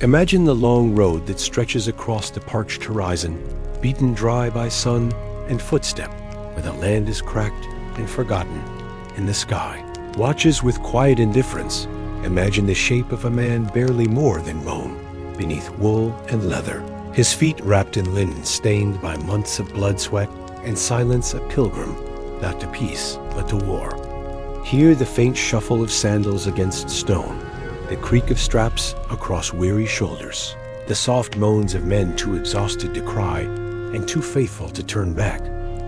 Imagine the long road that stretches across the parched horizon, beaten dry by sun and footstep, where the land is cracked and forgotten. In the sky, watches with quiet indifference. Imagine the shape of a man barely more than bone, beneath wool and leather, his feet wrapped in linen stained by months of blood, sweat, and silence, a pilgrim, not to peace, but to war. Hear the faint shuffle of sandals against stone, the creak of straps across weary shoulders, the soft moans of men too exhausted to cry and too faithful to turn back.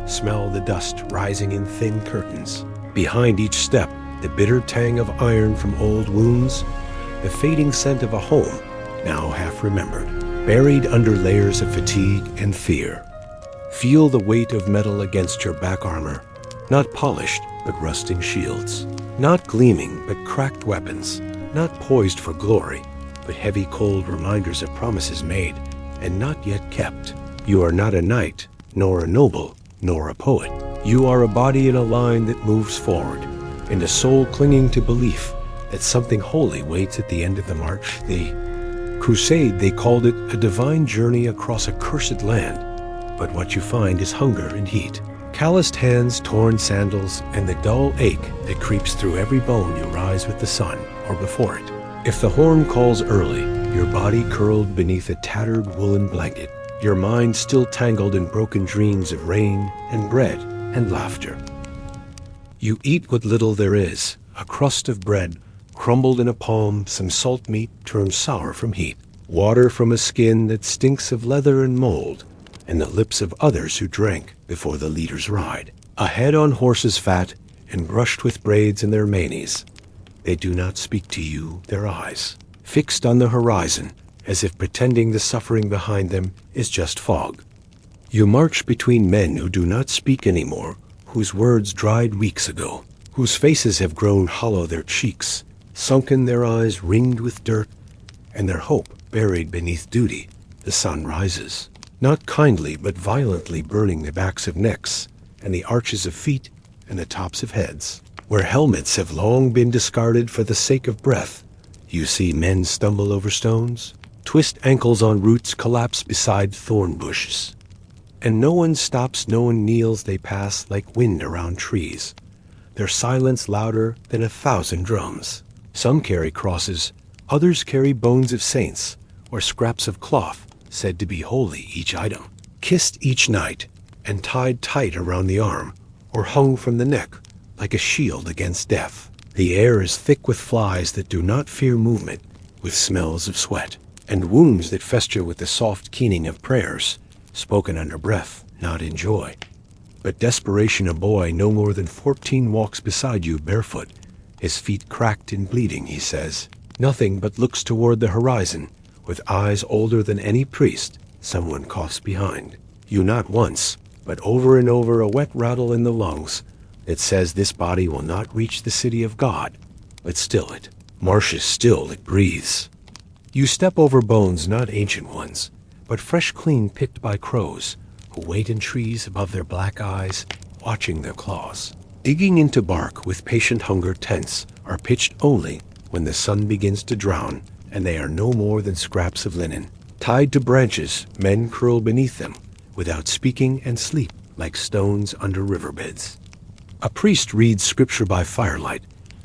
Smell the dust rising in thin curtains. Behind each step, the bitter tang of iron from old wounds, the fading scent of a home now half remembered, buried under layers of fatigue and fear. Feel the weight of metal against your back armor, not polished but rusting shields, not gleaming but cracked weapons, not poised for glory, but heavy cold reminders of promises made and not yet kept. You are not a knight, nor a noble, nor a poet. You are a body in a line that moves forward, and a soul clinging to belief that something holy waits at the end of the march. The crusade, they called it, a divine journey across a cursed land. But what you find is hunger and heat, calloused hands, torn sandals, and the dull ache that creeps through every bone you rise with the sun or before it. If the horn calls early, your body curled beneath a tattered woolen blanket, your mind still tangled in broken dreams of rain and bread and laughter. You eat what little there is, a crust of bread, crumbled in a palm, some salt meat turned sour from heat, water from a skin that stinks of leather and mold, and the lips of others who drank before the leader's ride. A head on horse's fat and brushed with braids in their manes. They do not speak to you, their eyes, fixed on the horizon, as if pretending the suffering behind them is just fog. You march between men who do not speak anymore, whose words dried weeks ago, whose faces have grown hollow, their cheeks sunken, their eyes ringed with dirt, and their hope buried beneath duty. The sun rises, not kindly but violently, burning the backs of necks and the arches of feet and the tops of heads. Where helmets have long been discarded for the sake of breath, you see men stumble over stones, twist ankles on roots, collapse beside thorn bushes. And no one stops, no one kneels, they pass like wind around trees, their silence louder than 1,000 drums. Some carry crosses, others carry bones of saints, or scraps of cloth said to be holy, each item, kissed each night and tied tight around the arm, or hung from the neck like a shield against death. The air is thick with flies that do not fear movement, with smells of sweat, and wounds that fester with the soft keening of prayers, spoken under breath, not in joy. But desperation, a boy no more than 14 walks beside you barefoot, his feet cracked and bleeding, he says nothing but looks toward the horizon, with eyes older than any priest. Someone coughs behind. You not once, but over and over, a wet rattle in the lungs that says this body will not reach the city of God, but still it marshes, still it breathes. You step over bones, not ancient ones, but fresh, clean, picked by crows, who wait in trees above their black eyes, watching their claws. Digging into bark with patient hunger, tents are pitched only when the sun begins to drown, and they are no more than scraps of linen. Tied to branches, men curl beneath them, without speaking, and sleep like stones under riverbeds. A priest reads scripture by firelight,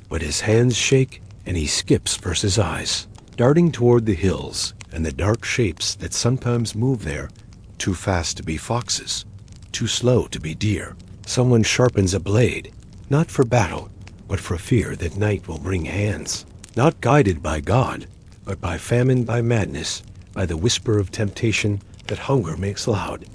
but his hands shake and he skips verses eyes, darting toward the hills and the dark shapes that sometimes move there, too fast to be foxes, too slow to be deer. Someone sharpens a blade, not for battle, but for fear that night will bring hands, not guided by God, but by famine, by madness, by the whisper of temptation that hunger makes loud.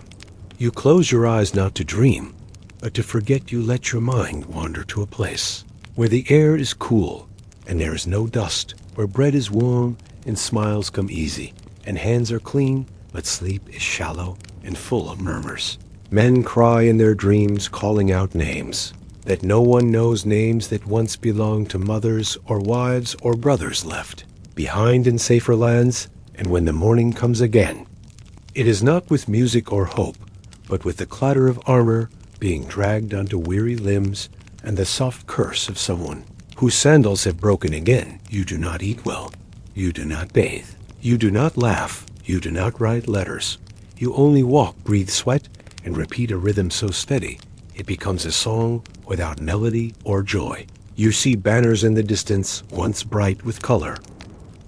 You close your eyes not to dream, but to forget. You let your mind wander to a place where the air is cool and there is no dust, where bread is warm and smiles come easy, and hands are clean, but sleep is shallow and full of murmurs. Men cry in their dreams, calling out names that no one knows, names that once belonged to mothers or wives or brothers left behind in safer lands. And when the morning comes again, it is not with music or hope, but with the clatter of armor being dragged onto weary limbs and the soft curse of someone whose sandals have broken again. You do not eat well, you do not bathe, You do not laugh, you do not write letters. You only walk, breathe sweat, and repeat a rhythm so steady, it becomes a song without melody or joy. You see banners in the distance, once bright with color,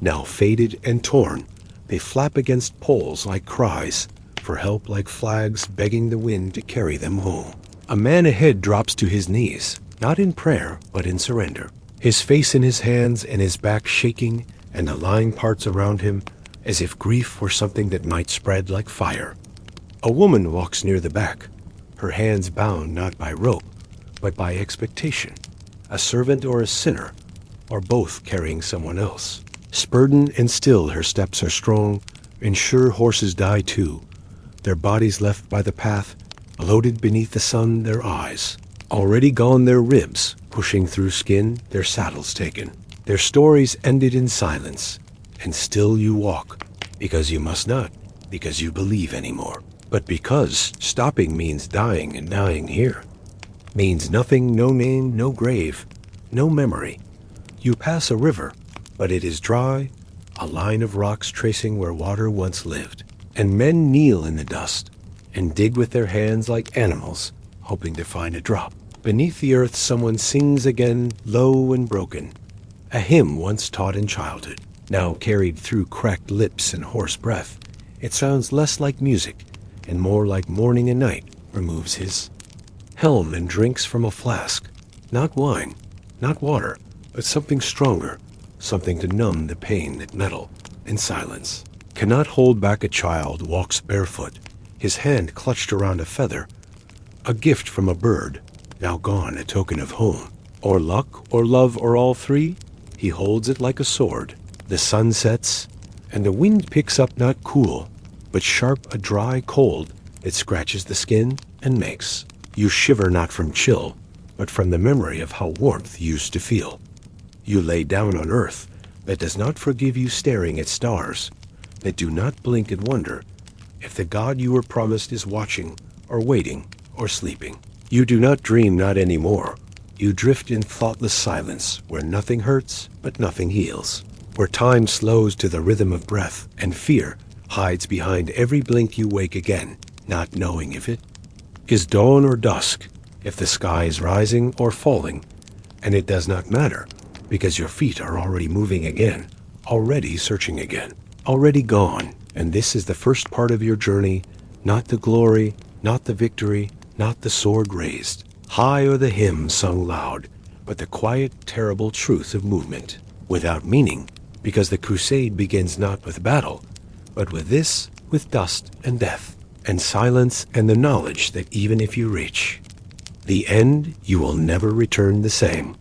now faded and torn. They flap against poles like cries for help, like flags begging the wind to carry them home. A man ahead drops to his knees, not in prayer, but in surrender. His face in his hands and his back shaking, and the lying parts around him as if grief were something that might spread like fire. A woman walks near the back, her hands bound not by rope, but by expectation. A servant or a sinner, or both carrying someone else. Spurden and still her steps are strong, and sure horses die too, their bodies left by the path, loaded beneath the sun, their eyes. Already gone their ribs, pushing through skin, their saddles taken. Their stories ended in silence, and still you walk, because you must not, because you believe anymore. But because stopping means dying, and dying here means nothing, no name, no grave, no memory. You pass a river, but it is dry, a line of rocks tracing where water once lived. And men kneel in the dust and dig with their hands like animals, hoping to find a drop. Beneath the earth someone sings again, low and broken, a hymn once taught in childhood, now carried through cracked lips and hoarse breath. It sounds less like music and more like morning and night removes his helm and drinks from a flask, not wine, not water, but something stronger, something to numb the pain that metal in silence cannot hold back. A child walks barefoot, his hand clutched around a feather, a gift from a bird, now gone, a token of home, or luck, or love, or all three. He holds it like a sword. The sun sets, and the wind picks up not cool, but sharp, a dry cold that scratches the skin and makes you shiver, not from chill, but from the memory of how warmth used to feel. You lay down on earth that does not forgive you, staring at stars that do not blink and wonder if the God you were promised is watching, or waiting, or sleeping. You do not dream, not anymore. You drift in thoughtless silence, where nothing hurts, but nothing heals, where time slows to the rhythm of breath, and fear hides behind every blink. You wake again, not knowing if it is dawn or dusk, if the sky is rising or falling, and it does not matter, because your feet are already moving again, already searching again, already gone. And this is the first part of your journey, not the glory, not the victory, not the sword raised high or the hymn sung loud, but the quiet, terrible truth of movement, without meaning, because the crusade begins not with battle, but with this, with dust and death, and silence, and the knowledge that even if you reach the end, you will never return the same.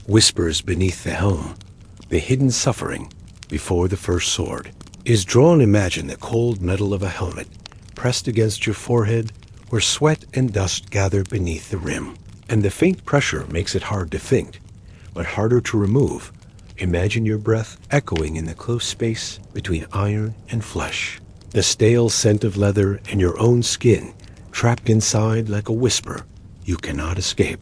Whispers beneath the helm, the hidden suffering before the first sword is drawn. Imagine the cold metal of a helmet pressed against your forehead, where sweat and dust gather beneath the rim, and the faint pressure makes it hard to think, but harder to remove. Imagine your breath echoing in the close space between iron and flesh, the stale scent of leather and your own skin trapped inside like a whisper you cannot escape.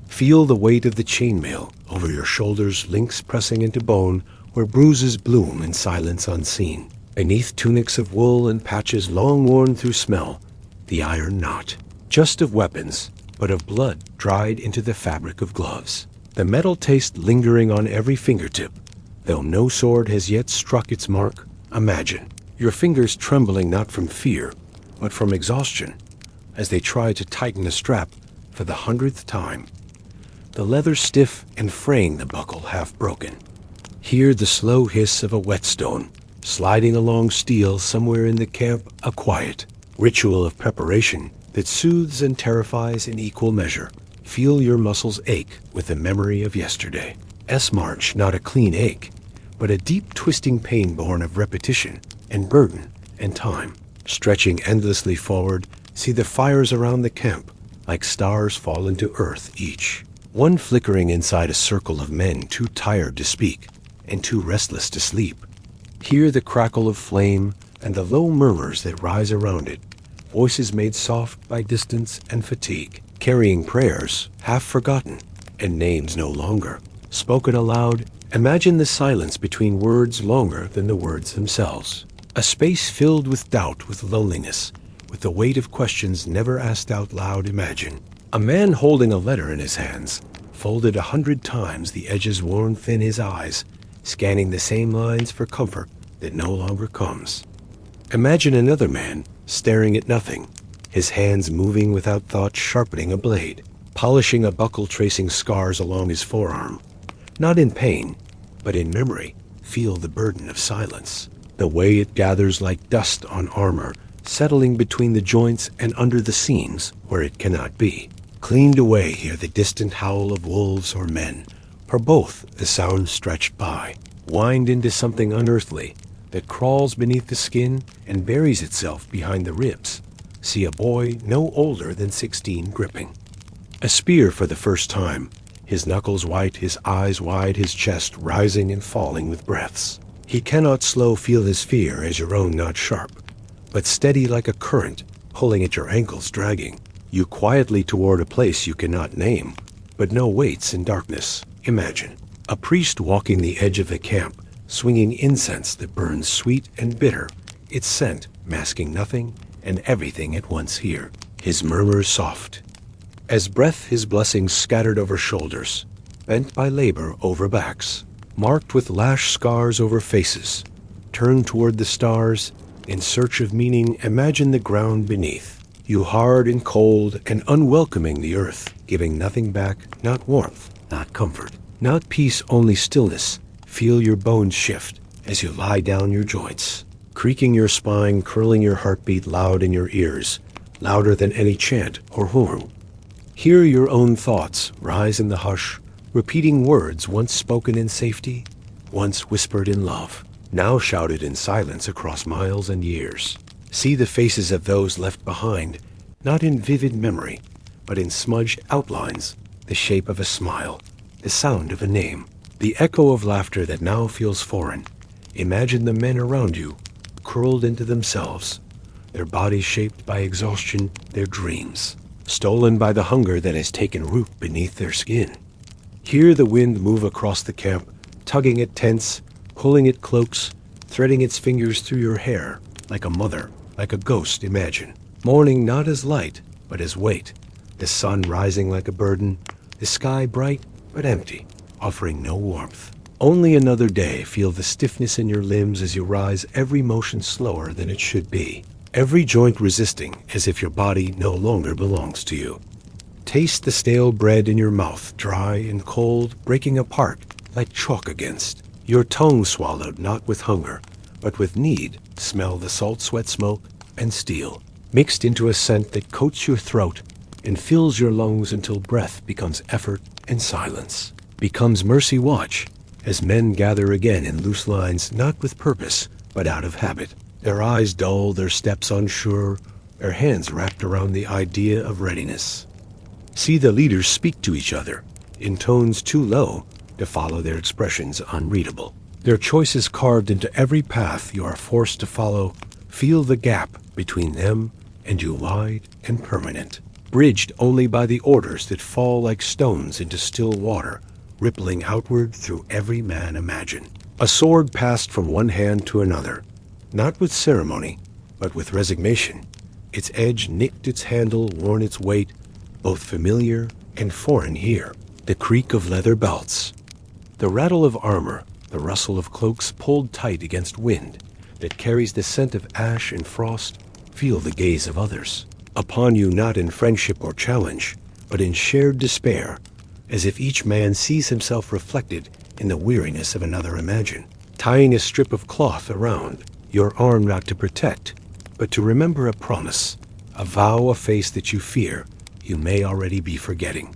Feel the weight of the chainmail over your shoulders, links pressing into bone, where bruises bloom in silence unseen. Beneath tunics of wool and patches long worn through smell, the iron knot, just of weapons, but of blood dried into the fabric of gloves. The metal taste lingering on every fingertip, though no sword has yet struck its mark. Imagine your fingers trembling not from fear, but from exhaustion, as they try to tighten a strap for the 100th time. The leather stiff and fraying, the buckle half broken. Hear the slow hiss of a whetstone sliding along steel somewhere in the camp, a quiet ritual of preparation that soothes and terrifies in equal measure. Feel your muscles ache with the memory of yesterday. March, not a clean ache, but a deep twisting pain born of repetition and burden and time. Stretching endlessly forward, see the fires around the camp like stars fall into earth, each one flickering inside a circle of men too tired to speak and too restless to sleep. Hear the crackle of flame and the low murmurs that rise around it, voices made soft by distance and fatigue, carrying prayers half forgotten and names no longer spoken aloud Imagine the silence between words longer than the words themselves. A space filled with doubt, with loneliness, with the weight of questions never asked out loud. Imagine a man holding a letter in his hands, folded 100 times, the edges worn thin, his eyes scanning the same lines for comfort that no longer comes. Imagine another man staring at nothing, his hands moving without thought, sharpening a blade, polishing a buckle, tracing scars along his forearm. Not in pain, but in memory. Feel the burden of silence, the way it gathers like dust on armor, settling between the joints and under the seams where it cannot be. Cleaned away, hear the distant howl of wolves or men, or both, the sound stretched by, wind into something unearthly that crawls beneath the skin and buries itself behind the ribs. See a boy no older than 16 gripping a spear for the first time, his knuckles white, his eyes wide, his chest rising and falling with breaths. He cannot slow, feel his fear as your own, not sharp, but steady like a current, pulling at your ankles, dragging you quietly toward a place you cannot name, but no waits in darkness. Imagine a priest walking the edge of the camp, swinging incense that burns sweet and bitter, its scent masking nothing and everything at once. Here, his murmurs soft as breath, his blessings scattered over shoulders, bent by labor over backs, marked with lash scars over faces, turned toward the stars in search of meaning. Imagine the ground beneath you, hard and cold and unwelcoming, the earth giving nothing back, not warmth, not comfort, not peace, only stillness. Feel your bones shift as you lie down, your joints creaking, your spine curling, your heartbeat loud in your ears, louder than any chant or horn. Hear your own thoughts rise in the hush, repeating words once spoken in safety, once whispered in love, now shouted in silence across miles and years. See the faces of those left behind, not in vivid memory, but in smudged outlines, the shape of a smile, the sound of a name, the echo of laughter that now feels foreign. Imagine the men around you, curled into themselves, their bodies shaped by exhaustion, their dreams stolen by the hunger that has taken root beneath their skin. Hear the wind move across the camp, tugging at tents, pulling at cloaks, threading its fingers through your hair, like a mother, like a ghost. Imagine morning not as light, but as weight, the sun rising like a burden, the sky bright but empty, offering no warmth. Only another day. Feel the stiffness in your limbs as you rise, every motion slower than it should be, every joint resisting as if your body no longer belongs to you. Taste the stale bread in your mouth, dry and cold, breaking apart like chalk against your tongue, swallowed not with hunger, but with need. Smell the salt, sweat, smoke, and steel, mixed into a scent that coats your throat and fills your lungs until breath becomes effort and silence becomes mercy. Watch as men gather again in loose lines, not with purpose, but out of habit, their eyes dull, their steps unsure, their hands wrapped around the idea of readiness. See the leaders speak to each other in tones too low to follow, their expressions unreadable, their choices carved into every path you are forced to follow. Feel the gap between them and you, wide and permanent, bridged only by the orders that fall like stones into still water, rippling outward through every man. Imagine a sword passed from one hand to another, not with ceremony, but with resignation, its edge nicked, its handle worn, its weight both familiar and foreign. Here, the creak of leather belts, the rattle of armor, the rustle of cloaks pulled tight against wind that carries the scent of ash and frost. Feel the gaze of others upon you, not in friendship or challenge, but in shared despair, as if each man sees himself reflected in the weariness of another. Imagine tying a strip of cloth around your arm, not to protect, but to remember a promise, a vow, a face that you fear you may already be forgetting.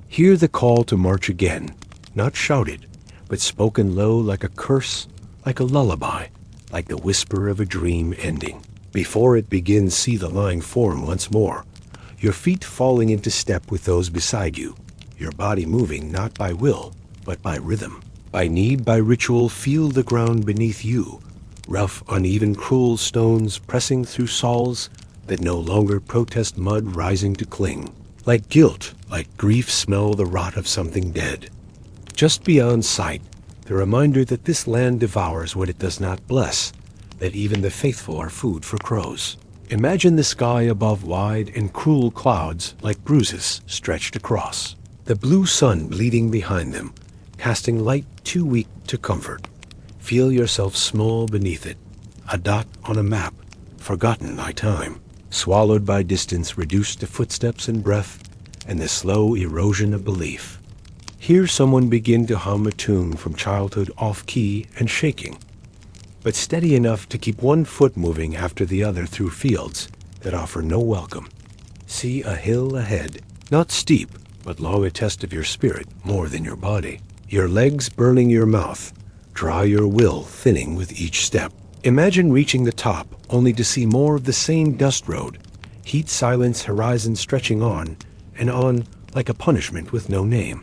Hear the call to march again, not shouted, but spoken low like a curse, like a lullaby, like the whisper of a dream ending. Before it begins, see the line form once more, your feet falling into step with those beside you, your body moving not by will, but by rhythm, by need, by ritual. Feel the ground beneath you, rough, uneven, cruel stones pressing through soles that no longer protest, mud rising to cling. Like guilt, like grief, smell the rot of something dead. Just beyond sight, the reminder that this land devours what it does not bless, that even the faithful are food for crows. Imagine the sky above wide and cruel clouds like bruises stretched across, the blue sun bleeding behind them, casting light too weak to comfort. Feel yourself small beneath it, a dot on a map, forgotten by time, swallowed by distance, reduced to footsteps and breath, and the slow erosion of belief. Hear someone begin to hum a tune from childhood off-key and shaking, but steady enough to keep one foot moving after the other through fields that offer no welcome. See a hill ahead, not steep, but long a test of your spirit more than your body. Your legs burning your mouth, dry your will thinning with each step. Imagine reaching the top only to see more of the same dust road, heat, silence, horizon stretching on and on like a punishment with no name.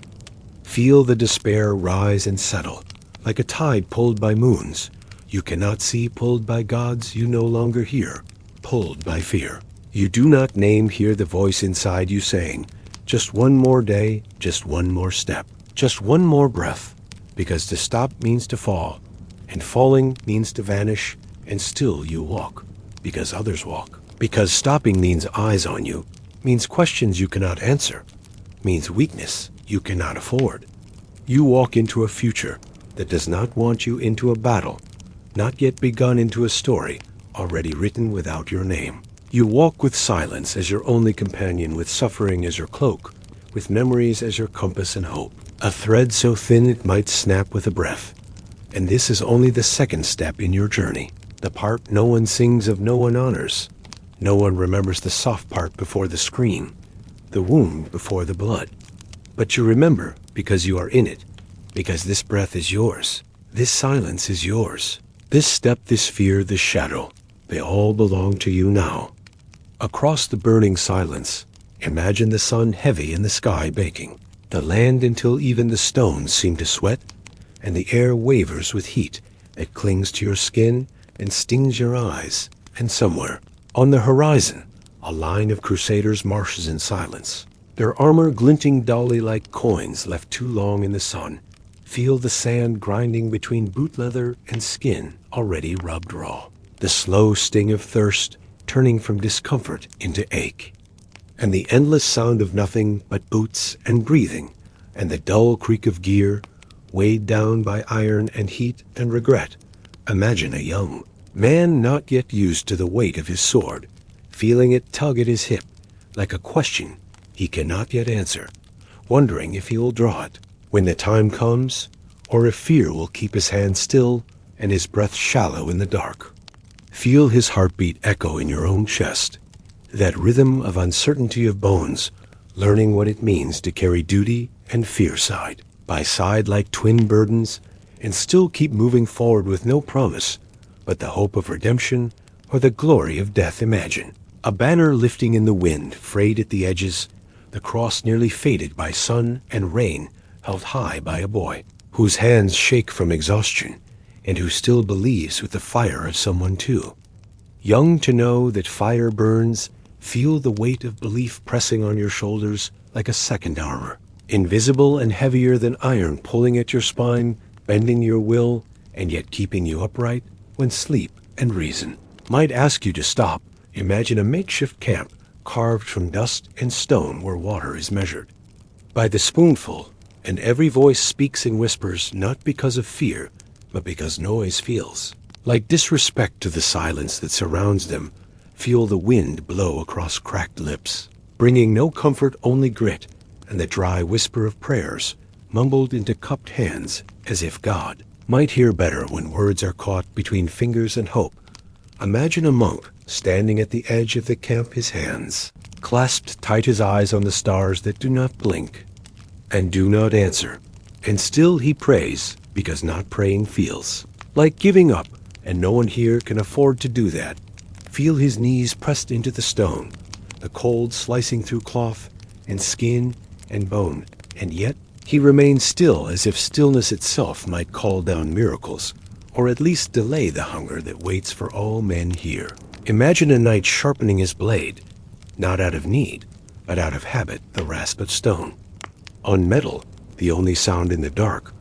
Feel the despair rise and settle, like a tide pulled by moons you cannot see, pulled by gods you no longer hear, pulled by fear. You do not name, hear the voice inside you saying, just one more day, just one more step, just one more breath, because to stop means to fall, and falling means to vanish, and still you walk, because others walk. Because stopping means eyes on you, means questions you cannot answer, means weakness you cannot afford. You walk into a future that does not want you, into a battle not yet begun, into a story already written without your name. You walk with silence as your only companion, with suffering as your cloak, with memories as your compass and hope. A thread so thin it might snap with a breath. And this is only the second step in your journey, the part no one sings of, no one honors. No one remembers the soft part before the scream, the wound before the blood. But you remember because you are in it, because this breath is yours, this silence is yours. This step, this fear, this shadow, they all belong to you now. Across the burning silence, imagine the sun heavy in the sky baking, the land until even the stones seem to sweat, and the air wavers with heat that clings to your skin and stings your eyes. And somewhere, on the horizon, a line of Crusaders marches in silence, their armor glinting dully like coins left too long in the sun. Feel the sand grinding between boot leather and skin already rubbed raw, the slow sting of thirst turning from discomfort into ache, and the endless sound of nothing but boots and breathing, and the dull creak of gear, weighed down by iron and heat and regret. Imagine a young man not yet used to the weight of his sword, feeling it tug at his hip like a question he cannot yet answer, wondering if he will draw it when the time comes, or if fear will keep his hand still and his breath shallow in the dark. Feel his heartbeat echo in your own chest, that rhythm of uncertainty of bones, learning what it means to carry duty and fear side by side like twin burdens, and still keep moving forward with no promise but the hope of redemption or the glory of death. Imagine a banner lifting in the wind, frayed at the edges, the cross nearly faded by sun and rain, held high by a boy whose hands shake from exhaustion and who still believes with the fire of someone too. Young to know that fire burns, feel the weight of belief pressing on your shoulders like a second armor, invisible and heavier than iron, pulling at your spine, bending your will, and yet keeping you upright when sleep and reason might ask you to stop. Imagine a makeshift camp carved from dust and stone where water is measured by the spoonful, and every voice speaks in whispers, not because of fear, but because noise feels like disrespect to the silence that surrounds them. Feel the wind blow across cracked lips, bringing no comfort, only grit, and the dry whisper of prayers mumbled into cupped hands, as if God might hear better when words are caught between fingers and hope. Imagine a monk standing at the edge of the camp, his hands clasped tight, his eyes on the stars that do not blink and do not answer, and still he prays, because not praying feels like giving up, and no one here can afford to do that. Feel his knees pressed into the stone, the cold slicing through cloth and skin and bone, and yet he remains still, as if stillness itself might call down miracles, or at least delay the hunger that waits for all men here. Imagine a knight sharpening his blade, not out of need, but out of habit, the rasp of stone. On metal, the only sound in the dark,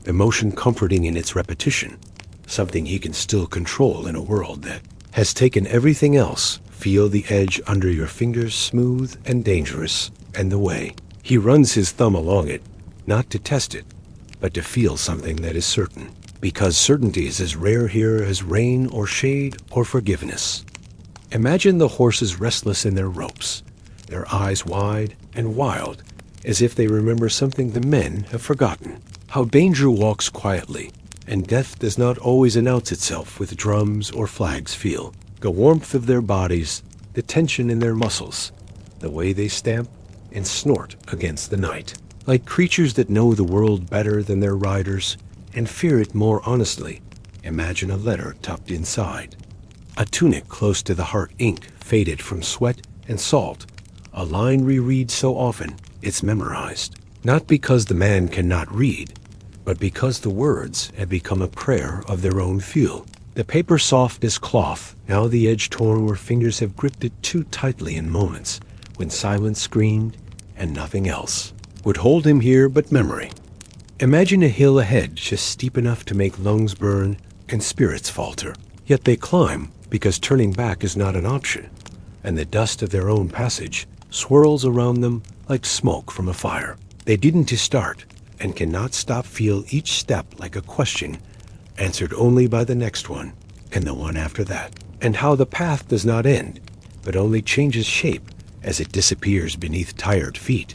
emotion comforting in its repetition, something he can still control in a world that has taken everything else. Feel the edge under your fingers, smooth and dangerous, and the way he runs his thumb along it, not to test it, but to feel something that is certain, because certainty is as rare here as rain or shade or forgiveness. Imagine the horses restless in their ropes, their eyes wide and wild, as if they remember something the men have forgotten. How danger walks quietly, and death does not always announce itself with drums or flags. Feel the warmth of their bodies, the tension in their muscles, the way they stamp and snort against the night, like creatures that know the world better than their riders and fear it more honestly. Imagine a letter tucked inside, a tunic close to the heart, ink faded from sweat and salt, a line reread so often it's memorized, not because the man cannot read, but because the words have become a prayer of their own. Feel the paper soft as cloth, now the edge torn where fingers have gripped it too tightly in moments when silence screamed and nothing else would hold him here but memory. Imagine a hill ahead just steep enough to make lungs burn and spirits falter, yet they climb because turning back is not an option, and the dust of their own passage swirls around them like smoke from a fire. They didn't to start and cannot stop. Feel each step like a question answered only by the next one and the one after that, and how the path does not end but only changes shape as it disappears beneath tired feet.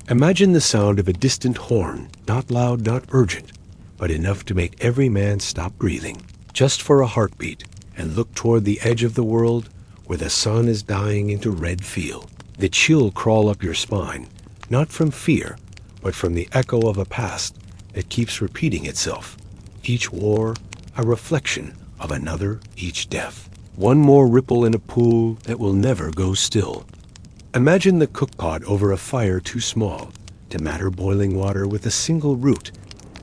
Imagine the sound of a distant horn, not loud, not urgent, but enough to make every man stop breathing just for a heartbeat and look toward the edge of the world where the sun is dying into red. Feel the chill crawl up your spine, not from fear, but from the echo of a past that keeps repeating itself. Each war, a reflection of another, each death, one more ripple in a pool that will never go still. Imagine the cookpot over a fire too small to matter, boiling water with a single root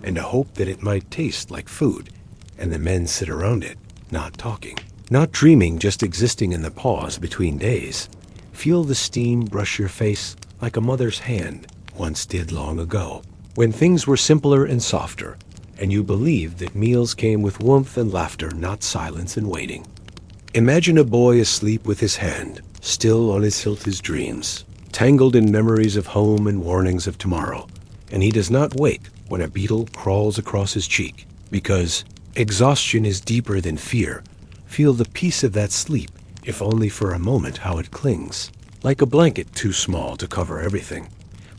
and a hope that it might taste like food, and the men sit around it, not talking, not dreaming, just existing in the pause between days. Feel the steam brush your face like a mother's hand once did long ago, when things were simpler and softer, and you believed that meals came with warmth and laughter, not silence and waiting. Imagine a boy asleep with his hand still on his hilt, his dreams tangled in memories of home and warnings of tomorrow, and he does not wake when a beetle crawls across his cheek, because exhaustion is deeper than fear. Feel the peace of that sleep, if only for a moment, how it clings, like a blanket too small to cover everything,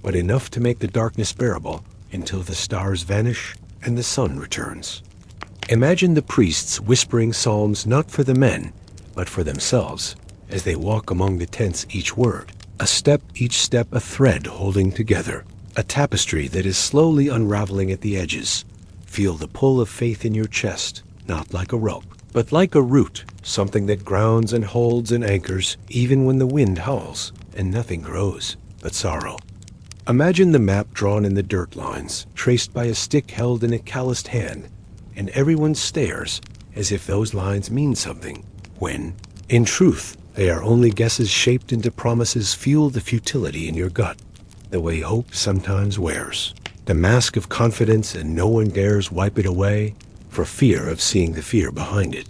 but enough to make the darkness bearable until the stars vanish and the sun returns. Imagine the priests whispering psalms not for the men, but for themselves, as they walk among the tents, each word, a step, each step a thread holding together, a tapestry that is slowly unraveling at the edges. Feel the pull of faith in your chest, not like a rope, but like a root, something that grounds and holds and anchors even when the wind howls and nothing grows but sorrow. Imagine the map drawn in the dirt lines, traced by a stick held in a calloused hand, and everyone stares as if those lines mean something, when, in truth, they are only guesses shaped into promises. Feel the futility in your gut, the way hope sometimes wears the mask of confidence, and no one dares wipe it away for fear of seeing the fear behind it.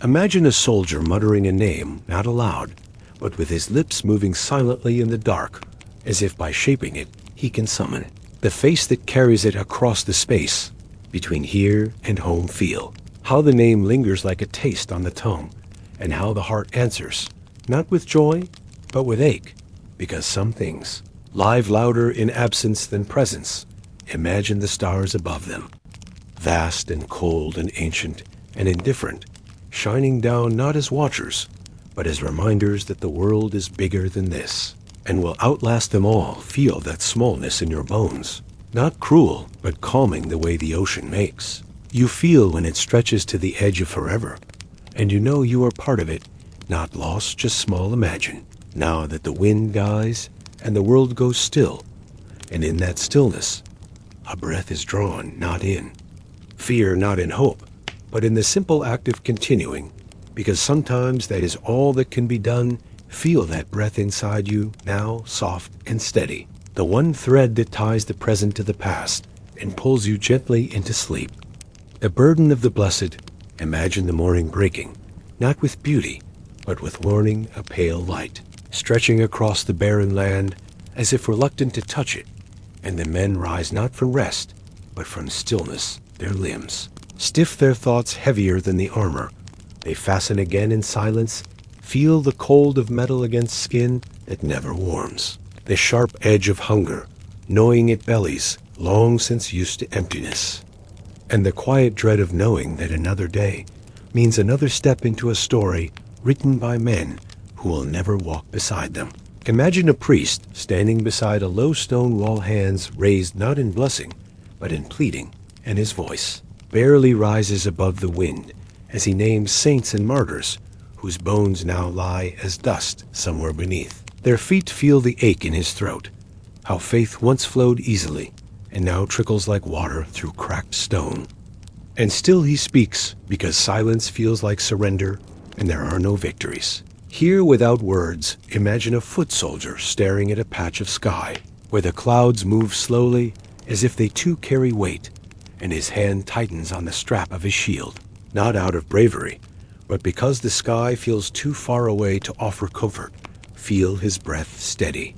Imagine a soldier muttering a name, not aloud, but with his lips moving silently in the dark, as if by shaping it he can summon the face that carries it across the space between here and home. Feel how the name lingers like a taste on the tongue, and how the heart answers, not with joy, but with ache, because some things live louder in absence than presence. Imagine the stars above them, vast and cold and ancient and indifferent, shining down not as watchers, but as reminders that the world is bigger than this, and will outlast them all. Feel that smallness in your bones, not cruel, but calming the way the ocean makes. You feel when it stretches to the edge of forever, and you know you are part of it, not lost, just small. Imagine, now that the wind dies and the world goes still, and in that stillness, a breath is drawn, not in fear, not in hope, but in the simple act of continuing, because sometimes that is all that can be done. Feel that breath inside you, now soft and steady, the one thread that ties the present to the past, and pulls you gently into sleep. A burden of the blessed, imagine the morning breaking, not with beauty, but with warning a pale light, stretching across the barren land as if reluctant to touch it, and the men rise not from rest, but from stillness their limbs. Stiff their thoughts heavier than the armor, they fasten again in silence, feel the cold of metal against skin that never warms, the sharp edge of hunger, gnawing at bellies long since used to emptiness, and the quiet dread of knowing that another day means another step into a story written by men who will never walk beside them. Imagine a priest standing beside a low stone wall, hands raised not in blessing, but in pleading, and his voice barely rises above the wind as he names saints and martyrs whose bones now lie as dust somewhere beneath. Their feet feel the ache in his throat, how faith once flowed easily and now trickles like water through cracked stone. And still he speaks because silence feels like surrender and there are no victories. Here, without words, imagine a foot soldier staring at a patch of sky where the clouds move slowly as if they too carry weight, and his hand tightens on the strap of his shield, not out of bravery, but because the sky feels too far away to offer comfort. Feel his breath steady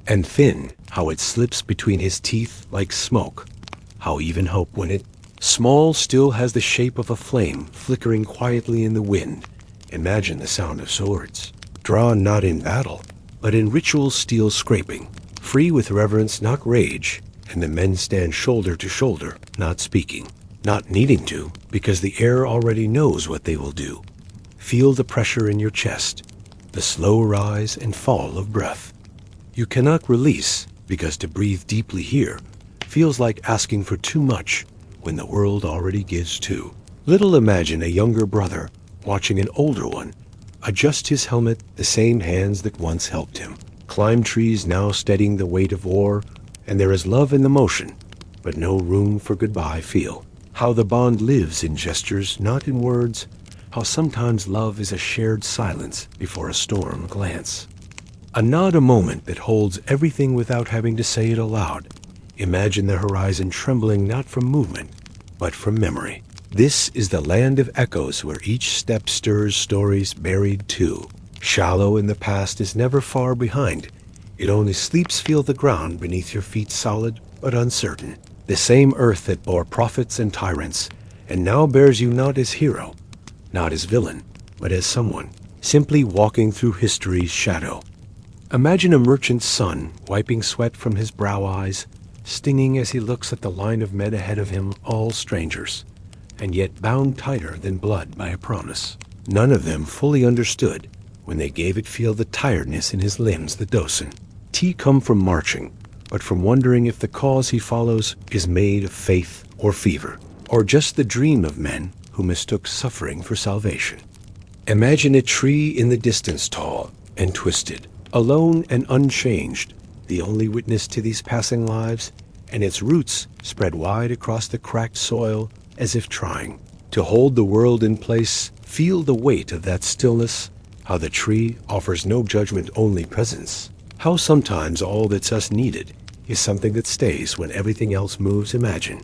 and thin, how it slips between his teeth like smoke, how even hope, when it small, still has the shape of a flame flickering quietly in the wind. Imagine the sound of swords, drawn not in battle, but in ritual steel scraping, free with reverence, not rage, and the men stand shoulder to shoulder, not speaking, not needing to, because the air already knows what they will do. Feel the pressure in your chest, the slow rise and fall of breath. You cannot release, because to breathe deeply here feels like asking for too much when the world already gives too. Little imagine a younger brother watching an older one adjust his helmet, the same hands that once helped him climb trees now steadying the weight of war, and there is love in the motion, but no room for goodbye. Feel how the bond lives in gestures, not in words, how sometimes love is a shared silence before a storm glance, a nod, a moment that holds everything without having to say it aloud. Imagine the horizon trembling not from movement, but from memory. This is the land of echoes where each step stirs stories buried too. Shallow in the past is never far behind. It only sleeps. Feel the ground beneath your feet, solid but uncertain. The same earth that bore prophets and tyrants, and now bears you not as hero, not as villain, but as someone simply walking through history's shadow. Imagine a merchant's son wiping sweat from his brow, eyes stinging as he looks at the line of men ahead of him, all strangers, and yet bound tighter than blood by a promise. None of them fully understood when they gave it. Feel the tiredness in his limbs, the docent. Tea come from marching, but from wondering if the cause he follows is made of faith or fever, or just the dream of men who mistook suffering for salvation. Imagine a tree in the distance, tall and twisted, alone and unchanged, the only witness to these passing lives, and its roots spread wide across the cracked soil as if trying to hold the world in place. Feel the weight of that stillness, how the tree offers no judgment, only presence, how sometimes all that's us needed is something that stays when everything else moves. Imagine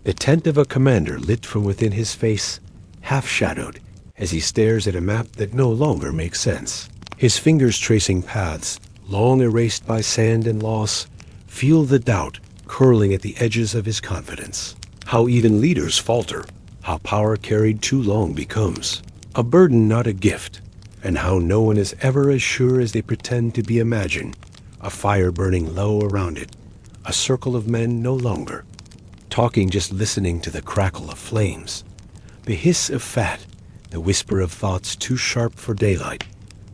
the tent of a commander lit from within his face, half shadowed as he stares at a map that no longer makes sense, his fingers tracing paths long erased by sand and loss. Feel the doubt curling at the edges of his confidence, how even leaders falter, how power carried too long becomes a burden, not a gift, and how no one is ever as sure as they pretend to be. Imagine a fire burning low around it, a circle of men no longer talking, just listening to the crackle of flames, the hiss of fat, the whisper of thoughts too sharp for daylight.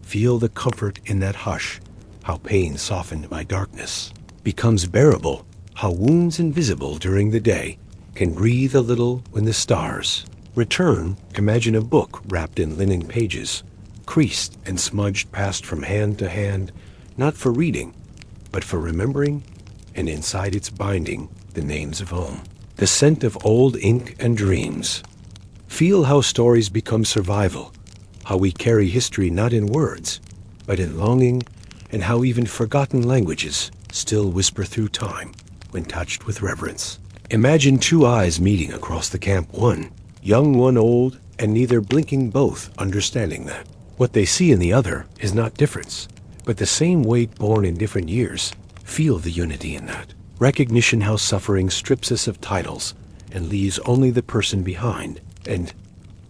Feel the comfort in that hush, how pain softened by darkness becomes bearable, how wounds invisible during the day can breathe a little when the stars return. Imagine a book wrapped in linen pages, creased and smudged, passed from hand to hand, not for reading, but for remembering, and inside its binding the names of home, the scent of old ink and dreams. Feel how stories become survival, how we carry history not in words, but in longing, and how even forgotten languages still whisper through time when touched with reverence. Imagine two eyes meeting across the camp, one young, one old, and neither blinking, both understanding that what they see in the other is not difference, but the same weight born in different years. Feel the unity in that. Recognition how suffering strips us of titles and leaves only the person behind, and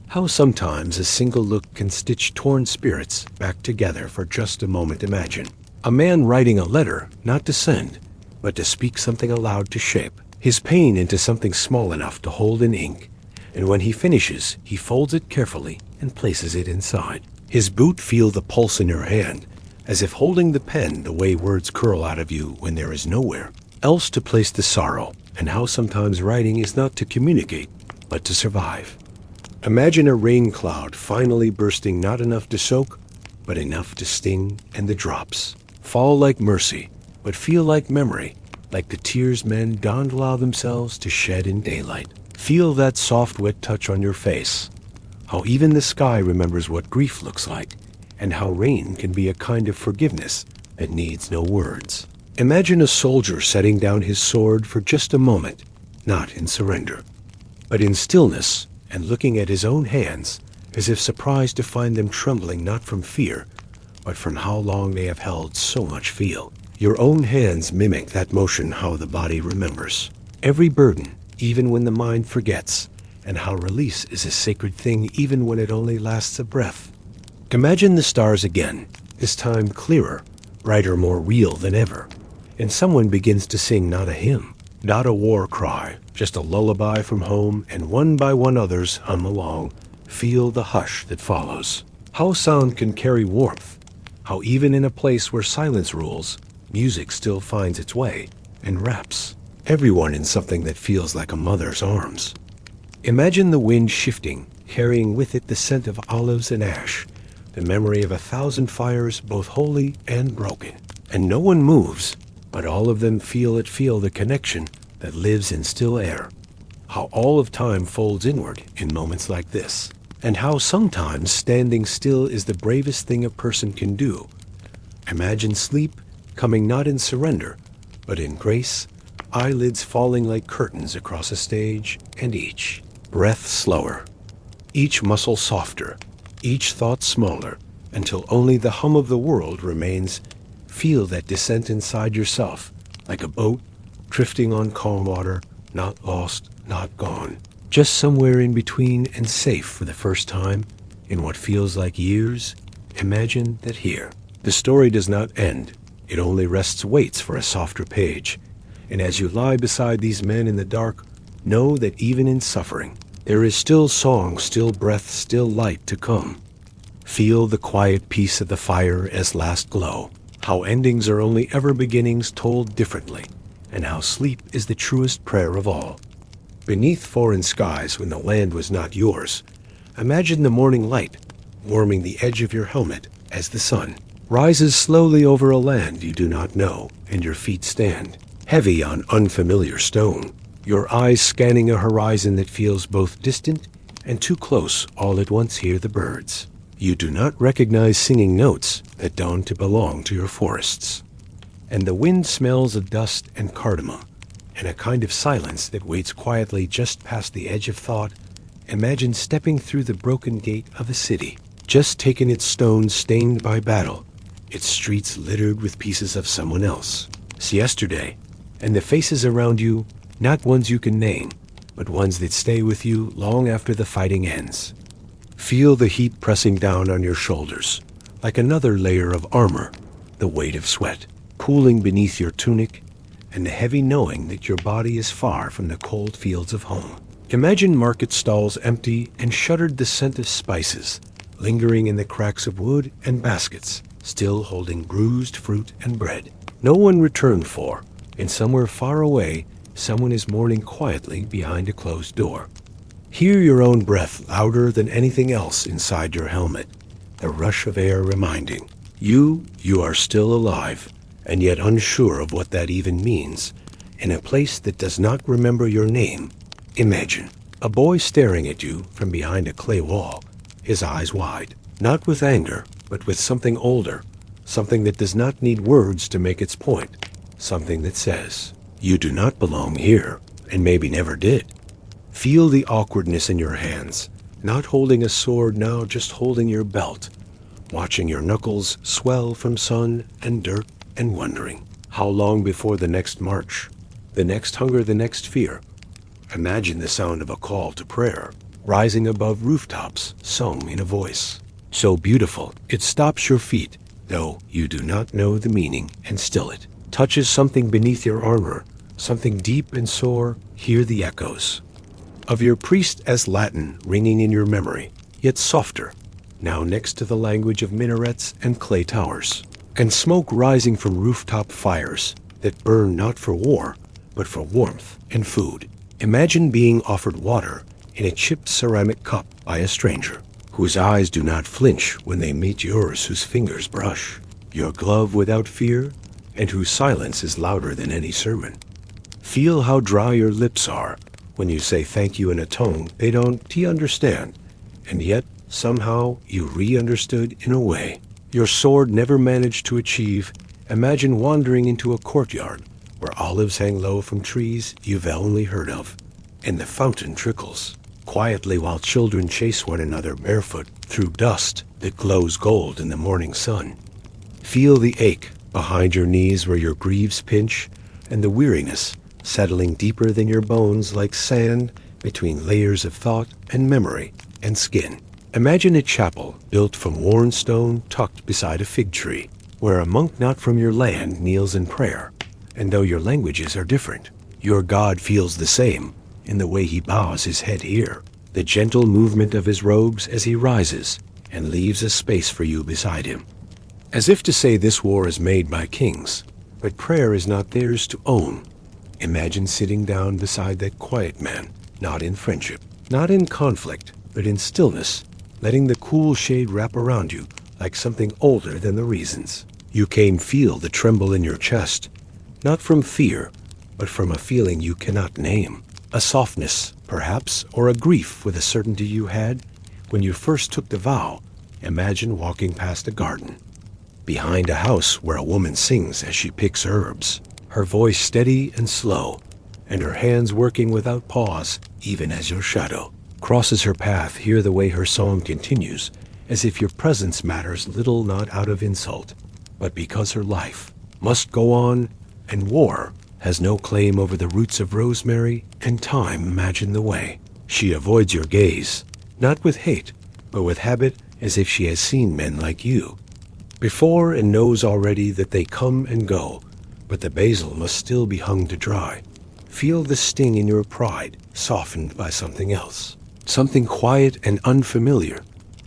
how sometimes a single look can stitch torn spirits back together for just a moment. Imagine a man writing a letter, not to send, but to speak something aloud, to shape his pain into something small enough to hold in ink, and when he finishes, he folds it carefully and places it inside his boot. Feel the pulse in your hand, as if holding the pen the way words curl out of you when there is nowhere else to place the sorrow, and how sometimes writing is not to communicate, but to survive. Imagine a rain cloud finally bursting, not enough to soak, but enough to sting, and the drops fall like mercy, but feel like memory, like the tears men don't allow themselves to shed in daylight. Feel that soft, wet touch on your face, how even the sky remembers what grief looks like, and how rain can be a kind of forgiveness that needs no words. Imagine a soldier setting down his sword for just a moment, not in surrender, but in stillness, and looking at his own hands, as if surprised to find them trembling, not from fear, but from how long they have held so much. Feel your own hands mimic that motion, how the body remembers every burden, even when the mind forgets, and how release is a sacred thing even when it only lasts a breath. Imagine the stars again, this time clearer, brighter, more real than ever, and someone begins to sing not a hymn, not a war cry, just a lullaby from home, and one by one others hum along. Feel the hush that follows. How sound can carry warmth, how even in a place where silence rules, music still finds its way and wraps everyone in something that feels like a mother's arms. Imagine the wind shifting, carrying with it the scent of olives and ash, the memory of 1,000 fires, both holy and broken. And no one moves, but all of them feel the connection that lives in still air. How all of time folds inward in moments like this, and how sometimes standing still is the bravest thing a person can do. Imagine sleep coming not in surrender, but in grace, eyelids falling like curtains across a stage, and each breath slower, each muscle softer, each thought smaller, until only the hum of the world remains. Feel that descent inside yourself, like a boat drifting on calm water, not lost, not gone, just somewhere in between and safe for the first time in what feels like years. Imagine that here, the story does not end. It only waits for a softer page. And as you lie beside these men in the dark, know that even in suffering, there is still song, still breath, still light to come. Feel the quiet peace of the fire as last glow, how endings are only ever beginnings told differently, and how sleep is the truest prayer of all. Beneath foreign skies, when the land was not yours, imagine the morning light warming the edge of your helmet as the sun rises slowly over a land you do not know, and your feet stand heavy on unfamiliar stone, your eyes scanning a horizon that feels both distant and too close all at once. Hear the birds you do not recognize singing notes that dawn to belong to your forests, and the wind smells of dust and cardamom, and a kind of silence that waits quietly just past the edge of thought. Imagine stepping through the broken gate of a city, just taken its stones stained by battle, its streets littered with pieces of someone else. It's yesterday, and the faces around you, not ones you can name, but ones that stay with you long after the fighting ends. Feel the heat pressing down on your shoulders, like another layer of armor, the weight of sweat cooling beneath your tunic, and the heavy knowing that your body is far from the cold fields of home. Imagine market stalls empty and shuddered, the scent of spices lingering in the cracks of wood, and baskets still holding bruised fruit and bread no one returned for, and somewhere far away someone is mourning quietly behind a closed door. Hear your own breath louder than anything else inside your helmet, the rush of air reminding you are still alive, and yet unsure of what that even means, in a place that does not remember your name. Imagine a boy staring at you from behind a clay wall, his eyes wide, not with anger, but with something older, something that does not need words to make its point, something that says, "You do not belong here, and maybe never did. Feel the awkwardness in your hands, not holding a sword now, just holding your belt, watching your knuckles swell from sun and dirt and wondering, how long before the next march, the next hunger, the next fear? Imagine the sound of a call to prayer, rising above rooftops, sung in a voice so beautiful it stops your feet, though you do not know the meaning, and still it touches something beneath your armor, something deep and sore. Hear the echoes of your priest as Latin ringing in your memory, yet softer, now next to the language of minarets and clay towers, and smoke rising from rooftop fires that burn not for war, but for warmth and food. Imagine being offered water in a chipped ceramic cup by a stranger, whose eyes do not flinch when they meet yours, whose fingers brush your glove without fear, and whose silence is louder than any sermon. Feel how dry your lips are when you say thank you in a tone they don't understand, and yet somehow you re-understood in a way your sword never managed to achieve. Imagine wandering into a courtyard where olives hang low from trees you've only heard of, and the fountain trickles quietly while children chase one another barefoot through dust that glows gold in the morning sun. Feel the ache behind your knees where your greaves pinch, and the weariness settling deeper than your bones like sand between layers of thought and memory and skin. Imagine a chapel built from worn stone tucked beside a fig tree, where a monk not from your land kneels in prayer, and though your languages are different, your God feels the same in the way he bows his head here, the gentle movement of his robes as he rises and leaves a space for you beside him. As if to say, this war is made by kings, but prayer is not theirs to own. Imagine sitting down beside that quiet man, not in friendship, not in conflict, but in stillness, letting the cool shade wrap around you like something older than the reasons. You can feel the tremble in your chest, not from fear, but from a feeling you cannot name. A softness, perhaps, or a grief with a certainty you had when you first took the vow. Imagine walking past a garden, behind a house where a woman sings as she picks herbs, her voice steady and slow, and her hands working without pause, even as your shadow crosses her path. Hear the way her song continues, as if your presence matters little, not out of insult, but because her life must go on, and war has no claim over the roots of rosemary and thyme. Imagine the way she avoids your gaze, not with hate, but with habit, as if she has seen men like you before and knows already that they come and go, but the basil must still be hung to dry. Feel the sting in your pride, softened by something else, something quiet and unfamiliar,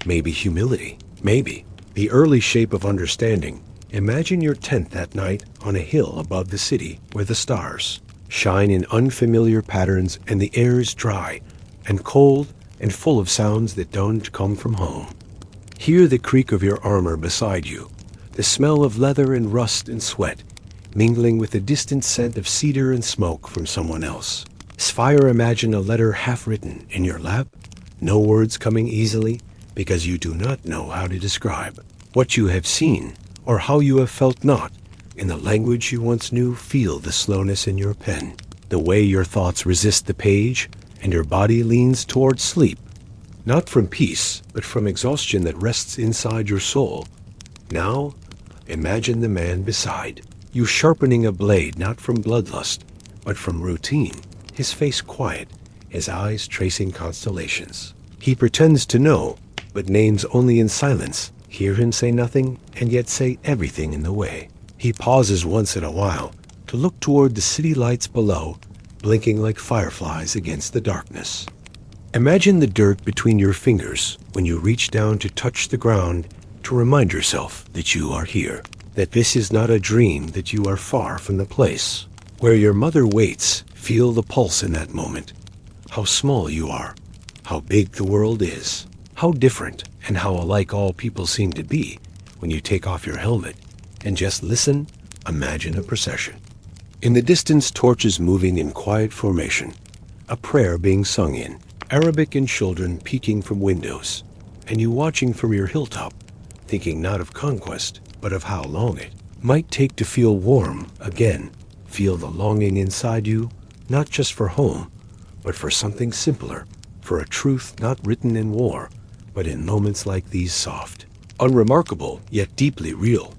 maybe humility, maybe the early shape of understanding. Imagine your tent that night on a hill above the city where the stars shine in unfamiliar patterns and the air is dry and cold and full of sounds that don't come from home. Hear the creak of your armor beside you, the smell of leather and rust and sweat, mingling with the distant scent of cedar and smoke from someone else. Spire, imagine a letter half written in your lap, no words coming easily because you do not know how to describe what you have seen or how you have felt, not in the language you once knew. Feel the slowness in your pen, the way your thoughts resist the page and your body leans toward sleep, not from peace, but from exhaustion that rests inside your soul. Now, imagine the man beside you sharpening a blade, not from bloodlust, but from routine, his face quiet, his eyes tracing constellations. He pretends to know, but names only in silence. Hear him say nothing, and yet say everything in the way. He pauses once in a while to look toward the city lights below, blinking like fireflies against the darkness. Imagine the dirt between your fingers when you reach down to touch the ground, to remind yourself that you are here, that this is not a dream, that you are far from the place where your mother waits. Feel the pulse in that moment, how small you are, how big the world is, how different and how alike all people seem to be when you take off your helmet and just listen. Imagine a procession. In the distance, torches moving in quiet formation, a prayer being sung in Arabic and children peeking from windows, and you watching from your hilltop, thinking not of conquest, but of how long it might take to feel warm again. Feel the longing inside you, not just for home, but for something simpler, for a truth not written in war, but in moments like these soft, unremarkable, yet deeply real.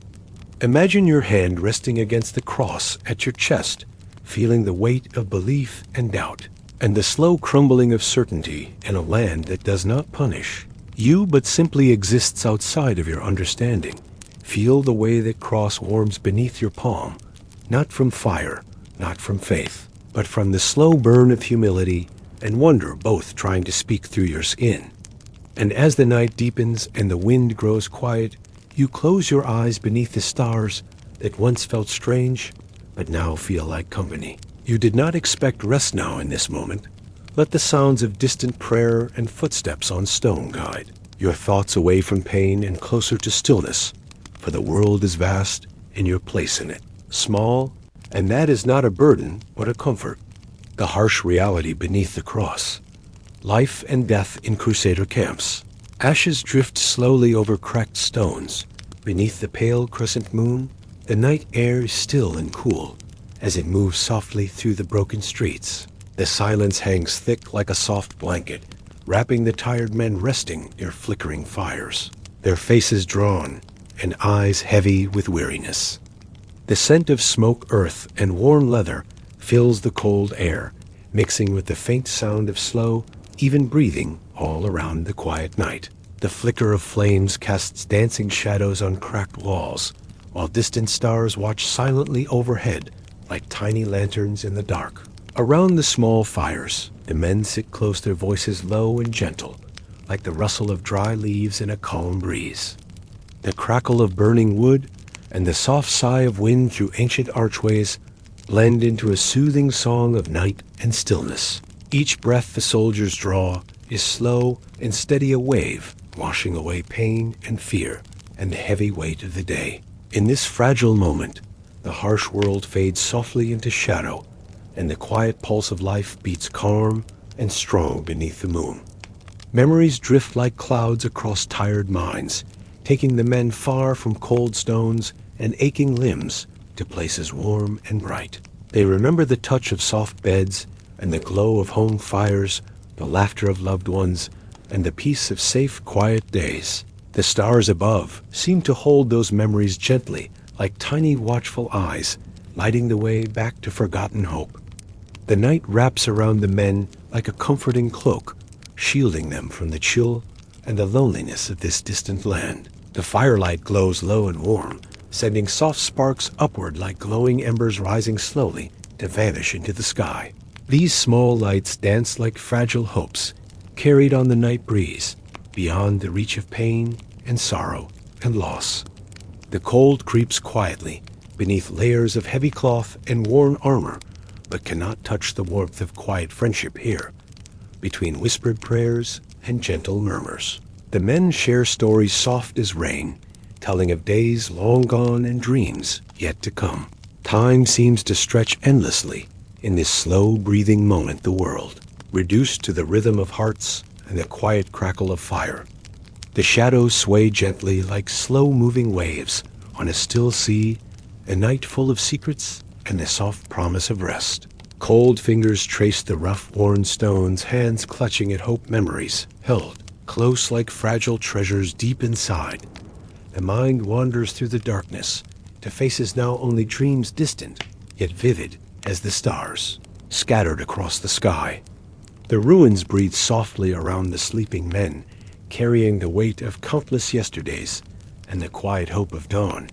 Imagine your hand resting against the cross at your chest, feeling the weight of belief and doubt, and the slow crumbling of certainty in a land that does not punish you but simply exists outside of your understanding. Feel the way that cross warms beneath your palm, not from fire, not from faith, but from the slow burn of humility and wonder both trying to speak through your skin. And as the night deepens and the wind grows quiet, you close your eyes beneath the stars that once felt strange, but now feel like company. You did not expect rest now in this moment. Let the sounds of distant prayer and footsteps on stone guide your thoughts away from pain and closer to stillness, for the world is vast and your place in it small, and that is not a burden but a comfort. The harsh reality beneath the cross. Life and death in Crusader camps. Ashes drift slowly over cracked stones. Beneath the pale crescent moon, the night air is still and cool as it moves softly through the broken streets. The silence hangs thick like a soft blanket, wrapping the tired men resting near flickering fires, their faces drawn and eyes heavy with weariness. The scent of smoke, earth, and worn leather fills the cold air, mixing with the faint sound of slow, even breathing all around the quiet night. The flicker of flames casts dancing shadows on cracked walls, while distant stars watch silently overhead like tiny lanterns in the dark. Around the small fires, the men sit close, their voices low and gentle, like the rustle of dry leaves in a calm breeze. The crackle of burning wood and the soft sigh of wind through ancient archways blend into a soothing song of night and stillness. Each breath the soldiers draw is slow and steady, a wave washing away pain and fear and the heavy weight of the day. In this fragile moment, the harsh world fades softly into shadow, and the quiet pulse of life beats calm and strong beneath the moon. Memories drift like clouds across tired minds, taking the men far from cold stones and aching limbs to places warm and bright. They remember the touch of soft beds and the glow of home fires, the laughter of loved ones, and the peace of safe, quiet days. The stars above seem to hold those memories gently, like tiny watchful eyes, lighting the way back to forgotten hope. The night wraps around the men like a comforting cloak, shielding them from the chill and the loneliness of this distant land. The firelight glows low and warm, sending soft sparks upward like glowing embers rising slowly to vanish into the sky. These small lights dance like fragile hopes, carried on the night breeze, beyond the reach of pain and sorrow and loss. The cold creeps quietly beneath layers of heavy cloth and worn armor, but cannot touch the warmth of quiet friendship here, between whispered prayers and gentle murmurs. The men share stories soft as rain, telling of days long gone and dreams yet to come. Time seems to stretch endlessly in this slow-breathing moment, the world, reduced to the rhythm of hearts and the quiet crackle of fire. The shadows sway gently like slow-moving waves on a still sea, a night full of secrets and the soft promise of rest. Cold fingers trace the rough, worn stones, hands clutching at hope, memories held close like fragile treasures deep inside. The mind wanders through the darkness to faces now only dreams, distant yet vivid as the stars scattered across the sky. The ruins breathe softly around the sleeping men, carrying the weight of countless yesterdays and the quiet hope of dawn.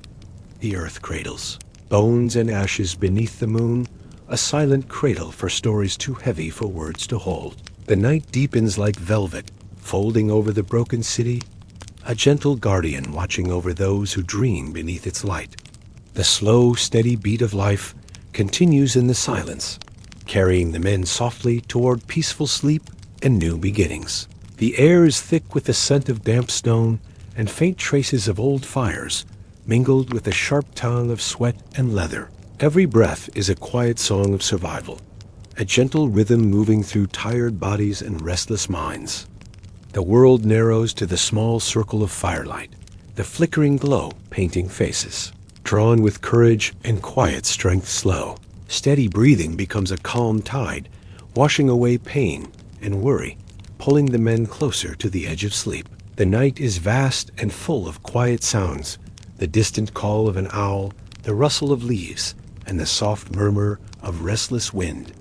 The earth cradles, bones and ashes beneath the moon, a silent cradle for stories too heavy for words to hold. The night deepens like velvet, folding over the broken city, a gentle guardian watching over those who dream beneath its light. The slow, steady beat of life continues in the silence, carrying the men softly toward peaceful sleep and new beginnings. The air is thick with the scent of damp stone and faint traces of old fires, mingled with the sharp tongue of sweat and leather. Every breath is a quiet song of survival, a gentle rhythm moving through tired bodies and restless minds. The world narrows to the small circle of firelight, the flickering glow painting faces, drawn with courage and quiet strength slow. Steady breathing becomes a calm tide, washing away pain and worry, pulling the men closer to the edge of sleep. The night is vast and full of quiet sounds, the distant call of an owl, the rustle of leaves, and the soft murmur of restless wind.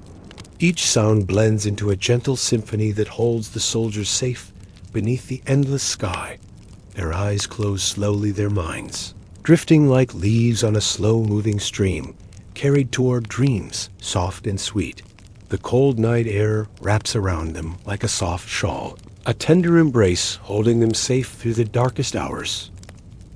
Each sound blends into a gentle symphony that holds the soldiers safe beneath the endless sky. Their eyes close slowly, their minds drifting like leaves on a slow-moving stream, carried toward dreams, soft and sweet. The cold night air wraps around them like a soft shawl, a tender embrace holding them safe through the darkest hours.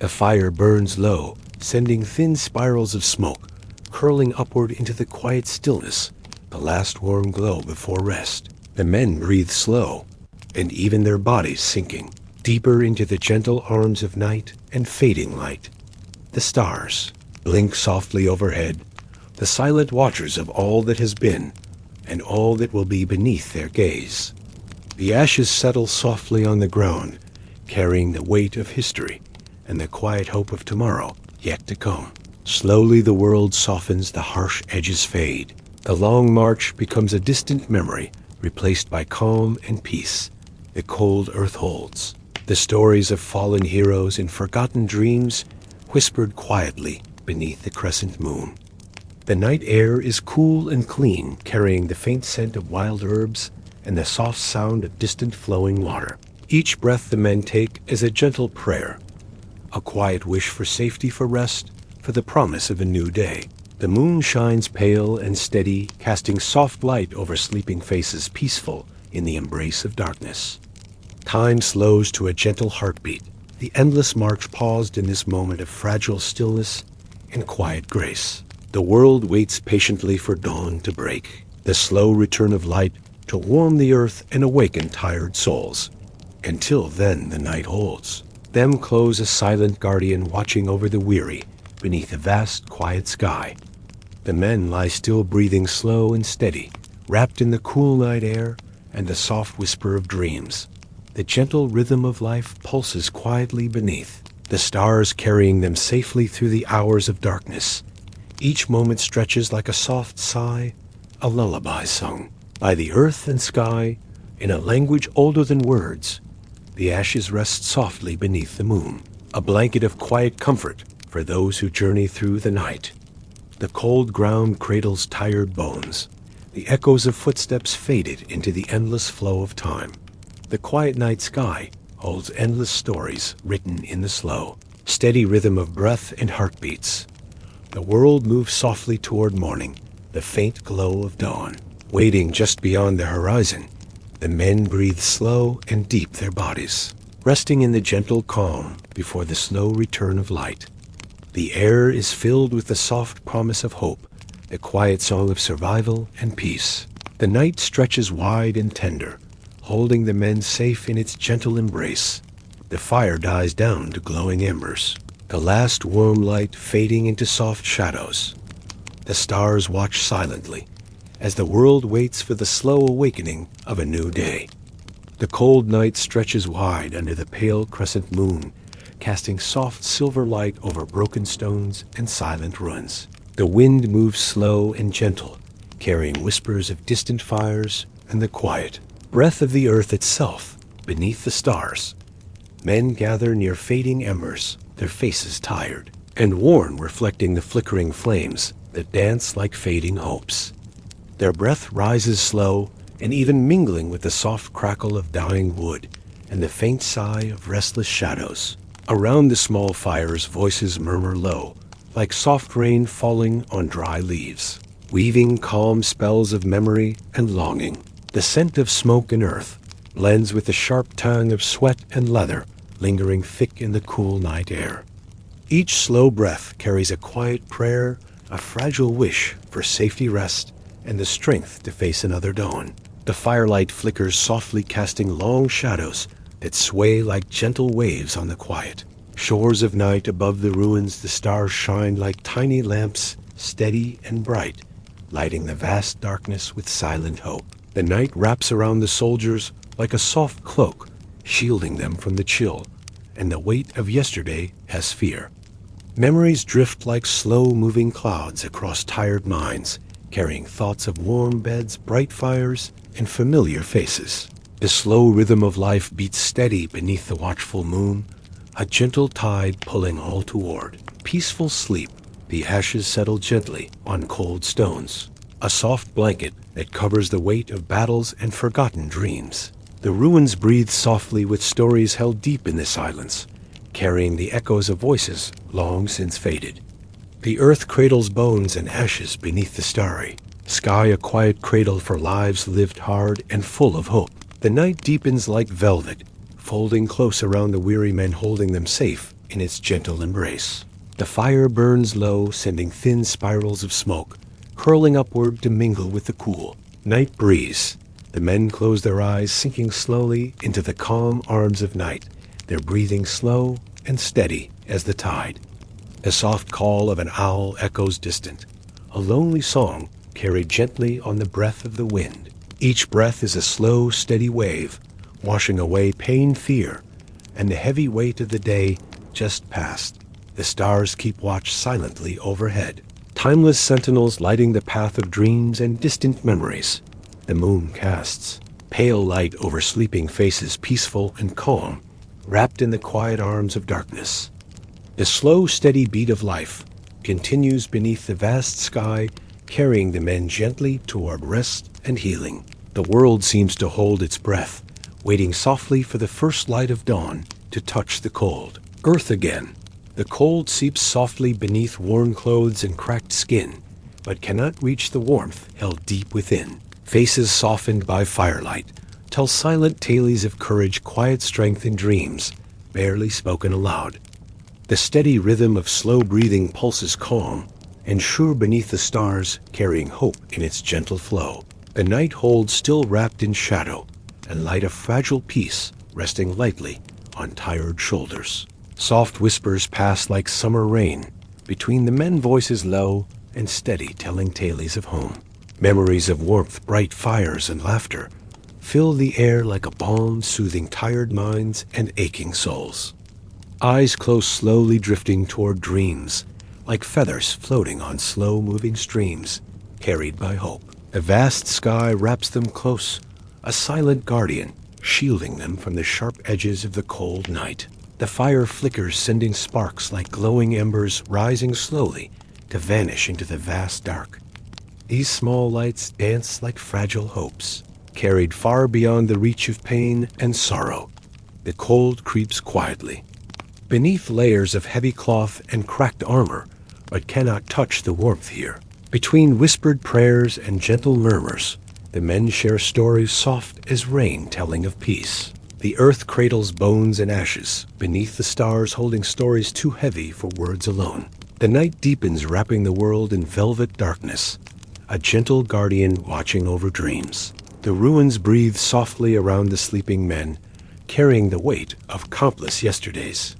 A fire burns low, sending thin spirals of smoke, curling upward into the quiet stillness, the last warm glow before rest. The men breathe slow, and even their bodies sinking deeper into the gentle arms of night and fading light. The stars blink softly overhead, the silent watchers of all that has been and all that will be beneath their gaze. The ashes settle softly on the ground, carrying the weight of history and the quiet hope of tomorrow yet to come. Slowly the world softens, the harsh edges fade. The long march becomes a distant memory, replaced by calm and peace. The cold earth holds the stories of fallen heroes and forgotten dreams, whispered quietly beneath the crescent moon. The night air is cool and clean, carrying the faint scent of wild herbs and the soft sound of distant flowing water. Each breath the men take is a gentle prayer, a quiet wish for safety, for rest, for the promise of a new day. The moon shines pale and steady, casting soft light over sleeping faces, peaceful in the embrace of darkness. Time slows to a gentle heartbeat. The endless march paused in this moment of fragile stillness and quiet grace. The world waits patiently for dawn to break, the slow return of light to warm the earth and awaken tired souls. Until then, the night holds them close, a silent guardian watching over the weary beneath a vast, quiet sky. The men lie still, breathing slow and steady, wrapped in the cool night air and the soft whisper of dreams. The gentle rhythm of life pulses quietly beneath, the stars carrying them safely through the hours of darkness. Each moment stretches like a soft sigh, a lullaby sung by the earth and sky in a language older than words. The ashes rest softly beneath the moon, a blanket of quiet comfort for those who journey through the night. The cold ground cradles tired bones. The echoes of footsteps faded into the endless flow of time. The quiet night sky holds endless stories written in the slow, steady rhythm of breath and heartbeats. The world moves softly toward morning, the faint glow of dawn. Waiting just beyond the horizon, the men breathe slow and deep their bodies, resting in the gentle calm before the slow return of light. The air is filled with the soft promise of hope, the quiet song of survival and peace. The night stretches wide and tender, holding the men safe in its gentle embrace. The fire dies down to glowing embers, the last warm light fading into soft shadows. The stars watch silently as the world waits for the slow awakening of a new day. The cold night stretches wide under the pale crescent moon, casting soft silver light over broken stones and silent ruins. The wind moves slow and gentle, carrying whispers of distant fires and the quiet breath of the earth itself beneath the stars. Men gather near fading embers, their faces tired and worn, reflecting the flickering flames that dance like fading hopes. Their breath rises slow and even mingling with the soft crackle of dying wood and the faint sigh of restless shadows. Around the small fires, voices murmur low, like soft rain falling on dry leaves, weaving calm spells of memory and longing. The scent of smoke and earth blends with the sharp tang of sweat and leather, lingering thick in the cool night air. Each slow breath carries a quiet prayer, a fragile wish for safety, rest, and the strength to face another dawn. The firelight flickers softly, casting long shadows that sway like gentle waves on the quiet shores of night. Above the ruins, the stars shine like tiny lamps, steady and bright, lighting the vast darkness with silent hope. The night wraps around the soldiers like a soft cloak, shielding them from the chill and the weight of yesterday as fear. Memories drift like slow-moving clouds across tired minds, carrying thoughts of warm beds, bright fires, and familiar faces. The slow rhythm of life beats steady beneath the watchful moon, a gentle tide pulling all toward peaceful sleep. The ashes settle gently on cold stones, a soft blanket that covers the weight of battles and forgotten dreams. The ruins breathe softly with stories held deep in the silence, carrying the echoes of voices long since faded. The earth cradles bones and ashes beneath the starry sky, a quiet cradle for lives lived hard and full of hope. The night deepens like velvet, folding close around the weary men, holding them safe in its gentle embrace. The fire burns low, sending thin spirals of smoke, curling upward to mingle with the cool night breeze. The men close their eyes, sinking slowly into the calm arms of night, their breathing slow and steady as the tide. The soft call of an owl echoes distant, a lonely song carried gently on the breath of the wind. Each breath is a slow, steady wave, washing away pain, fear, and the heavy weight of the day just past. The stars keep watch silently overhead, timeless sentinels lighting the path of dreams and distant memories. The moon casts pale light over sleeping faces, peaceful and calm, wrapped in the quiet arms of darkness. The slow, steady beat of life continues beneath the vast sky, carrying the men gently toward rest and healing. The world seems to hold its breath, waiting softly for the first light of dawn to touch the cold earth again. The cold seeps softly beneath worn clothes and cracked skin, but cannot reach the warmth held deep within. Faces softened by firelight tell silent tales of courage, quiet strength, and dreams barely spoken aloud. The steady rhythm of slow breathing pulses calm and sure beneath the stars, carrying hope in its gentle flow. The night holds still, wrapped in shadow, and light of fragile peace resting lightly on tired shoulders. Soft whispers pass like summer rain between the men, voices low and steady, telling tales of home. Memories of warmth, bright fires, and laughter fill the air like a balm, soothing tired minds and aching souls. Eyes close, slowly drifting toward dreams, like feathers floating on slow-moving streams, carried by hope. The vast sky wraps them close, a silent guardian, shielding them from the sharp edges of the cold night. The fire flickers, sending sparks like glowing embers, rising slowly to vanish into the vast dark. These small lights dance like fragile hopes, carried far beyond the reach of pain and sorrow. The cold creeps quietly beneath layers of heavy cloth and cracked armor, but cannot touch the warmth here. Between whispered prayers and gentle murmurs, the men share stories soft as rain, telling of peace. The earth cradles bones and ashes beneath the stars, holding stories too heavy for words alone. The night deepens, wrapping the world in velvet darkness, a gentle guardian watching over dreams. The ruins breathe softly around the sleeping men, carrying the weight of countless yesterdays.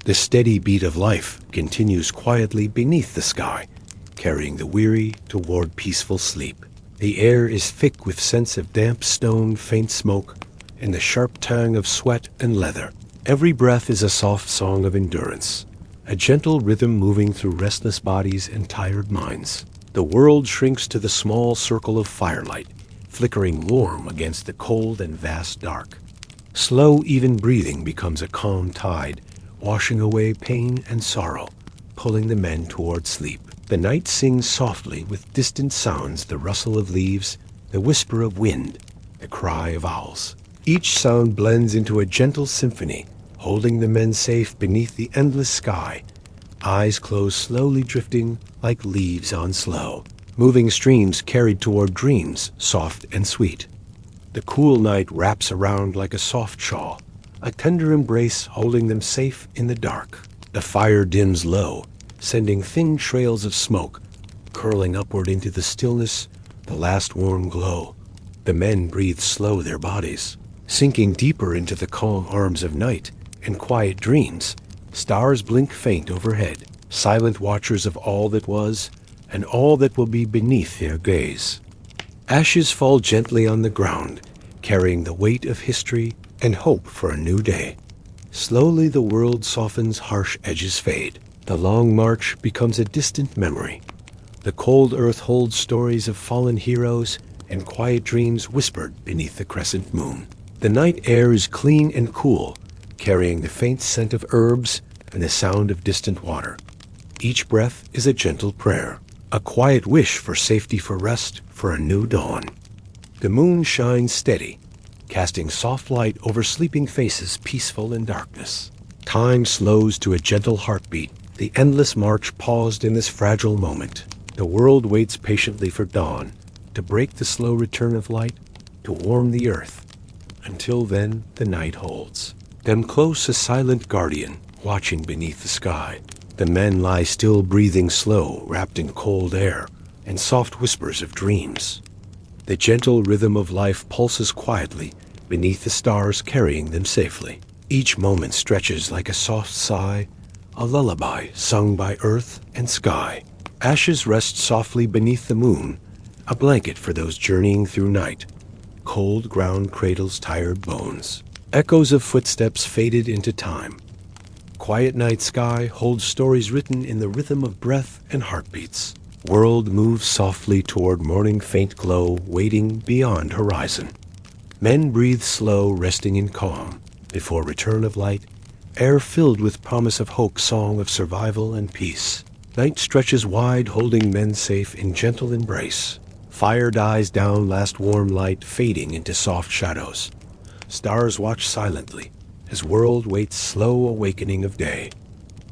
The steady beat of life continues quietly beneath the sky, carrying the weary toward peaceful sleep. The air is thick with scents of damp stone, faint smoke, and the sharp tang of sweat and leather. Every breath is a soft song of endurance, a gentle rhythm moving through restless bodies and tired minds. The world shrinks to the small circle of firelight, flickering warm against the cold and vast dark. Slow, even breathing becomes a calm tide, washing away pain and sorrow, pulling the men toward sleep. The night sings softly with distant sounds, the rustle of leaves, the whisper of wind, the cry of owls. Each sound blends into a gentle symphony, holding the men safe beneath the endless sky, eyes closed, slowly drifting like leaves on slow. Moving streams carried toward dreams, soft and sweet. The cool night wraps around like a soft shawl, a tender embrace holding them safe in the dark. The fire dims low, sending thin trails of smoke, curling upward into the stillness, the last warm glow. The men breathe slow, their bodies sinking deeper into the calm arms of night and quiet dreams. Stars blink faint overhead, silent watchers of all that was and all that will be beneath their gaze. Ashes fall gently on the ground, carrying the weight of history and hope for a new day. Slowly the world softens, harsh edges fade. The long march becomes a distant memory, The cold earth holds stories of fallen heroes and quiet dreams whispered beneath the crescent moon. The night air is clean and cool, carrying the faint scent of herbs and the sound of distant water. Each breath is a gentle prayer, a quiet wish for safety, for rest, for a new dawn. The moon shines steady, casting soft light over sleeping faces peaceful in darkness. Time slows to a gentle heartbeat. The endless march paused in this fragile moment. The world waits patiently for dawn, to break the slow return of light, to warm the earth. Until then, the night holds them close, a silent guardian, watching beneath the sky. The men lie still, breathing slow, wrapped in cold air and soft whispers of dreams. The gentle rhythm of life pulses quietly beneath the stars, carrying them safely. Each moment stretches like a soft sigh, a lullaby sung by earth and sky. Ashes rest softly beneath the moon, a blanket for those journeying through night. Cold ground cradles tired bones. Echoes of footsteps faded into time. Quiet night sky holds stories written in the rhythm of breath and heartbeats. World moves softly toward morning, faint glow waiting beyond horizon. Men breathe slow, resting in calm before return of light, air filled with promise of hope, song of survival and peace. Night stretches wide, holding men safe in gentle embrace. Fire dies down, last warm light fading into soft shadows. Stars watch silently as world waits slow awakening of day.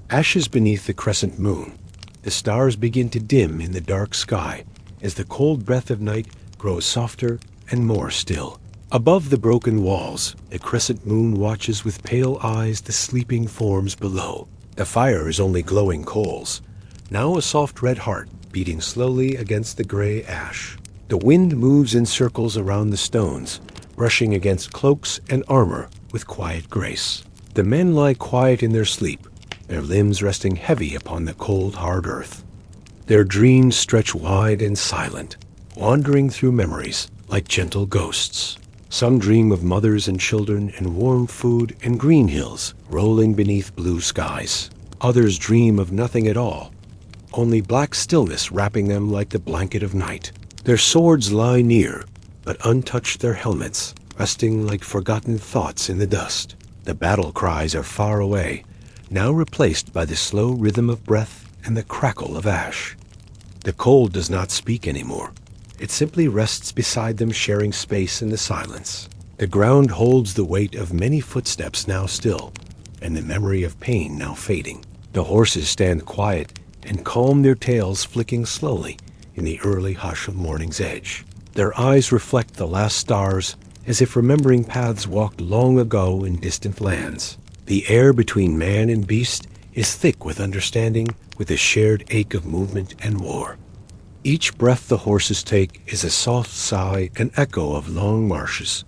Ashes beneath the crescent moon. The stars begin to dim in the dark sky as the cold breath of night grows softer and more still. Above the broken walls, the crescent moon watches with pale eyes the sleeping forms below. The fire is only glowing coals, now a soft red heart beating slowly against the gray ash. The wind moves in circles around the stones, brushing against cloaks and armor with quiet grace. The men lie quiet in their sleep, their limbs resting heavy upon the cold, hard earth. Their dreams stretch wide and silent, wandering through memories like gentle ghosts. Some dream of mothers and children and warm food and green hills rolling beneath blue skies. Others dream of nothing at all, only black stillness wrapping them like the blanket of night. Their swords lie near, but untouched, their helmets resting like forgotten thoughts in the dust. The battle cries are far away, now replaced by the slow rhythm of breath and the crackle of ash. The cold does not speak anymore. It simply rests beside them, sharing space in the silence. The ground holds the weight of many footsteps now still, and the memory of pain now fading. The horses stand quiet and calm, their tails flicking slowly in the early hush of morning's edge. Their eyes reflect the last stars, as if remembering paths walked long ago in distant lands. The air between man and beast is thick with understanding, with a shared ache of movement and war. Each breath the horses take is a soft sigh, an echo of long marshes,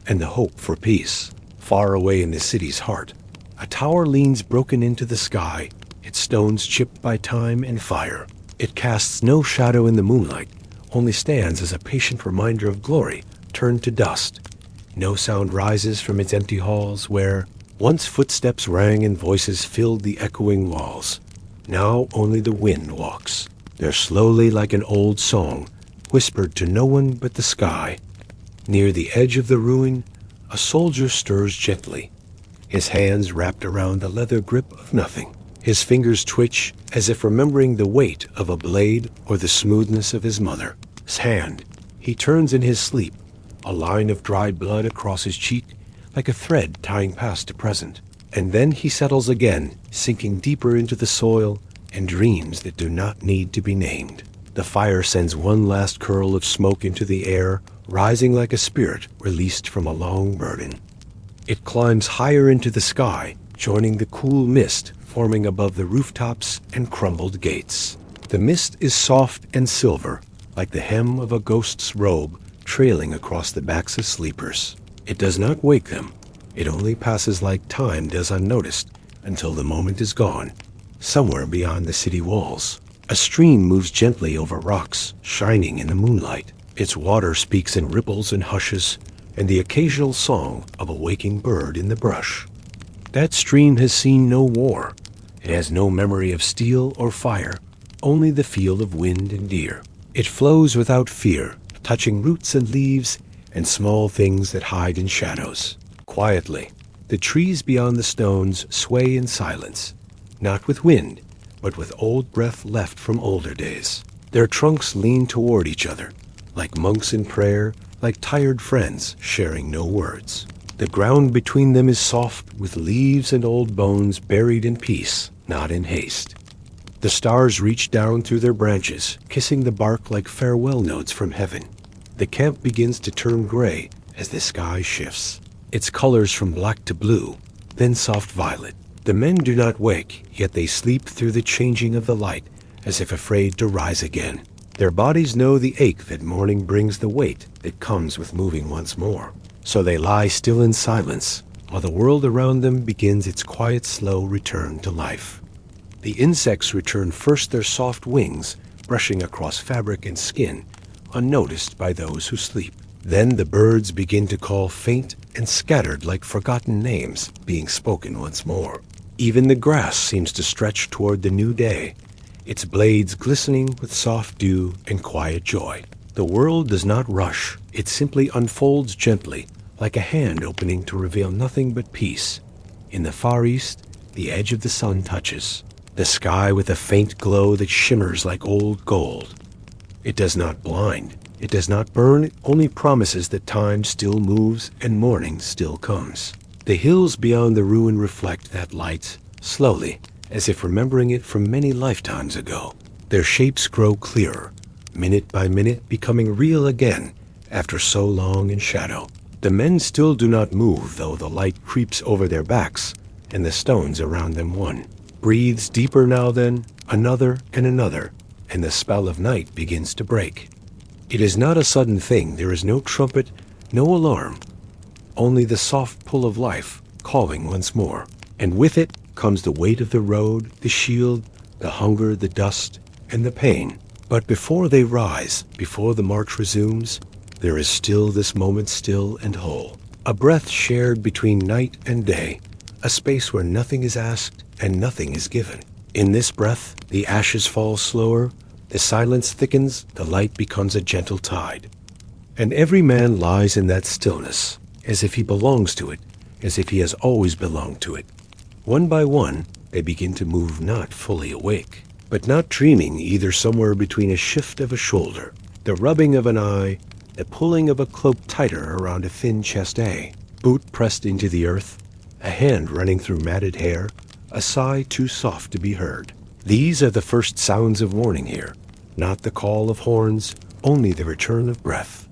and the hope for peace. Far away in the city's heart, a tower leans broken into the sky, its stones chipped by time and fire. It casts no shadow in the moonlight, only stands as a patient reminder of glory turned to dust. No sound rises from its empty halls where once footsteps rang and voices filled the echoing walls. Now only the wind walks, there slowly like an old song, whispered to no one but the sky. Near the edge of the ruin, a soldier stirs gently, his hands wrapped around the leather grip of nothing. His fingers twitch as if remembering the weight of a blade or the smoothness of his mother's hand. He turns in his sleep, a line of dried blood across his cheek, like a thread tying past to present. And then he settles again, sinking deeper into the soil and dreams that do not need to be named. The fire sends one last curl of smoke into the air, rising like a spirit released from a long burden. It climbs higher into the sky, joining the cool mist forming above the rooftops and crumbled gates. The mist is soft and silver, like the hem of a ghost's robe trailing across the backs of sleepers. It does not wake them. It only passes like time does unnoticed until the moment is gone. Somewhere beyond the city walls, a stream moves gently over rocks, shining in the moonlight. Its water speaks in ripples and hushes, and the occasional song of a waking bird in the brush. That stream has seen no war. It has no memory of steel or fire, only the feel of wind and deer. It flows without fear, touching roots and leaves and small things that hide in shadows. Quietly, the trees beyond the stones sway in silence, not with wind, but with old breath left from older days. Their trunks lean toward each other, like monks in prayer, like tired friends sharing no words. The ground between them is soft with leaves and old bones buried in peace, not in haste. The stars reach down through their branches, kissing the bark like farewell notes from heaven. The camp begins to turn gray as the sky shifts, its colors from black to blue, then soft violet. The men do not wake, yet they sleep through the changing of the light, as if afraid to rise again. Their bodies know the ache that morning brings, the weight that comes with moving once more. So they lie still in silence, while the world around them begins its quiet, slow return to life. The insects return first, their soft wings brushing across fabric and skin, unnoticed by those who sleep. Then the birds begin to call, faint and scattered like forgotten names being spoken once more. Even the grass seems to stretch toward the new day, its blades glistening with soft dew and quiet joy. The world does not rush, it simply unfolds gently, like a hand opening to reveal nothing but peace. In the far east, the edge of the sun touches the sky with a faint glow that shimmers like old gold. It does not blind, it does not burn, it only promises that time still moves and morning still comes. The hills beyond the ruin reflect that light, slowly, as if remembering it from many lifetimes ago. Their shapes grow clearer, minute by minute, becoming real again after so long in shadow. The men still do not move, though the light creeps over their backs, and the stones around them one breathes deeper now, then another and another, and the spell of night begins to break. It is not a sudden thing. There is no trumpet, no alarm, only the soft pull of life calling once more. And with it comes the weight of the road, the shield, the hunger, the dust, and the pain. But before they rise, before the march resumes, there is still this moment, still and whole. A breath shared between night and day, a space where nothing is asked and nothing is given. In this breath, the ashes fall slower, the silence thickens, the light becomes a gentle tide. And every man lies in that stillness, as if he belongs to it, as if he has always belonged to it. One by one, they begin to move, not fully awake, but not dreaming, either somewhere between a shift of a shoulder, the rubbing of an eye, the pulling of a cloak tighter around a thin chest, a boot pressed into the earth, a hand running through matted hair, a sigh too soft to be heard. These are the first sounds of morning here, not the call of horns, only the return of breath.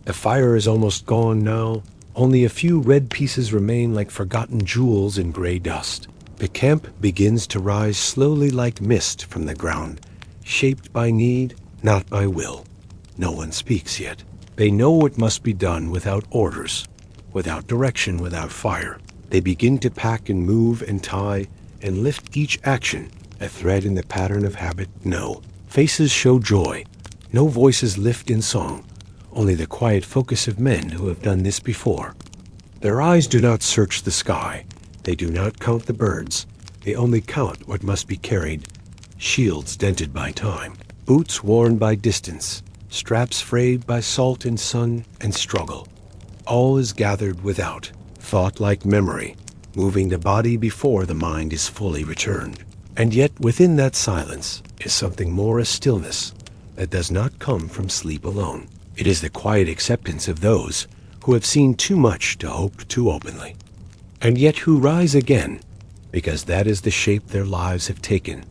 The fire is almost gone now, only a few red pieces remain like forgotten jewels in gray dust. The camp begins to rise slowly like mist from the ground, shaped by need, not by will. No one speaks yet. They know what must be done without orders, without direction, without fire. They begin to pack and move and tie and lift each action, a thread in the pattern of habit. No faces show joy, no voices lift in song, only the quiet focus of men who have done this before. Their eyes do not search the sky, they do not count the birds, they only count what must be carried, shields dented by time, boots worn by distance, straps frayed by salt and sun and struggle. All is gathered without, thought like memory, moving the body before the mind is fully returned. And yet within that silence is something more, a stillness that does not come from sleep alone. It is the quiet acceptance of those who have seen too much to hope too openly, and yet who rise again, because that is the shape their lives have taken,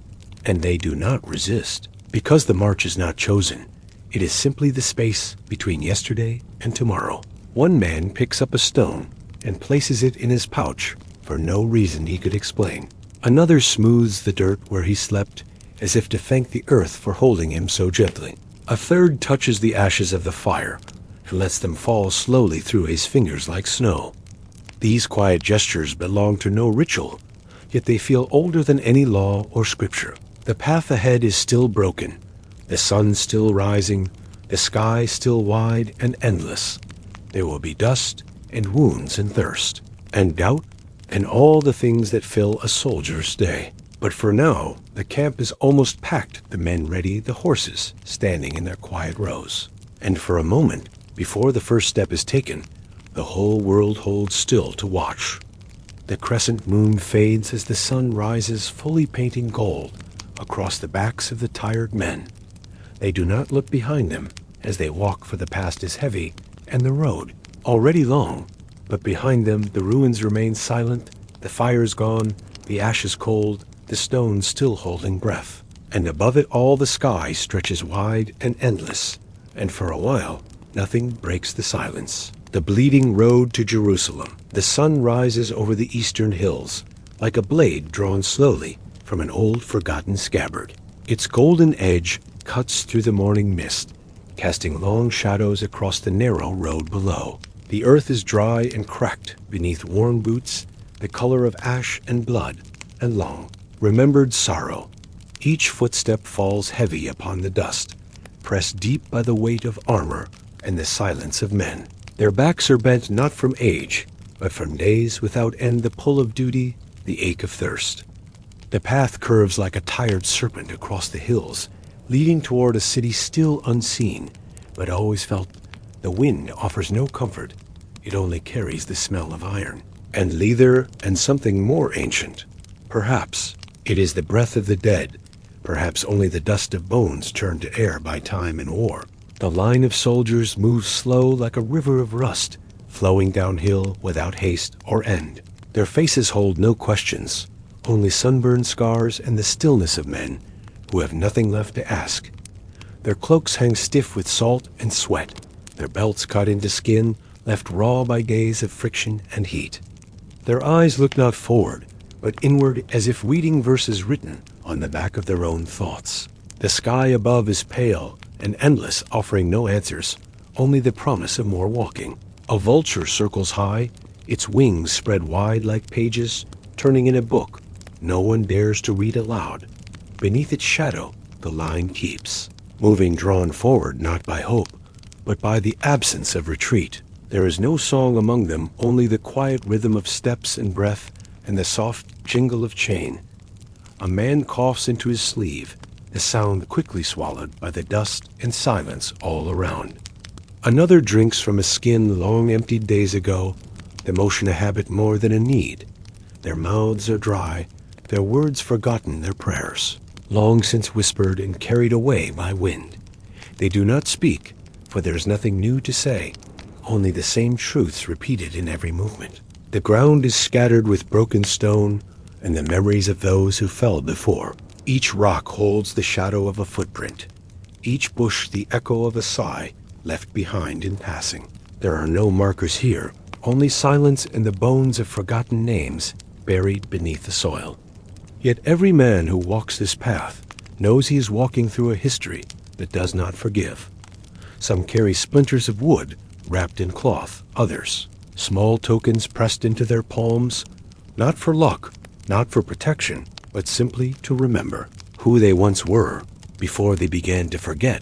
and they do not resist. Because the march is not chosen, it is simply the space between yesterday and tomorrow. One man picks up a stone and places it in his pouch for no reason he could explain. Another smooths the dirt where he slept, as if to thank the earth for holding him so gently. A third touches the ashes of the fire and lets them fall slowly through his fingers like snow. These quiet gestures belong to no ritual, yet they feel older than any law or scripture. The path ahead is still broken, the sun still rising, the sky still wide and endless. There will be dust and wounds and thirst and doubt and all the things that fill a soldier's day. But for now, the camp is almost packed, the men ready, the horses standing in their quiet rows. And for a moment, before the first step is taken, the whole world holds still to watch. The crescent moon fades as the sun rises, fully painting gold across the backs of the tired men. They do not look behind them as they walk, for the past is heavy and the road already long. But behind them the ruins remain silent, the fires gone, the ashes cold, the stones still holding breath. And above it all the sky stretches wide and endless, and for a while nothing breaks the silence. The bleeding road to Jerusalem. The sun rises over the eastern hills, like a blade drawn slowly from an old forgotten scabbard. Its golden edge cuts through the morning mist, casting long shadows across the narrow road below. The earth is dry and cracked beneath worn boots, the color of ash and blood, and long, remembered sorrow. Each footstep falls heavy upon the dust, pressed deep by the weight of armor and the silence of men. Their backs are bent not from age, but from days without end, the pull of duty, the ache of thirst. The path curves like a tired serpent across the hills, leading toward a city still unseen, but always felt. The wind offers no comfort. It only carries the smell of iron and leather and something more ancient. Perhaps it is the breath of the dead, perhaps only the dust of bones turned to air by time and war. The line of soldiers moves slow like a river of rust, flowing downhill without haste or end. Their faces hold no questions, only sunburned scars and the stillness of men who have nothing left to ask. Their cloaks hang stiff with salt and sweat, their belts cut into skin, left raw by days of friction and heat. Their eyes look not forward, but inward, as if reading verses written on the back of their own thoughts. The sky above is pale and endless, offering no answers, only the promise of more walking. A vulture circles high, its wings spread wide like pages, turning in a book no one dares to read aloud. Beneath its shadow, the line keeps, moving, drawn forward not by hope, but by the absence of retreat. There is no song among them, only the quiet rhythm of steps and breath and the soft jingle of chain. A man coughs into his sleeve, the sound quickly swallowed by the dust and silence all around. Another drinks from a skin long emptied days ago, the motion a habit more than a need. Their mouths are dry, their words forgotten, their prayers long since whispered and carried away by wind. They do not speak, for there is nothing new to say, only the same truths repeated in every movement. The ground is scattered with broken stone and the memories of those who fell before. Each rock holds the shadow of a footprint, each bush the echo of a sigh left behind in passing. There are no markers here, only silence and the bones of forgotten names buried beneath the soil. Yet every man who walks this path knows he is walking through a history that does not forgive. Some carry splinters of wood wrapped in cloth, others small tokens pressed into their palms, not for luck, not for protection, but simply to remember who they once were before they began to forget.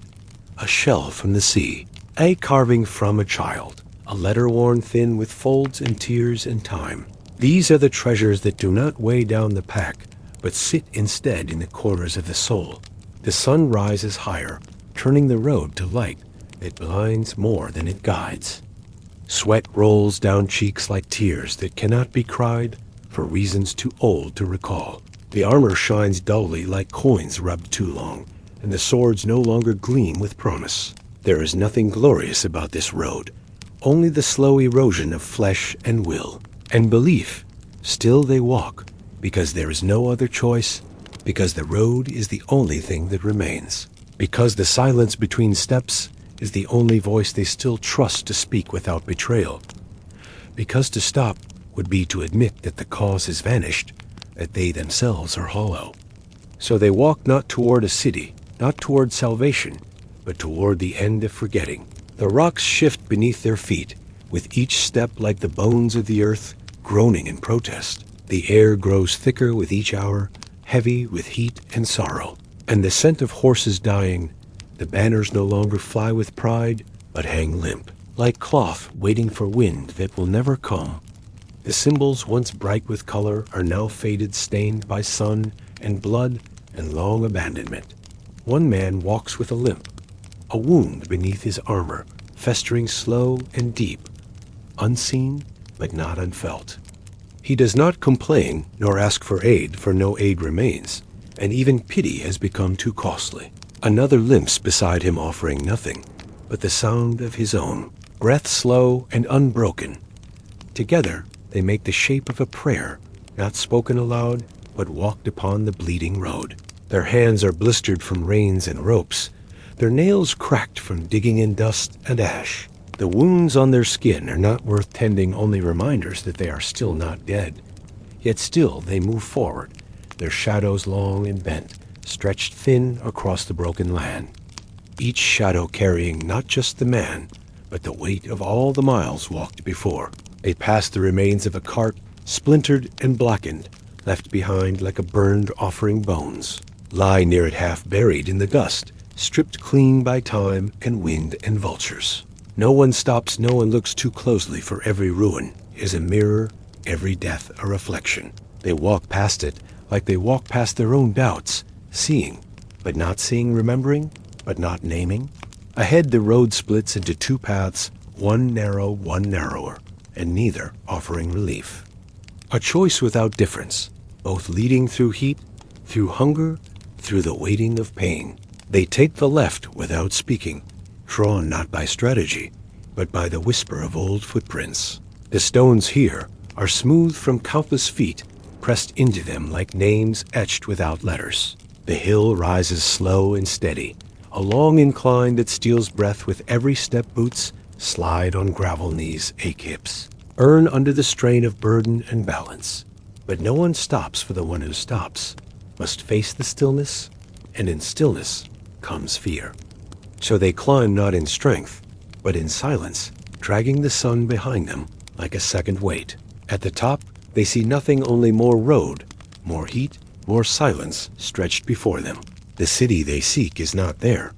A shell from the sea, a carving from a child, a letter worn thin with folds and tears and time. These are the treasures that do not weigh down the pack, but sit instead in the corners of the soul. The sun rises higher, turning the road to light that blinds more than it guides. Sweat rolls down cheeks like tears that cannot be cried for reasons too old to recall. The armor shines dully like coins rubbed too long, and the swords no longer gleam with promise. There is nothing glorious about this road, only the slow erosion of flesh and will and belief. Still they walk, because there is no other choice, because the road is the only thing that remains, because the silence between steps is the only voice they still trust to speak without betrayal, because to stop would be to admit that the cause has vanished, that they themselves are hollow. So they walk not toward a city, not toward salvation, but toward the end of forgetting. The rocks shift beneath their feet, with each step like the bones of the earth groaning in protest. The air grows thicker with each hour, heavy with heat and sorrow, and the scent of horses dying. The banners no longer fly with pride, but hang limp, like cloth waiting for wind that will never come. The symbols, once bright with color, are now faded, stained by sun and blood and long abandonment. One man walks with a limp, a wound beneath his armor, festering slow and deep, unseen but not unfelt. He does not complain nor ask for aid, for no aid remains, and even pity has become too costly. Another limps beside him, offering nothing but the sound of his own, breath slow and unbroken. Together they make the shape of a prayer, not spoken aloud, but walked upon the bleeding road. Their hands are blistered from reins and ropes, their nails cracked from digging in dust and ash. The wounds on their skin are not worth tending, only reminders that they are still not dead. Yet still they move forward, their shadows long and bent, stretched thin across the broken land. Each shadow carrying not just the man, but the weight of all the miles walked before. They pass the remains of a cart, splintered and blackened, left behind like a burned offering bones, lie near it half buried in the dust, stripped clean by time and wind and vultures. No one stops, no one looks too closely, for every ruin is a mirror, every death a reflection. They walk past it like they walk past their own doubts, seeing, but not seeing, remembering, but not naming. Ahead the road splits into two paths, one narrow, one narrower, and neither offering relief. A choice without difference, both leading through heat, through hunger, through the waiting of pain. They take the left without speaking, drawn not by strategy, but by the whisper of old footprints. The stones here are smooth from countless feet, pressed into them like names etched without letters. The hill rises slow and steady, a long incline that steals breath with every step. Boots slide on gravel, knees ache, hips earn under the strain of burden and balance. But no one stops, for the one who stops must face the stillness, and in stillness comes fear. So they climb not in strength, but in silence, dragging the sun behind them like a second weight. At the top, they see nothing, only more road, more heat, more silence stretched before them. The city they seek is not there,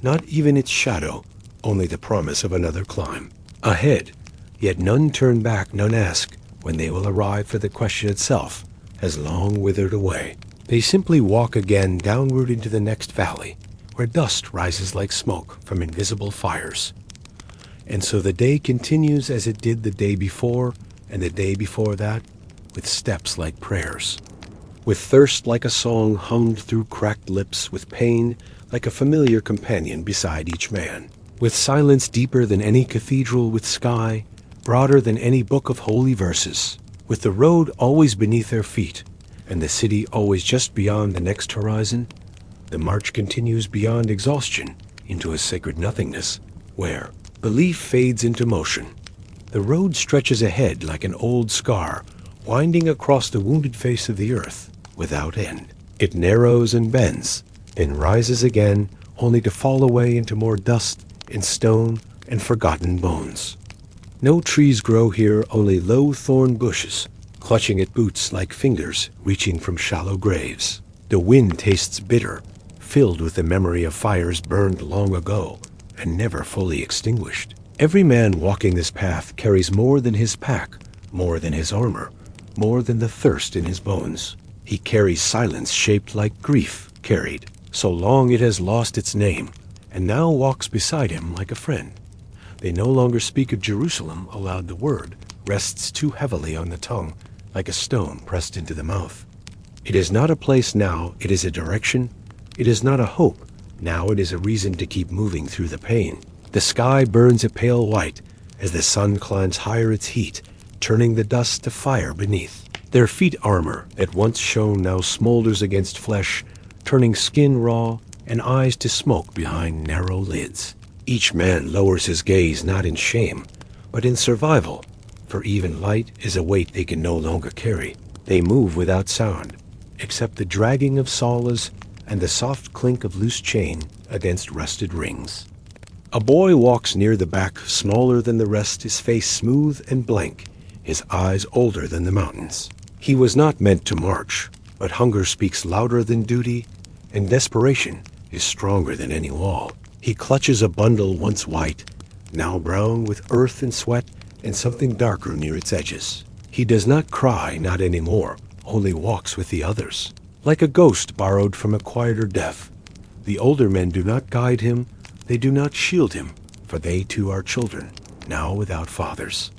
not even its shadow, only the promise of another climb. Ahead, yet none turn back, none ask when they will arrive, for the question itself has long withered away. They simply walk again downward into the next valley, where dust rises like smoke from invisible fires. And so the day continues as it did the day before, and the day before that, with steps like prayers, with thirst like a song hummed through cracked lips, with pain like a familiar companion beside each man, with silence deeper than any cathedral, with sky broader than any book of holy verses, with the road always beneath their feet, and the city always just beyond the next horizon. The march continues beyond exhaustion into a sacred nothingness, where belief fades into motion. The road stretches ahead like an old scar, winding across the wounded face of the earth without end. It narrows and bends, then rises again, only to fall away into more dust and stone and forgotten bones. No trees grow here, only low thorn bushes, clutching at boots like fingers reaching from shallow graves. The wind tastes bitter, filled with the memory of fires burned long ago and never fully extinguished. Every man walking this path carries more than his pack, more than his armor, more than the thirst in his bones. He carries silence shaped like grief carried, so long it has lost its name, and now walks beside him like a friend. They no longer speak of Jerusalem aloud. The word rests too heavily on the tongue, like a stone pressed into the mouth. It is not a place now, it is a direction. It is not a hope, now it is a reason to keep moving through the pain. The sky burns a pale white as the sun climbs higher its heat, turning the dust to fire beneath. Their feet armor that once shone now smolders against flesh, turning skin raw and eyes to smoke behind narrow lids. Each man lowers his gaze not in shame, but in survival, for even light is a weight they can no longer carry. They move without sound, except the dragging of solas and the soft clink of loose chain against rusted rings. A boy walks near the back, smaller than the rest, his face smooth and blank, his eyes older than the mountains. He was not meant to march, but hunger speaks louder than duty, and desperation is stronger than any wall. He clutches a bundle once white, now brown with earth and sweat and something darker near its edges. He does not cry, not anymore, only walks with the others. like a ghost borrowed from a quieter death. The older men do not guide him, they do not shield him, for they too are children, now without fathers.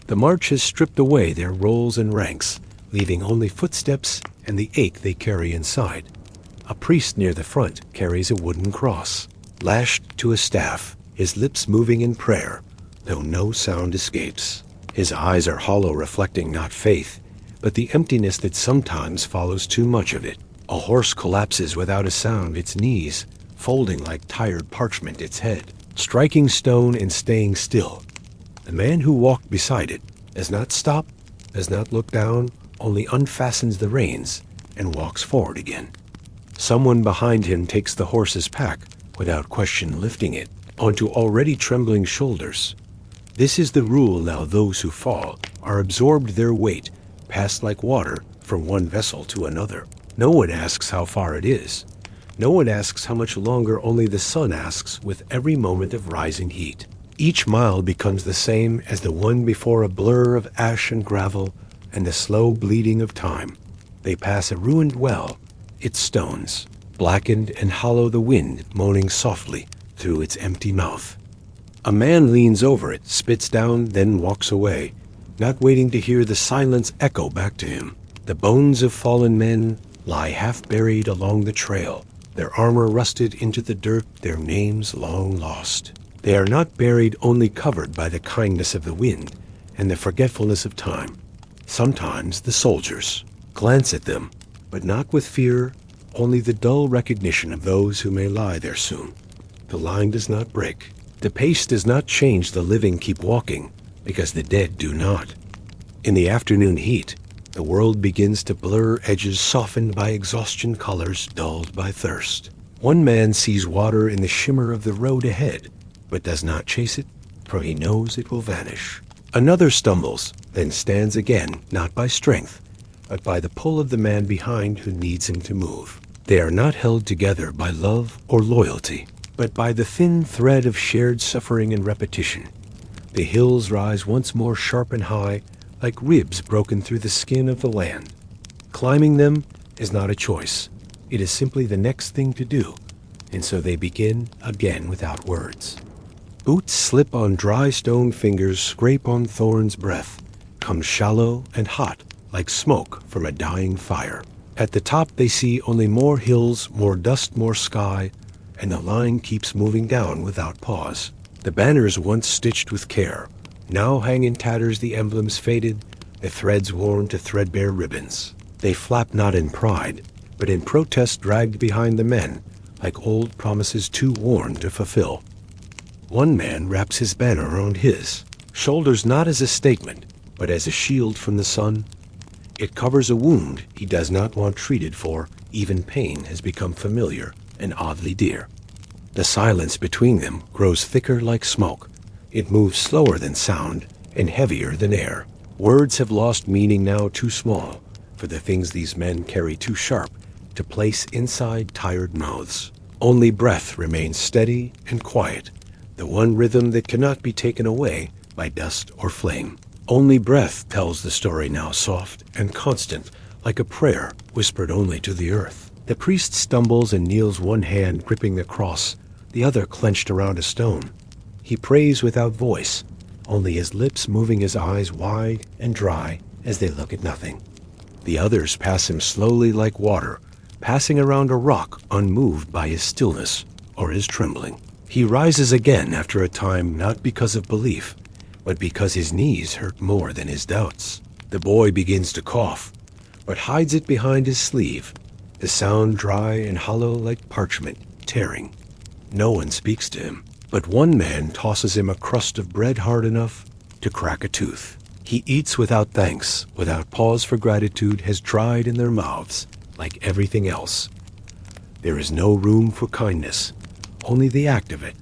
The march has stripped away their roles and ranks, leaving only footsteps and the ache they carry inside. A priest near the front carries a wooden cross, lashed to a staff, his lips moving in prayer, though no sound escapes. His eyes are hollow, reflecting not faith, but the emptiness that sometimes follows too much of it. A horse collapses without a sound, its knees folding like tired parchment, its head striking stone and staying still. The man who walked beside it does not stop, does not look down, only unfastens the reins and walks forward again. Someone behind him takes the horse's pack, without question lifting it onto already trembling shoulders. This is the rule now: those who fall are absorbed their weight, passed like water from one vessel to another. No one asks how far it is. No one asks how much longer, only the sun asks with every moment of rising heat. Each mile becomes the same as the one before, a blur of ash and gravel and the slow bleeding of time. They pass a ruined well, its stones, blackened and hollow, the wind moaning softly through its empty mouth. A man leans over it, spits down, then walks away, not waiting to hear the silence echo back to him. The bones of fallen men lie half buried along the trail, their armor rusted into the dirt, their names long lost. They are not buried, only covered by the kindness of the wind and the forgetfulness of time. Sometimes the soldiers glance at them, but not with fear, only the dull recognition of those who may lie there soon. The line does not break. The pace does not change. The living keep walking, because the dead do not. In the afternoon heat, the world begins to blur, edges softened by exhaustion, colors dulled by thirst. One man sees water in the shimmer of the road ahead, but does not chase it, for he knows it will vanish. Another stumbles, then stands again, not by strength, but by the pull of the man behind who needs him to move. They are not held together by love or loyalty, but by the thin thread of shared suffering and repetition. The hills rise once more sharp and high, like ribs broken through the skin of the land. Climbing them is not a choice. It is simply the next thing to do, and so they begin again without words. Boots slip on dry stone fingers, scrape on thorns, breath comes shallow and hot, like smoke from a dying fire. At the top they see only more hills, more dust, more sky, and the line keeps moving down without pause. The banners, once stitched with care, now hang in tatters, the emblems faded, the threads worn to threadbare ribbons. They flap not in pride, but in protest, dragged behind the men, like old promises too worn to fulfill. One man wraps his banner around his shoulders, not as a statement, but as a shield from the sun. It covers a wound he does not want treated, for even pain has become familiar and oddly dear. The silence between them grows thicker like smoke. It moves slower than sound and heavier than air. Words have lost meaning, now too small for the things these men carry, too sharp to place inside tired mouths. Only breath remains steady and quiet, the one rhythm that cannot be taken away by dust or flame. Only breath tells the story, now soft and constant, like a prayer whispered only to the earth. The priest stumbles and kneels, one hand gripping the cross, the other clenched around a stone. He prays without voice, only his lips moving, his eyes wide and dry as they look at nothing. The others pass him slowly like water, passing around a rock, unmoved by his stillness or his trembling. He rises again after a time, not because of belief, but because his knees hurt more than his doubts. The boy begins to cough, but hides it behind his sleeve, the sound dry and hollow like parchment tearing. No one speaks to him, but one man tosses him a crust of bread hard enough to crack a tooth. He eats without thanks, without pause for gratitude, has dried in their mouths like everything else. There is no room for kindness, only the act of it.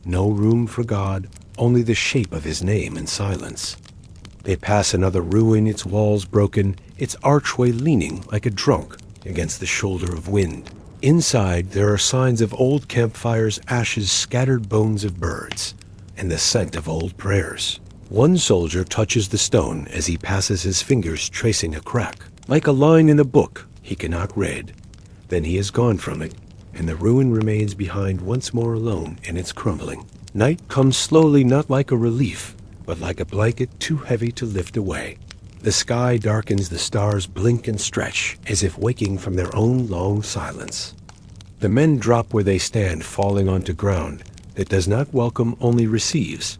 No room for God, only the shape of his name in silence. They pass another ruin, its walls broken, its archway leaning like a drunk against the shoulder of wind. Inside, there are signs of old campfires, ashes, scattered bones of birds, and the scent of old prayers. One soldier touches the stone as he passes, his fingers tracing a crack. Like a line in a book, He cannot read. Then he is gone from it, and the ruin remains behind once more alone in its crumbling. Night comes slowly, not like a relief, but like a blanket too heavy to lift away. The sky darkens, the stars blink and stretch, as if waking from their own long silence. The men drop where they stand, falling onto ground that does not welcome, only receives.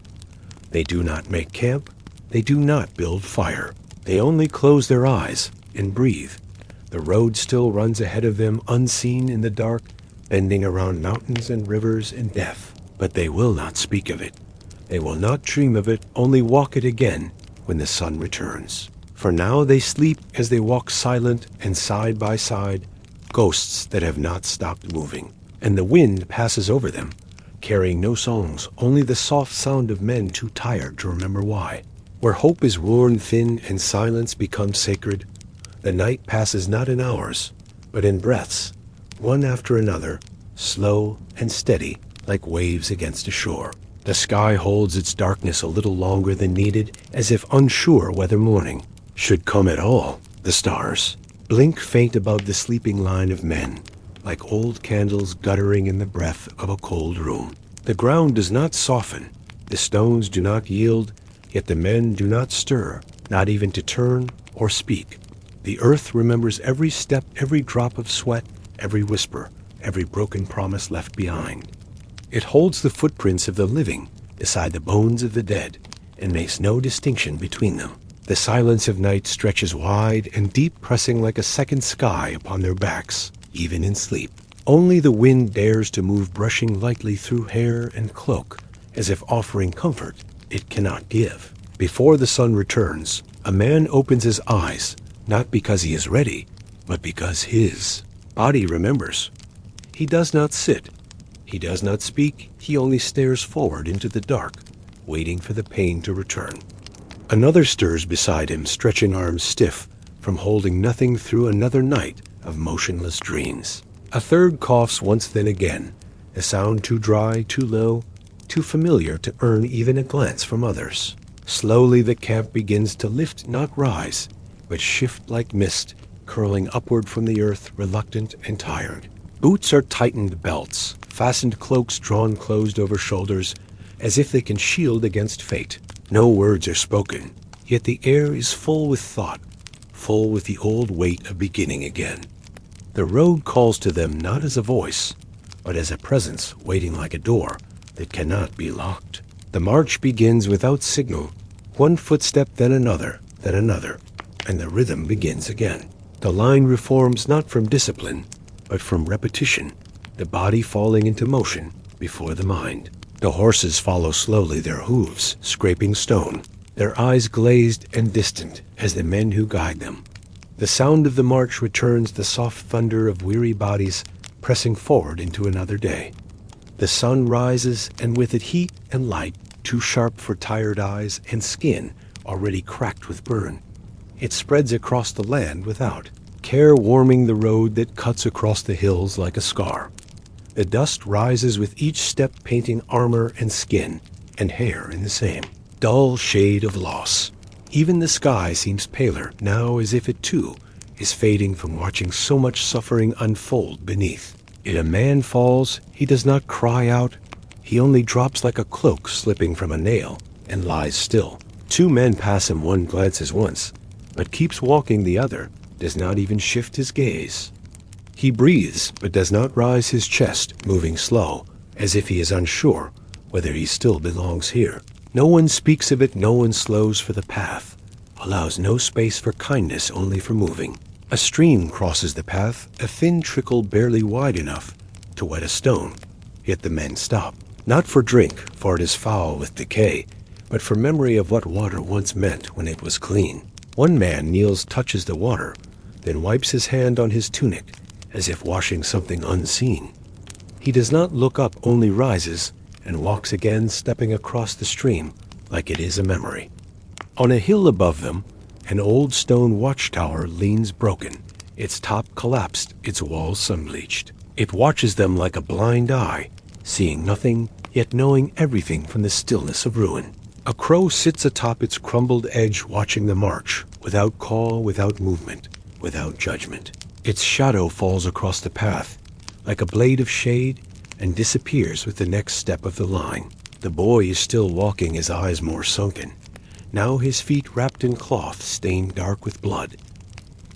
They do not make camp, they do not build fire. They only close their eyes and breathe. The road still runs ahead of them, unseen in the dark, bending around mountains and rivers and death. But they will not speak of it. They will not dream of it, only walk it again when the sun returns. For now they sleep as they walk silent and side by side, ghosts that have not stopped moving. And the wind passes over them, carrying no songs, only the soft sound of men too tired to remember why. Where hope is worn thin and silence becomes sacred, the night passes not in hours, but in breaths, one after another, slow and steady, like waves against a shore. The sky holds its darkness a little longer than needed, as if unsure whether morning should come at all. The stars blink faint above the sleeping line of men, like old candles guttering in the breath of a cold room. The ground does not soften, the stones do not yield, yet the men do not stir, not even to turn or speak. The earth remembers every step, every drop of sweat, every whisper, every broken promise left behind. It holds the footprints of the living beside the bones of the dead and makes no distinction between them. The silence of night stretches wide and deep, pressing like a second sky upon their backs, even in sleep. Only the wind dares to move, brushing lightly through hair and cloak, as if offering comfort it cannot give. Before the sun returns, a man opens his eyes, not because he is ready, but because his body remembers. He does not sit. He does not speak. He only stares forward into the dark, waiting for the pain to return. Another stirs beside him, stretching arms stiff from holding nothing through another night of motionless dreams. A third coughs once, then again, a sound too dry, too low, too familiar to earn even a glance from others. Slowly the camp begins to lift, not rise, but shift like mist, curling upward from the earth, reluctant and tired. Boots are tightened belts, fastened cloaks drawn closed over shoulders, as if they can shield against fate. No words are spoken, yet the air is full with thought, full with the old weight of beginning again. The road calls to them not as a voice, but as a presence waiting like a door that cannot be locked. The march begins without signal, one footstep, then another, and the rhythm begins again. The line reforms not from discipline, but from repetition, the body falling into motion before the mind. The horses follow slowly, their hooves scraping stone, their eyes glazed and distant as the men who guide them. The sound of the march returns, the soft thunder of weary bodies pressing forward into another day. The sun rises, and with it heat and light, too sharp for tired eyes and skin already cracked with burn. It spreads across the land without, care warming the road that cuts across the hills like a scar. The dust rises with each step, painting armor and skin and hair in the same dull shade of loss. Even the sky seems paler now, as if it too is fading from watching so much suffering unfold beneath. If a man falls, he does not cry out. He only drops like a cloak slipping from a nail and lies still. Two men pass him, one glances once, but keeps walking. The other does not even shift his gaze. He breathes, but does not rise his chest, moving slow, as if he is unsure whether he still belongs here. No one speaks of it, no one slows for the path, allows no space for kindness, only for moving. A stream crosses the path, a thin trickle barely wide enough to wet a stone. Yet the men stop, not for drink, for it is foul with decay, but for memory of what water once meant when it was clean. One man kneels, touches the water, then wipes his hand on his tunic, as if washing something unseen. He does not look up, only rises and walks again, stepping across the stream like it is a memory. On a hill above them, an old stone watchtower leans broken, its top collapsed, its walls sun-bleached. It watches them like a blind eye, seeing nothing, yet knowing everything from the stillness of ruin. A crow sits atop its crumbled edge, watching the march, without call, without movement, without judgment. Its shadow falls across the path, like a blade of shade, and disappears with the next step of the line. The boy is still walking, his eyes more sunken. Now his feet wrapped in cloth stained dark with blood.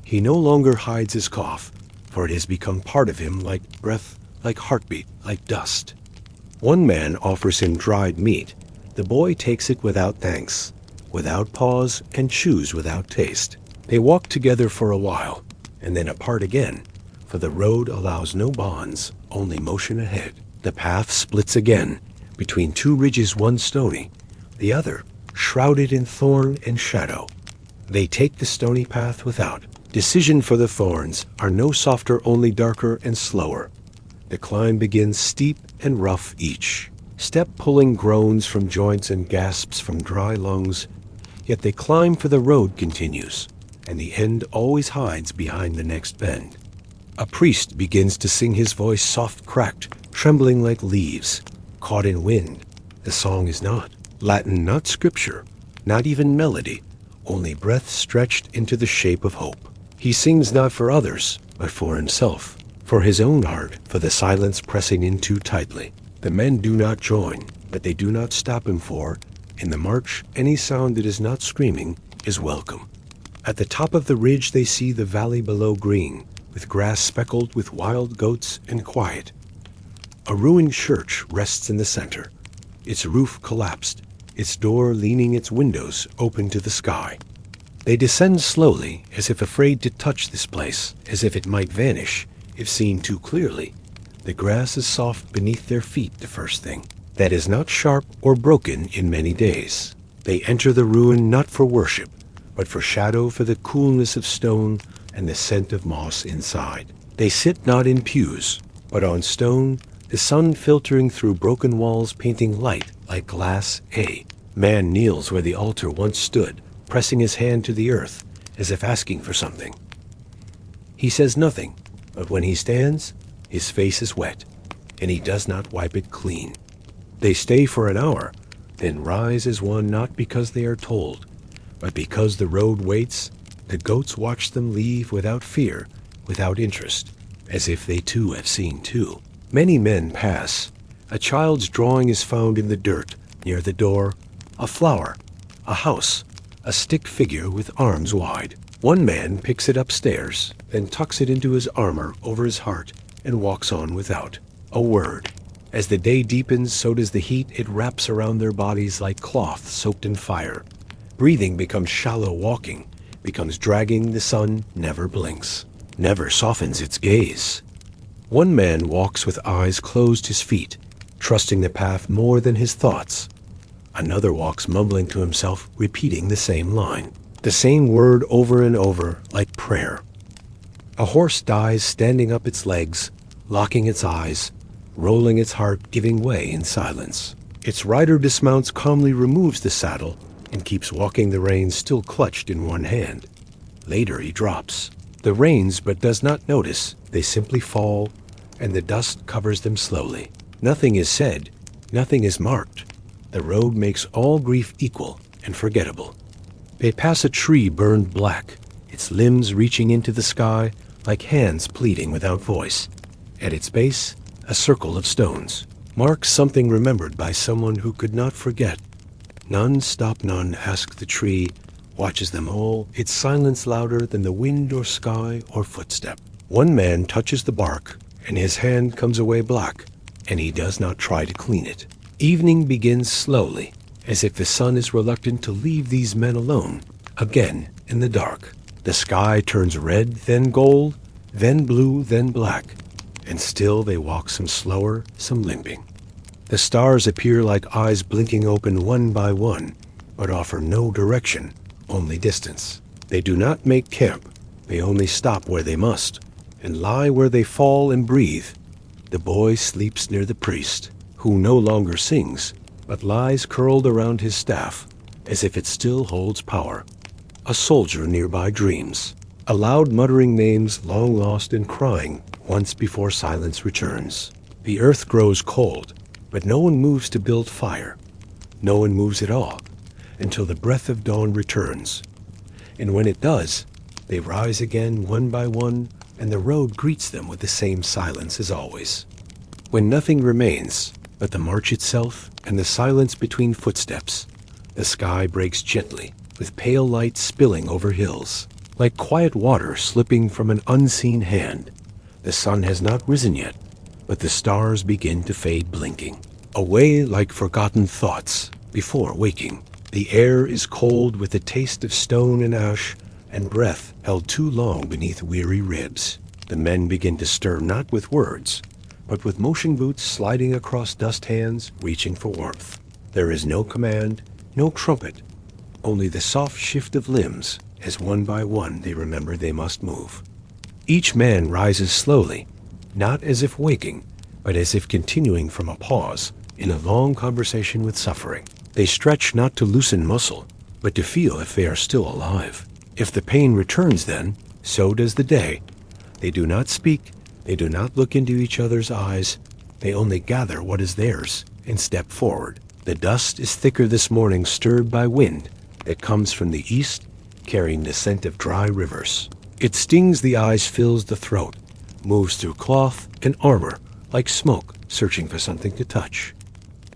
He no longer hides his cough, for it has become part of him, like breath, like heartbeat, like dust. One man offers him dried meat. The boy takes it without thanks, without pause, and chews without taste. They walk together for a while, and then apart again, for the road allows no bonds, only motion ahead. The path splits again, between two ridges, one stony, the other shrouded in thorn and shadow. They take the stony path without. Decision, for the thorns are no softer, only darker and slower. The climb begins steep and rough each. Step pulling groans from joints and gasps from dry lungs. Yet they climb, for the road continues, and the end always hides behind the next bend. A priest begins to sing, his voice soft cracked, trembling like leaves, caught in wind. The song is not Latin, not scripture, not even melody, only breath stretched into the shape of hope. He sings not for others, but for himself, for his own heart, for the silence pressing in too tightly. The men do not join, but they do not stop him, for, in the march, any sound that is not screaming is welcome. At the top of the ridge they see the valley below green, with grass speckled with wild goats, and quiet. A ruined church rests in the center, its roof collapsed, its door leaning, its windows open to the sky. They descend slowly, as if afraid to touch this place, as if it might vanish if seen too clearly. The grass is soft beneath their feet, the first thing. That is not sharp or broken in many days. They enter the ruin not for worship, but for shadow, for the coolness of stone and the scent of moss inside. They sit not in pews, but on stone, the sun filtering through broken walls, painting light like glass. A man kneels where the altar once stood, pressing his hand to the earth, as if asking for something. He says nothing, but when he stands, his face is wet, and he does not wipe it clean. They stay for an hour, then rise as one, not because they are told, but because the road waits. The goats watch them leave without fear, without interest, as if they too have seen too. Many men pass. A child's drawing is found in the dirt near the door, a flower, a house, a stick figure with arms wide. One man picks it upstairs, then tucks it into his armor over his heart and walks on without a word. As the day deepens, so does the heat. It wraps around their bodies like cloth soaked in fire. Breathing becomes shallow, walking becomes dragging. The sun never blinks, never softens its gaze. One man walks with eyes closed, his feet, trusting the path more than his thoughts. Another walks mumbling to himself, repeating the same line, the same word over and over, like prayer. A horse dies, standing up its legs, locking its eyes, rolling its heart, giving way in silence. Its rider dismounts, calmly removes the saddle, and keeps walking, the reins still clutched in one hand. Later he drops the reins, but does not notice. They simply fall, and the dust covers them slowly. Nothing is said, nothing is marked. The road makes all grief equal and forgettable. They pass a tree burned black, its limbs reaching into the sky like hands pleading without voice. At its base, a circle of stones marks something remembered by someone who could not forget. None stop, none ask. The tree watches them all, its silence louder than the wind or sky or footstep. One man touches the bark, and his hand comes away black, and he does not try to clean it. Evening begins slowly, as if the sun is reluctant to leave these men alone. Again, in the dark, the sky turns red, then gold, then blue, then black, and still they walk, some slower, some limping. The stars appear like eyes blinking open one by one, but offer no direction, only distance. They do not make camp, they only stop where they must, and lie where they fall and breathe. The boy sleeps near the priest, who no longer sings, but lies curled around his staff, as if it still holds power. A soldier nearby dreams, aloud muttering names long lost and crying once before silence returns. The earth grows cold, but no one moves to build fire. No one moves at all, until the breath of dawn returns. And when it does, they rise again one by one, and the road greets them with the same silence as always. When nothing remains but the march itself and the silence between footsteps, the sky breaks gently, with pale light spilling over hills. Like quiet water slipping from an unseen hand, the sun has not risen yet, but the stars begin to fade blinking. Away like forgotten thoughts before waking. The air is cold with the taste of stone and ash, and breath held too long beneath weary ribs. The men begin to stir not with words, but with motion boots sliding across dust hands, reaching for warmth. There is no command, no trumpet, only the soft shift of limbs as one by one they remember they must move. Each man rises slowly, not as if waking, but as if continuing from a pause in a long conversation with suffering. They stretch not to loosen muscle, but to feel if they are still alive. If the pain returns then, so does the day. They do not speak, they do not look into each other's eyes, they only gather what is theirs and step forward. The dust is thicker this morning, stirred by wind that comes from the east, carrying the scent of dry rivers. It stings the eyes, fills the throat, moves through cloth and armor like smoke, searching for something to touch.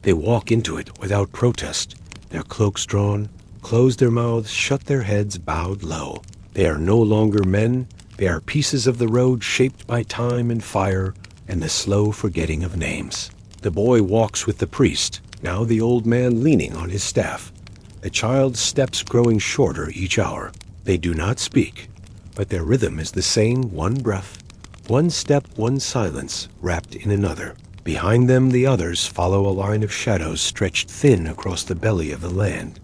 They walk into it without protest, their cloaks drawn, close their mouths, shut their heads, bowed low. They are no longer men, they are pieces of the road shaped by time and fire and the slow forgetting of names. The boy walks with the priest, now the old man leaning on his staff. The child's steps growing shorter each hour. They do not speak, but their rhythm is the same, one breath, one step, one silence, wrapped in another. Behind them the others follow a line of shadows stretched thin across the belly of the land.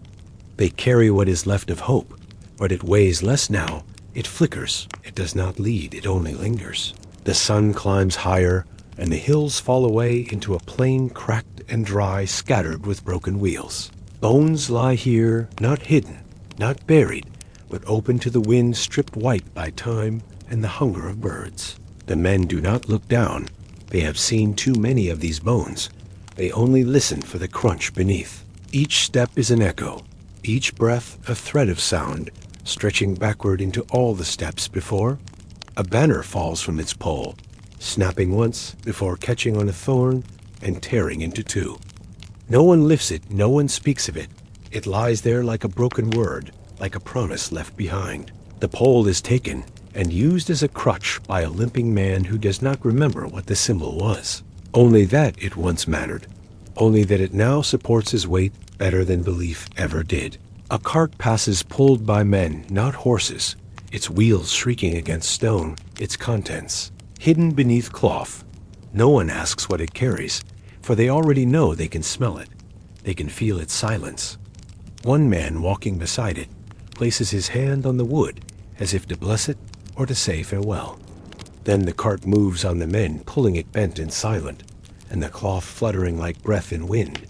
They carry what is left of hope, but it weighs less now. It flickers, it does not lead, it only lingers. The sun climbs higher, and the hills fall away into a plain cracked and dry, scattered with broken wheels. Bones lie here, not hidden, not buried, but open to the wind, stripped white by time and the hunger of birds. The men do not look down. They have seen too many of these bones. They only listen for the crunch beneath. Each step is an echo, each breath a thread of sound, stretching backward into all the steps before. A banner falls from its pole, snapping once before catching on a thorn and tearing into two. No one lifts it, no one speaks of it. It lies there like a broken word, like a promise left behind. The pole is taken and used as a crutch by a limping man who does not remember what the symbol was. Only that it once mattered, only that it now supports his weight better than belief ever did. A cart passes pulled by men, not horses, its wheels shrieking against stone, its contents hidden beneath cloth. No one asks what it carries, for they already know they can smell it. They can feel its silence. One man walking beside it places his hand on the wood as if to bless it or to say farewell. Then the cart moves on the men, pulling it bent and silent, and the cloth fluttering like breath in wind.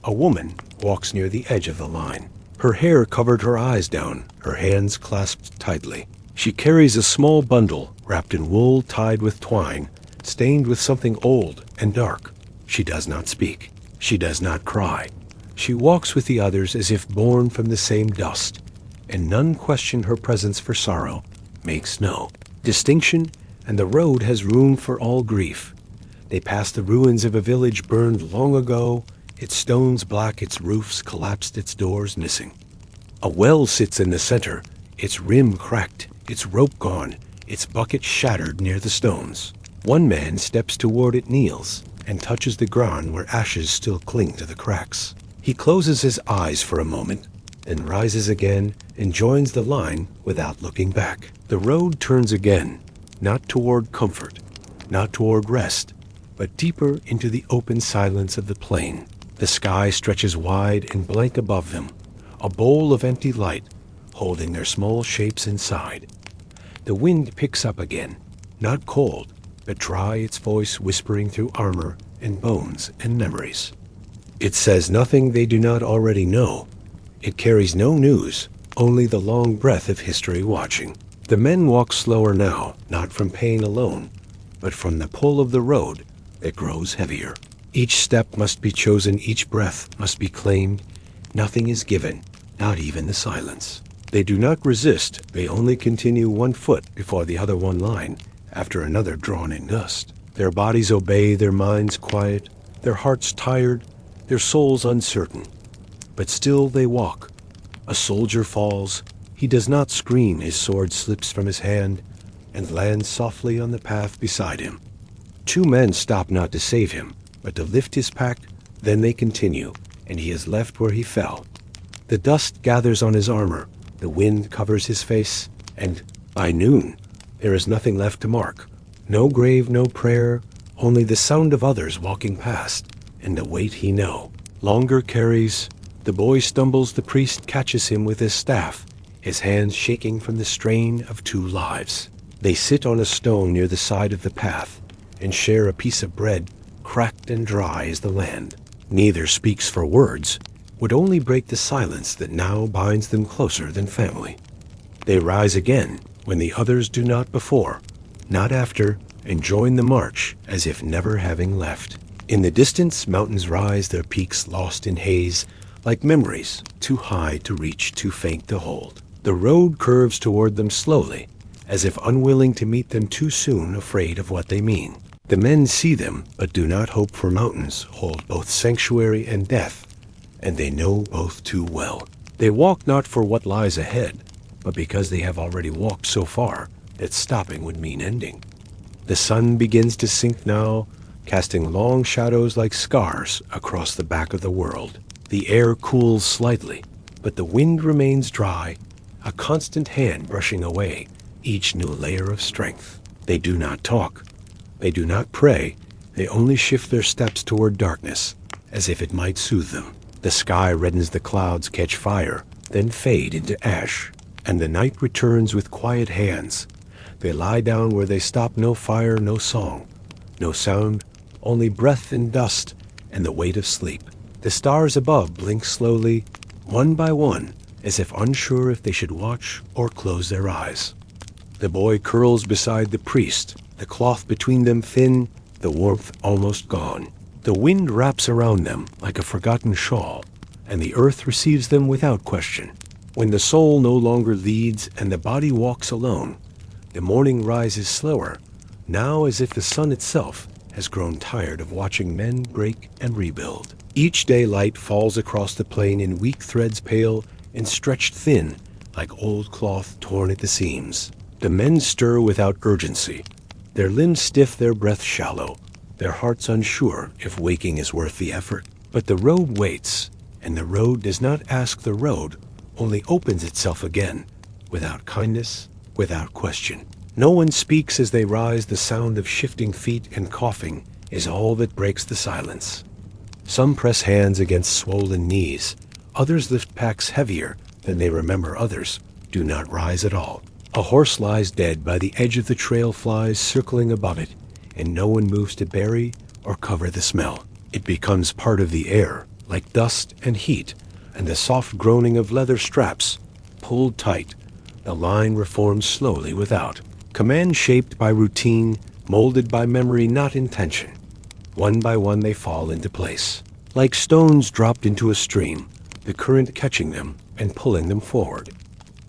A woman walks near the edge of the line. Her hair covered her eyes down, her hands clasped tightly. She carries a small bundle wrapped in wool tied with twine, stained with something old and dark. She does not speak. She does not cry. She walks with the others as if born from the same dust, and none question her presence, for sorrow makes no distinction, and the road has room for all grief. They pass the ruins of a village burned long ago, its stones black, its roofs collapsed, its doors missing. A well sits in the center, its rim cracked, its rope gone, its bucket shattered near the stones. One man steps toward it, kneels, and touches the ground where ashes still cling to the cracks. He closes his eyes for a moment, then rises again and joins the line without looking back. The road turns again, not toward comfort, not toward rest, but deeper into the open silence of the plain. The sky stretches wide and blank above them, a bowl of empty light, holding their small shapes inside. The wind picks up again, not cold, but dry, its voice whispering through armor and bones and memories. It says nothing they do not already know. It carries no news, only the long breath of history watching. The men walk slower now, not from pain alone, but from the pull of the road that grows heavier. Each step must be chosen, each breath must be claimed. Nothing is given, not even the silence. They do not resist, they only continue one foot before the other one line, after another drawn in dust. Their bodies obey, their minds quiet, their hearts tired, their souls uncertain. But still they walk. A soldier falls. He does not scream. His sword slips from his hand and lands softly on the path beside him. Two men stop not to save him, but to lift his pack. Then they continue, and he is left where he fell. The dust gathers on his armor, the wind covers his face, and by noon there is nothing left to mark. No grave, no prayer, only the sound of others walking past, and the weight he know. Longer carries. The boy stumbles, the priest catches him with his staff, his hands shaking from the strain of two lives. They sit on a stone near the side of the path, and share a piece of bread, cracked and dry as the land. Neither speaks for words, would only break the silence that now binds them closer than family. They rise again when the others do not before, not after, and join the march as if never having left. In the distance, mountains rise, their peaks lost in haze, like memories, too high to reach, too faint to hold. The road curves toward them slowly, as if unwilling to meet them too soon, afraid of what they mean. The men see them, but do not hope, for mountains hold both sanctuary and death, and they know both too well. They walk not for what lies ahead, but because they have already walked so far that stopping would mean ending. The sun begins to sink now, casting long shadows like scars across the back of the world. The air cools slightly, but the wind remains dry, a constant hand brushing away each new layer of strength. They do not talk. They do not pray. They only shift their steps toward darkness, as if it might soothe them. The sky reddens, the clouds catch fire, then fade into ash, and the night returns with quiet hands. They lie down where they stop, no fire, no song, no sound, only breath and dust and the weight of sleep. The stars above blink slowly, one by one, as if unsure if they should watch or close their eyes. The boy curls beside the priest, the cloth between them thin, the warmth almost gone. The wind wraps around them like a forgotten shawl, and the earth receives them without question. When the soul no longer leads and the body walks alone, the morning rises slower, now as if the sun itself has grown tired of watching men break and rebuild. Each day light falls across the plain in weak threads, pale and stretched thin, like old cloth torn at the seams. The men stir without urgency, their limbs stiff, their breath shallow, their hearts unsure if waking is worth the effort. But the road waits, and the road does not ask the road, only opens itself again, without kindness, without question. No one speaks as they rise. The sound of shifting feet and coughing is all that breaks the silence. Some press hands against swollen knees. Others lift packs heavier than they remember. Others do not rise at all. A horse lies dead by the edge of the trail, flies circling above it, and no one moves to bury or cover the smell. It becomes part of the air, like dust and heat, and the soft groaning of leather straps pulled tight. The line reforms slowly without. Command shaped by routine, molded by memory, not intention. One by one they fall into place, like stones dropped into a stream, the current catching them and pulling them forward.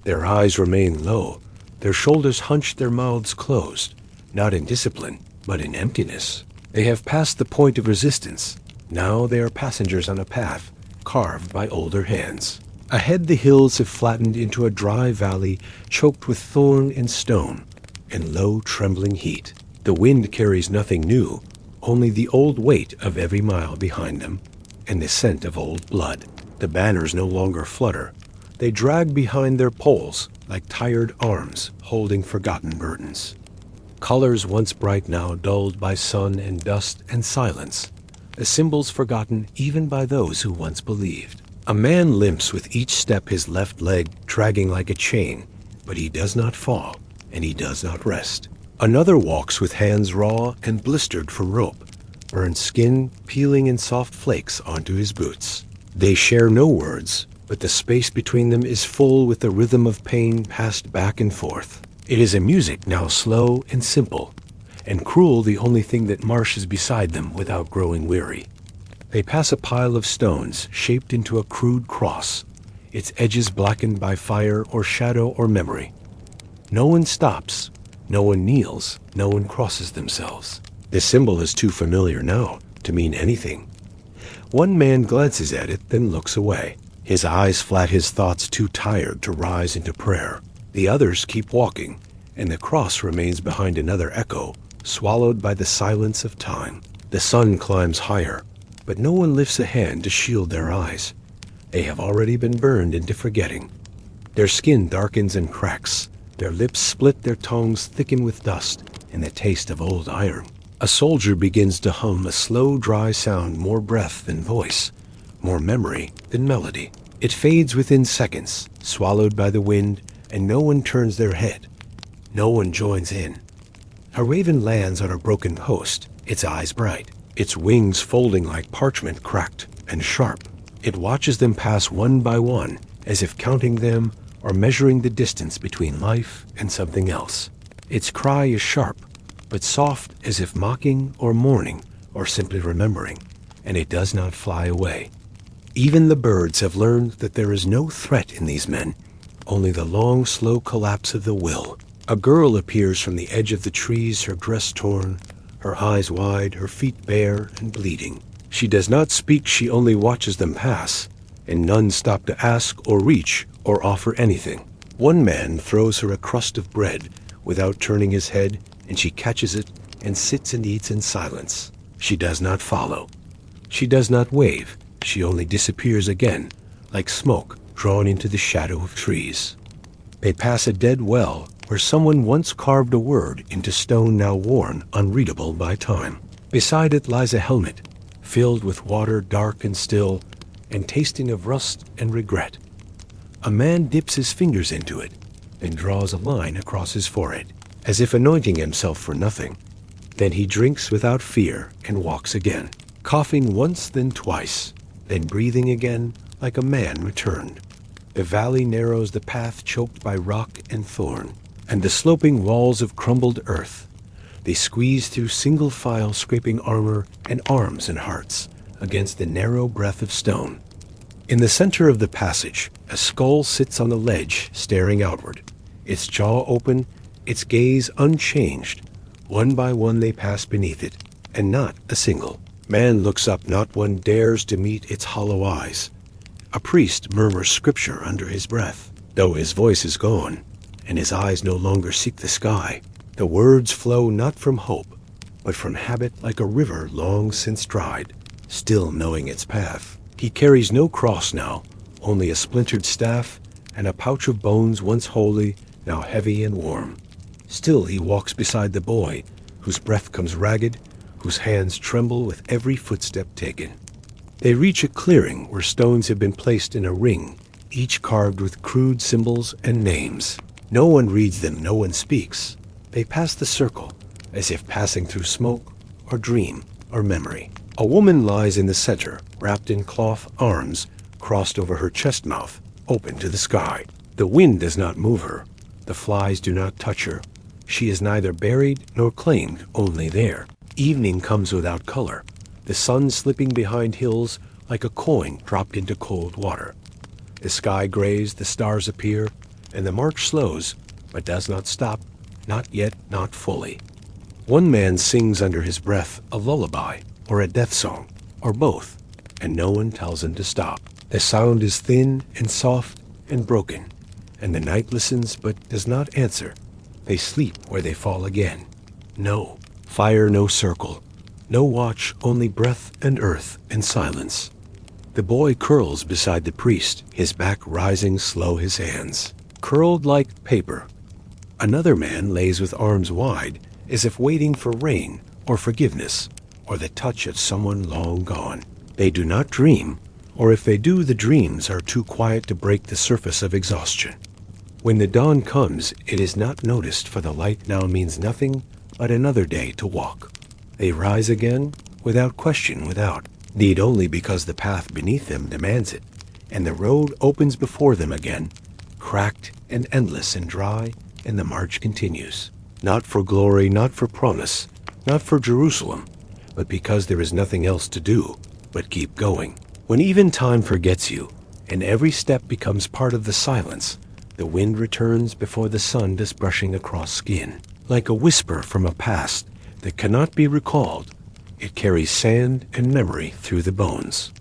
Their eyes remain low, their shoulders hunched, their mouths closed, not in discipline, but in emptiness. They have passed the point of resistance. Now they are passengers on a path carved by older hands. Ahead the hills have flattened into a dry valley choked with thorn and stone and low trembling heat. The wind carries nothing new, only the old weight of every mile behind them and the scent of old blood. The banners no longer flutter. They drag behind their poles like tired arms holding forgotten burdens. Colors once bright now dulled by sun and dust and silence, the symbols forgotten even by those who once believed. A man limps with each step, his left leg dragging like a chain, but he does not fall, and he does not rest. Another walks with hands raw and blistered from rope, burned skin peeling in soft flakes onto his boots. They share no words, but the space between them is full with the rhythm of pain passed back and forth. It is a music now slow and simple, and cruel, the only thing that marshes beside them without growing weary. They pass a pile of stones shaped into a crude cross, its edges blackened by fire or shadow or memory. No one stops, No one kneels, no one crosses themselves. The symbol is too familiar now to mean anything. One man glances at it, then looks away. His eyes flat, his thoughts too tired to rise into prayer. The others keep walking, and the cross remains behind another echo, swallowed by the silence of time. The sun climbs higher, but no one lifts a hand to shield their eyes. They have already been burned into forgetting. Their skin darkens and cracks. Their lips split, their tongues thicken with dust and the taste of old iron. A soldier begins to hum a slow, dry sound, more breath than voice, more memory than melody. It fades within seconds, swallowed by the wind, and no one turns their head. No one joins in. A raven lands on a broken post, its eyes bright, its wings folding like parchment, cracked and sharp. It watches them pass one by one, as if counting them or measuring the distance between life and something else. Its cry is sharp, but soft, as if mocking or mourning or simply remembering, and it does not fly away. Even the birds have learned that there is no threat in these men, only the long, slow collapse of the will. A girl appears from the edge of the trees, her dress torn, her eyes wide, her feet bare and bleeding. She does not speak, she only watches them pass, and none stop to ask or reach or offer anything. One man throws her a crust of bread without turning his head, and she catches it and sits and eats in silence. She does not follow. She does not wave. She only disappears again, like smoke drawn into the shadow of trees. They pass a dead well where someone once carved a word into stone now worn, unreadable by time. Beside it lies a helmet, filled with water dark and still, and tasting of rust and regret. A man dips his fingers into it, then draws a line across his forehead, as if anointing himself for nothing. Then he drinks without fear and walks again, coughing once, then twice, then breathing again like a man returned. The valley narrows, the path choked by rock and thorn, and the sloping walls of crumbled earth. They squeeze through single file, scraping armor and arms and hearts against the narrow breath of stone. In the center of the passage, a skull sits on a ledge, staring outward, its jaw open, its gaze unchanged. One by one they pass beneath it, and not a single man looks up, not one dares to meet its hollow eyes. A priest murmurs scripture under his breath, though his voice is gone, and his eyes no longer seek the sky. The words flow not from hope, but from habit, like a river long since dried, still knowing its path. He carries no cross now, only a splintered staff and a pouch of bones once holy, now heavy and warm. Still he walks beside the boy, whose breath comes ragged, whose hands tremble with every footstep taken. They reach a clearing where stones have been placed in a ring, each carved with crude symbols and names. No one reads them, no one speaks. They pass the circle, as if passing through smoke or dream or memory. A woman lies in the center, wrapped in cloth, arms crossed over her chest, mouth open to the sky. The wind does not move her. The flies do not touch her. She is neither buried nor claimed, only there. Evening comes without color, the sun slipping behind hills like a coin dropped into cold water. The sky grays, the stars appear, and the march slows, but does not stop, not yet, not fully. One man sings under his breath a lullaby, or a death song, or both, and no one tells him to stop. The sound is thin and soft and broken, and the night listens but does not answer. They sleep where they fall again. No fire, no circle, no watch, only breath and earth and silence. The boy curls beside the priest, his back rising slow, his hands curled like paper. Another man lays with arms wide, as if waiting for rain or forgiveness or the touch of someone long gone. They do not dream, or if they do, the dreams are too quiet to break the surface of exhaustion. When the dawn comes, it is not noticed, for the light now means nothing but another day to walk. They rise again, without question, without need, only because the path beneath them demands it, and the road opens before them again, cracked and endless and dry, and the march continues. Not for glory, not for promise, not for Jerusalem, but because there is nothing else to do but keep going. When even time forgets you, and every step becomes part of the silence, the wind returns before the sun does brushing across skin. Like a whisper from a past that cannot be recalled, it carries sand and memory through the bones.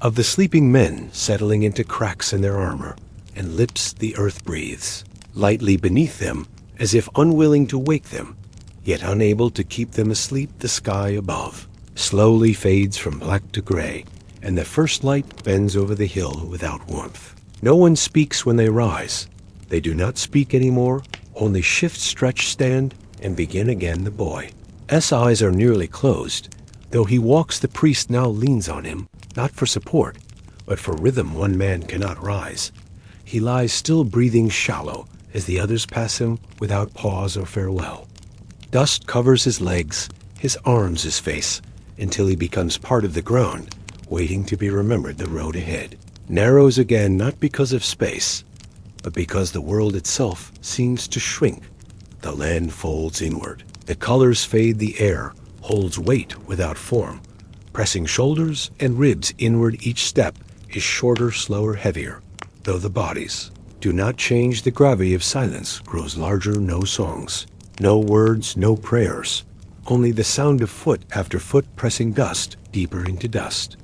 Of the sleeping men settling into cracks in their armor, and lips the earth breathes, lightly beneath them, as if unwilling to wake them, yet unable to keep them asleep. The sky above slowly fades from black to gray, and the first light bends over the hill without warmth. No one speaks when they rise. They do not speak anymore, only shift, stretch, stand, and begin again. The boy's eyes are nearly closed. Though he walks, the priest now leans on him, not for support, but for rhythm. One man cannot rise. He lies still, breathing shallow, as the others pass him without pause or farewell. Dust covers his legs, his arms, his face, until he becomes part of the ground, waiting to be remembered. The road ahead narrows again, not because of space, but because the world itself seems to shrink. The land folds inward. The colors fade. The air holds weight without form, pressing shoulders and ribs inward. Each step is shorter, slower, heavier. Though the bodies do not change, the gravity of silence grows larger. No songs, no words, no prayers, only the sound of foot after foot pressing dust deeper into dust.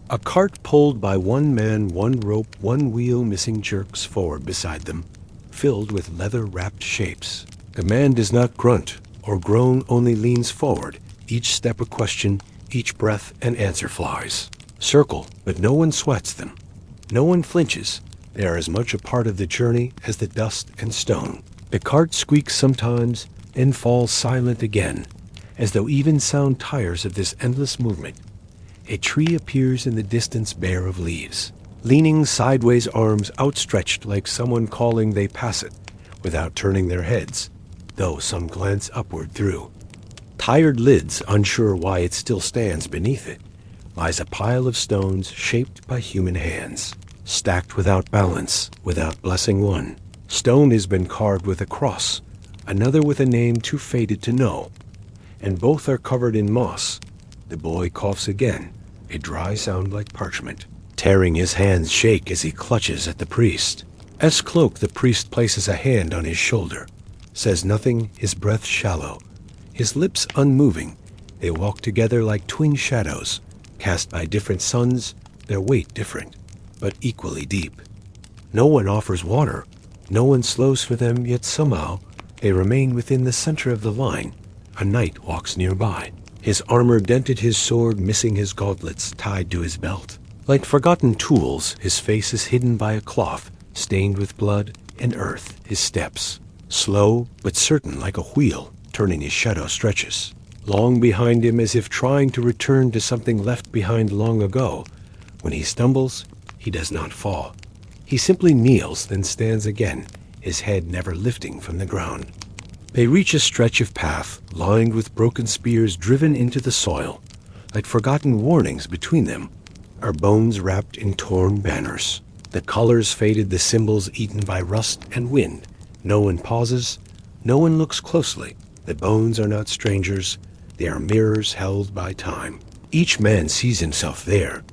A cart pulled by one man, one rope, one wheel missing, jerks forward beside them, filled with leather-wrapped shapes. The man does not grunt or groan, only leans forward. Each step a question, each breath an answer flies. Circle, but no one sweats them. No one flinches. They are as much a part of the journey as the dust and stone. The cart squeaks sometimes and falls silent again, as though even sound tires of this endless movement. A tree appears in the distance, bare of leaves. Leaning sideways, arms outstretched like someone calling, they pass it without turning their heads, though some glance upward through. Tired lids, unsure why it still stands. Beneath it lies a pile of stones shaped by human hands, stacked without balance, without blessing. One stone has been carved with a cross, another with a name too faded to know, and both are covered in moss. The boy coughs again, a dry sound like parchment. Tearing, his hands shake as he clutches at the priest's cloak. The priest places a hand on his shoulder, says nothing, his breath shallow, his lips unmoving. They walk together like twin shadows, cast by different suns, their weight different, but equally deep. No one offers water, no one slows for them, yet somehow they remain within the center of the line. A knight walks nearby, his armor dented, his sword missing, his gauntlets tied to his belt. Like forgotten tools, his face is hidden by a cloth stained with blood and earth. His steps, slow but certain, like a wheel turning, his shadow stretches long behind him, as if trying to return to something left behind long ago. When he stumbles, he does not fall. He simply kneels, then stands again, his head never lifting from the ground. They reach a stretch of path lined with broken spears driven into the soil. Like forgotten warnings, between them are bones wrapped in torn banners. The colors faded, the symbols eaten by rust and wind. No one pauses, no one looks closely. The bones are not strangers, they are mirrors held by time. Each man sees himself there,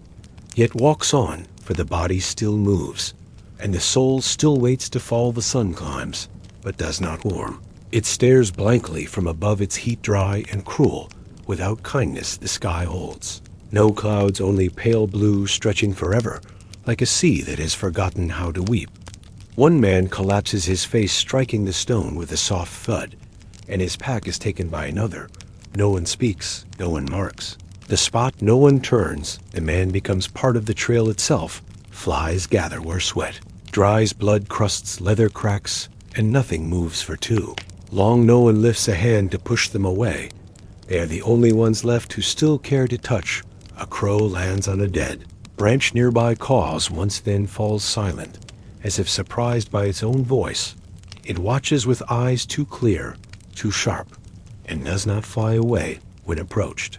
yet walks on, for the body still moves, and the soul still waits to fall. The sun climbs, but does not warm. It stares blankly from above, its heat dry and cruel. Without kindness the sky holds. No clouds, only pale blue stretching forever, like a sea that has forgotten how to weep. One man collapses, his face striking the stone with a soft thud, and his pack is taken by another. No one speaks, no one marks the spot, no one turns. The man becomes part of the trail itself. Flies gather where sweat dries, blood crusts, leather cracks, and nothing moves for two. Long no one lifts a hand to push them away. They are the only ones left who still care to touch. A crow lands on a dead branch nearby, caws once, then falls silent, as if surprised by its own voice. It watches with eyes too clear, too sharp, and does not fly away when approached.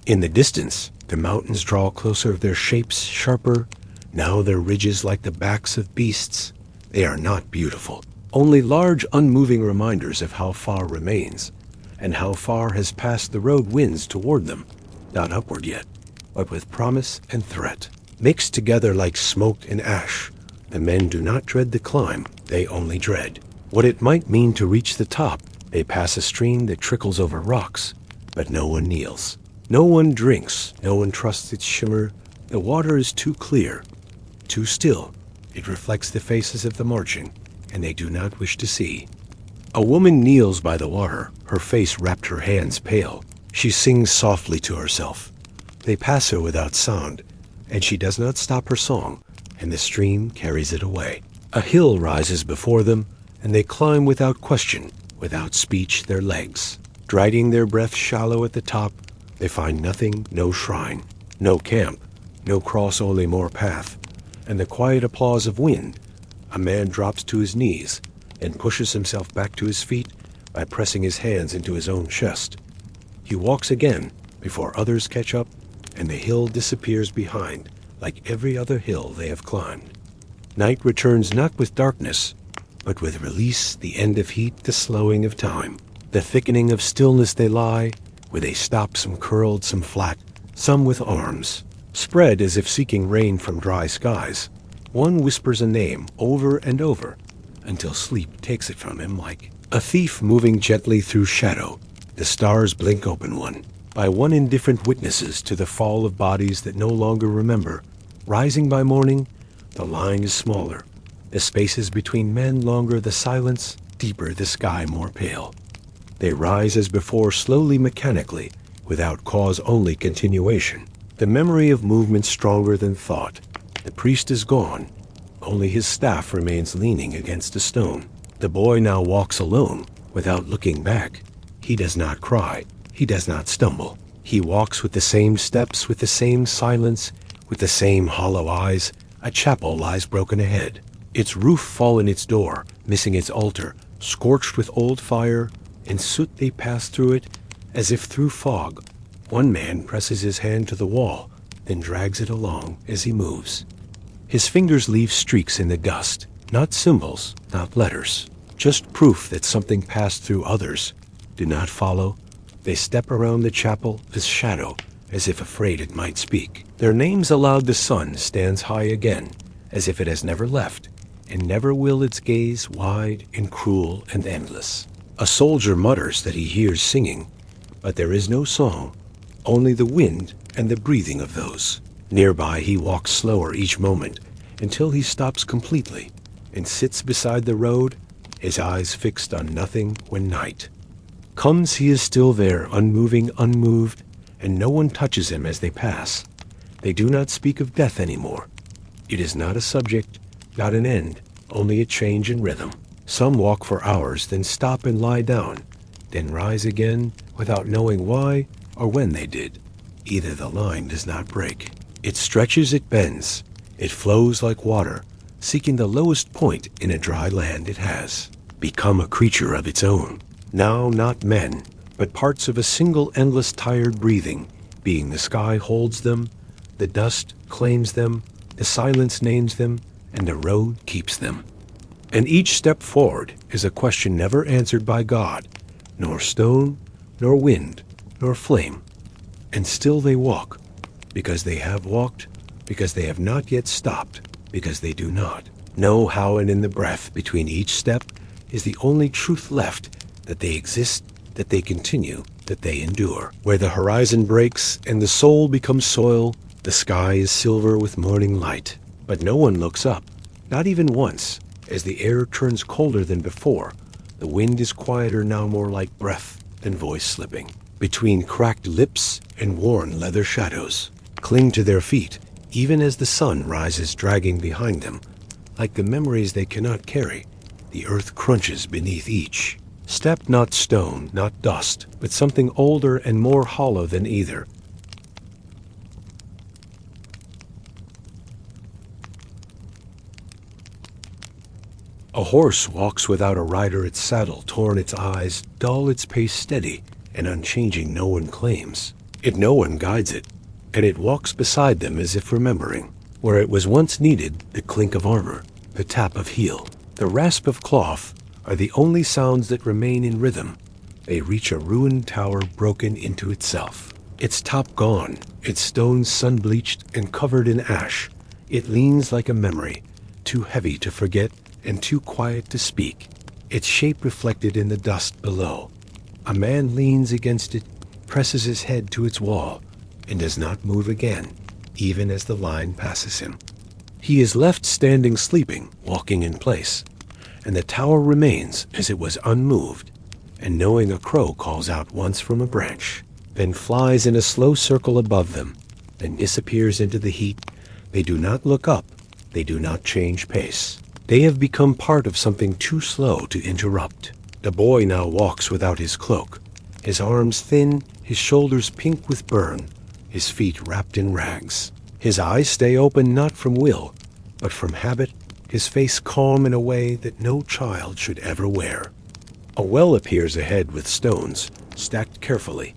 In the distance, the mountains draw closer, their shapes sharper. Now their ridges like the backs of beasts. They are not beautiful, only large, unmoving reminders of how far remains, and how far has passed. The road winds toward them, not upward yet, but with promise and threat, mixed together like smoke and ash. The men do not dread the climb, they only dread what it might mean to reach the top, They pass a stream that trickles over rocks, but no one kneels. No one drinks, no one trusts its shimmer. The water is too clear, too still. It reflects the faces of the marching, and they do not wish to see. A woman kneels by the water, her face wrapped, her hands pale. She sings softly to herself. They pass her without sound, and she does not stop her song, and the stream carries it away. A hill rises before them, and they climb without question, without speech, their legs. Dragging their breath shallow at the top, they find nothing, no shrine, no camp, no cross, only more path, and the quiet applause of wind. A man drops to his knees and pushes himself back to his feet by pressing his hands into his own chest. He walks again before others catch up, and the hill disappears behind, like every other hill they have climbed. Night returns not with darkness, but with release, the end of heat, the slowing of time. The thickening of stillness they lie, where they stop, some curled, some flat, some with arms spread as if seeking rain from dry skies. One whispers a name over and over until sleep takes it from him like a thief moving gently through shadow. The stars blink open one by one, indifferent witnesses to the fall of bodies that no longer remember. Rising by morning, the line is smaller, the spaces between men longer, the silence deeper, the sky more pale. They rise as before, slowly, mechanically, without cause, only continuation. The memory of movement stronger than thought. The priest is gone. Only his staff remains leaning against a stone. The boy now walks alone, without looking back. He does not cry. He does not stumble. He walks with the same steps, with the same silence, with the same hollow eyes. A chapel lies broken ahead, its roof fallen, its door missing, its altar scorched with old fire. In soot they pass through it, as if through fog. One man presses his hand to the wall, then drags it along as he moves. His fingers leave streaks in the dust, not symbols, not letters, just proof that something passed through. Others do not follow. They step around the chapel, this shadow, as if afraid it might speak. Their names aloud, the sun stands high again, as if it has never left, and never will, its gaze wide and cruel and endless. A soldier mutters that he hears singing, but there is no song, only the wind and the breathing of those. Nearby he walks slower each moment, until he stops completely, and sits beside the road, his eyes fixed on nothing. When night comes, he is still there, unmoving, unmoved, and no one touches him as they pass. They do not speak of death anymore. It is not a subject, not an end, only a change in rhythm. Some walk for hours, then stop and lie down, then rise again without knowing why or when they did. Either the line does not break. It stretches, it bends, it flows like water, seeking the lowest point in a dry land. It has become a creature of its own. Now not men, but parts of a single endless tired breathing, being. The sky holds them, the dust claims them, the silence names them, and the road keeps them. And each step forward is a question never answered by God, nor stone, nor wind, nor flame. And still they walk, because they have walked, because they have not yet stopped, because they do not know how. And in the breath between each step is the only truth left, that they exist, that they continue, that they endure. Where the horizon breaks and the soul becomes soil, the sky is silver with morning light. But no one looks up, not even once. As the air turns colder than before, the wind is quieter now, more like breath than voice slipping. Between cracked lips and worn leather shadows cling to their feet, even as the sun rises, dragging behind them. Like the memories they cannot carry, the earth crunches beneath each step, not stone, not dust, but something older and more hollow than either. A horse walks without a rider, its saddle torn, its eyes dull, its pace steady and unchanging. No one claims it, no one guides it, and it walks beside them as if remembering. Where it was once needed, the clink of armor, the tap of heel, the rasp of cloth are the only sounds that remain in rhythm. They reach a ruined tower broken into itself, its top gone, its stones sun-bleached and covered in ash. It leans like a memory, too heavy to forget and too quiet to speak. its shape reflected in the dust below. A man leans against it, presses his head to its wall, and does not move again, even as the line passes him. He is left standing sleeping, walking in place, and the tower remains as it was unmoved, and knowing a crow calls out once from a branch, then flies in a slow circle above them, then disappears into the heat. They do not look up, they do not change pace. They have become part of something too slow to interrupt. The boy now walks without his cloak, his arms thin, his shoulders pink with burn, his feet wrapped in rags. His eyes stay open not from will, but from habit, his face calm in a way that no child should ever wear. A well appears ahead with stones, stacked carefully,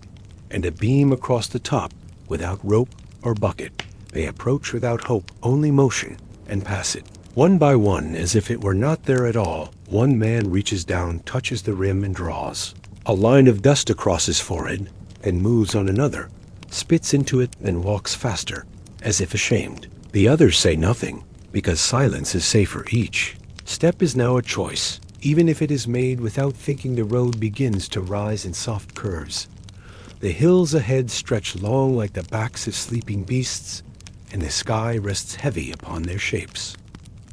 and a beam across the top, without rope or bucket. They approach without hope, only motion, and pass it. One by one, as if it were not there at all, one man reaches down, touches the rim, and draws. A line of dust across his forehead, then moves on another, spits into it, then walks faster, as if ashamed. The others say nothing, because silence is safer each. Step is now a choice, even if it is made without thinking. The road begins to rise in soft curves. The hills ahead stretch long like the backs of sleeping beasts, and the sky rests heavy upon their shapes.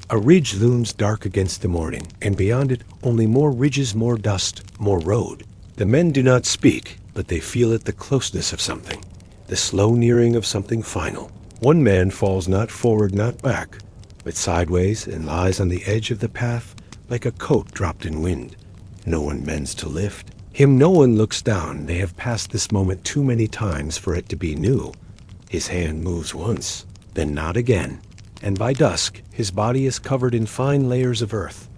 A ridge looms dark against the morning, and beyond it only more ridges, more dust, more road. The men do not speak, but they feel it, the closeness of something, the slow nearing of something final. One man falls not forward, not back, but sideways, and lies on the edge of the path like a coat dropped in wind. No one bends to lift him, no one looks down. They have passed this moment too many times for it to be new. His hand moves once, then not again, and by dusk his body is covered in fine layers of earth.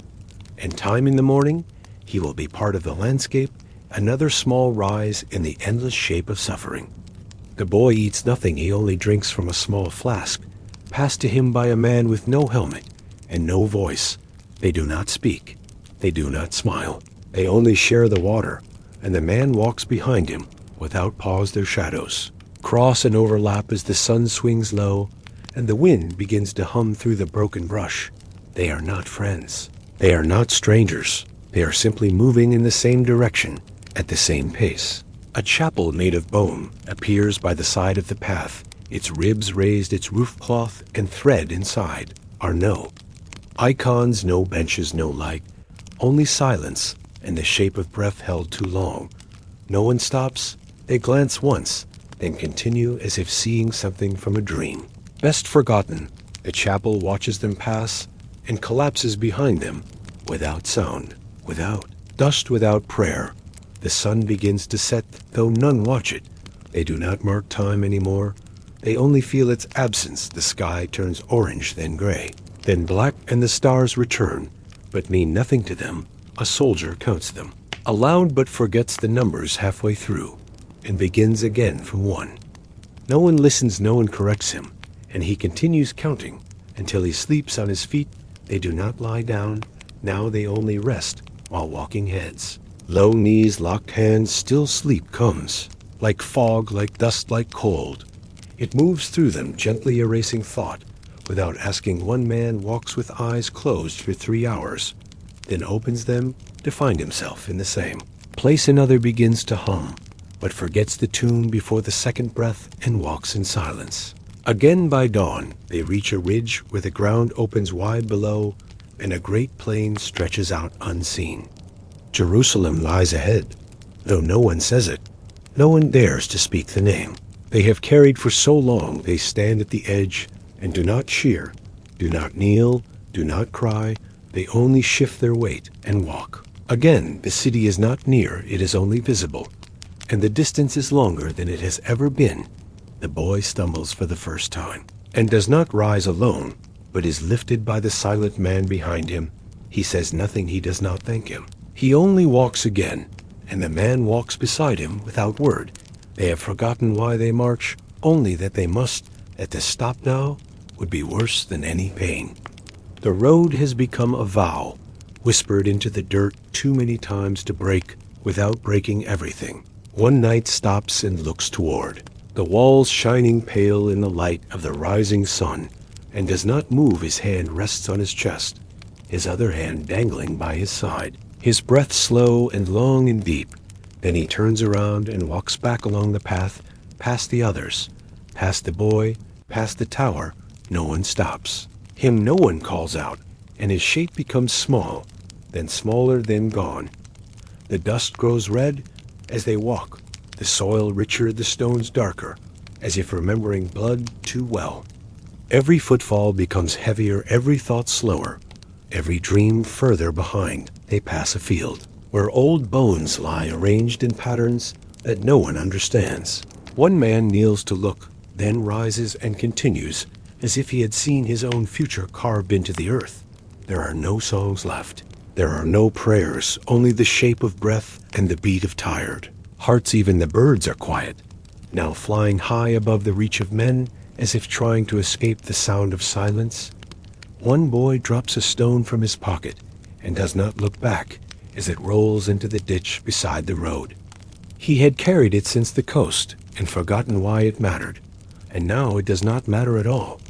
In time in the morning, he will be part of the landscape, another small rise in the endless shape of suffering. The boy eats nothing, he only drinks from a small flask, passed to him by a man with no helmet and no voice. They do not speak, they do not smile, they only share the water, and the man walks behind him, without pause their shadows cross and overlap as the sun swings low, and the wind begins to hum through the broken brush. They are not friends, they are not strangers, they are simply moving in the same direction, at the same pace. A chapel made of bone appears by the side of the path, its ribs raised, its roof cloth and thread inside are no icons, no benches, no light, only silence and the shape of breath held too long. No one stops, they glance once, then continue as if seeing something from a dream. Best forgotten, the chapel watches them pass and collapses behind them, without sound, without dust, without prayer. The sun begins to set, though none watch it. They do not mark time anymore. They only feel its absence. The sky turns orange, then gray, then black, and the stars return, but mean nothing to them. A soldier counts them aloud, but forgets the numbers halfway through, and begins again from one. No one listens, no one corrects him, and he continues counting until he sleeps on his feet. They do not lie down. Now they only rest while walking heads. Low knees, locked hands, still sleep comes, like fog, like dust, like cold. It moves through them, gently erasing thought, without asking. One man walks with eyes closed for 3 hours, then opens them to find himself in the same place. Another begins to hum, but forgets the tune before the second breath and walks in silence. Again by dawn, they reach a ridge where the ground opens wide below, and a great plain stretches out unseen. Jerusalem lies ahead, though no one says it. No one dares to speak the name. They have carried for so long. They stand at the edge and do not cheer, do not kneel, do not cry. They only shift their weight and walk. Again, the city is not near, it is only visible, and the distance is longer than it has ever been. The boy stumbles for the first time, and does not rise alone, but is lifted by the silent man behind him. He says nothing, he does not thank him. He only walks again, and the man walks beside him without word. They have forgotten why they march, only that they must, that to stop now would be worse than any pain. The road has become a vow, whispered into the dirt too many times to break without breaking everything. One knight stops and looks toward the walls, shining pale in the light of the rising sun, and does not move. His hand rests on his chest, his other hand dangling by his side. his breath slow and long and deep. Then he turns around and walks back along the path, past the others, past the boy, past the tower. No one stops. Him no one calls out, and his shape becomes small, then smaller, then gone. The dust grows red as they walk, the soil richer, the stones darker, as if remembering blood too well. Every footfall becomes heavier, every thought slower, every dream further behind. They pass a field where old bones lie arranged in patterns that no one understands. One man kneels to look, then rises and continues, as if he had seen his own future carved into the earth. There are no songs left. There are no prayers, only the shape of breath and the beat of tired hearts. Even the birds are quiet, now flying high above the reach of men, as if trying to escape the sound of silence. One boy drops a stone from his pocket and does not look back as it rolls into the ditch beside the road. He had carried it since the coast and forgotten why it mattered, and now it does not matter at all.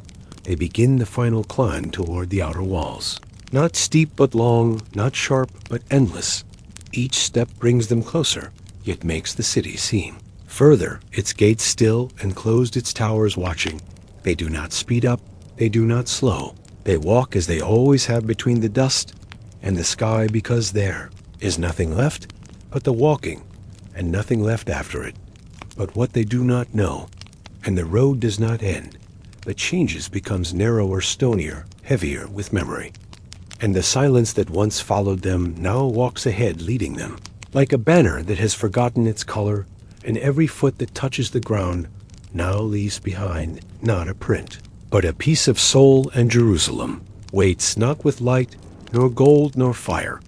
They begin the final climb toward the outer walls. Not steep but long, not sharp but endless. Each step brings them closer, yet makes the city seem further, its gates still and closed, its towers watching. They do not speed up, they do not slow. They walk as they always have between the dust and the sky, because there is nothing left but the walking, and nothing left after it but what they do not know. And the road does not end, but changes, becomes narrower, stonier, heavier with memory. And the silence that once followed them now walks ahead, leading them, like a banner that has forgotten its color, and every foot that touches the ground now leaves behind not a print, but a piece of soul. And Jerusalem waits not with light, nor gold, nor fire,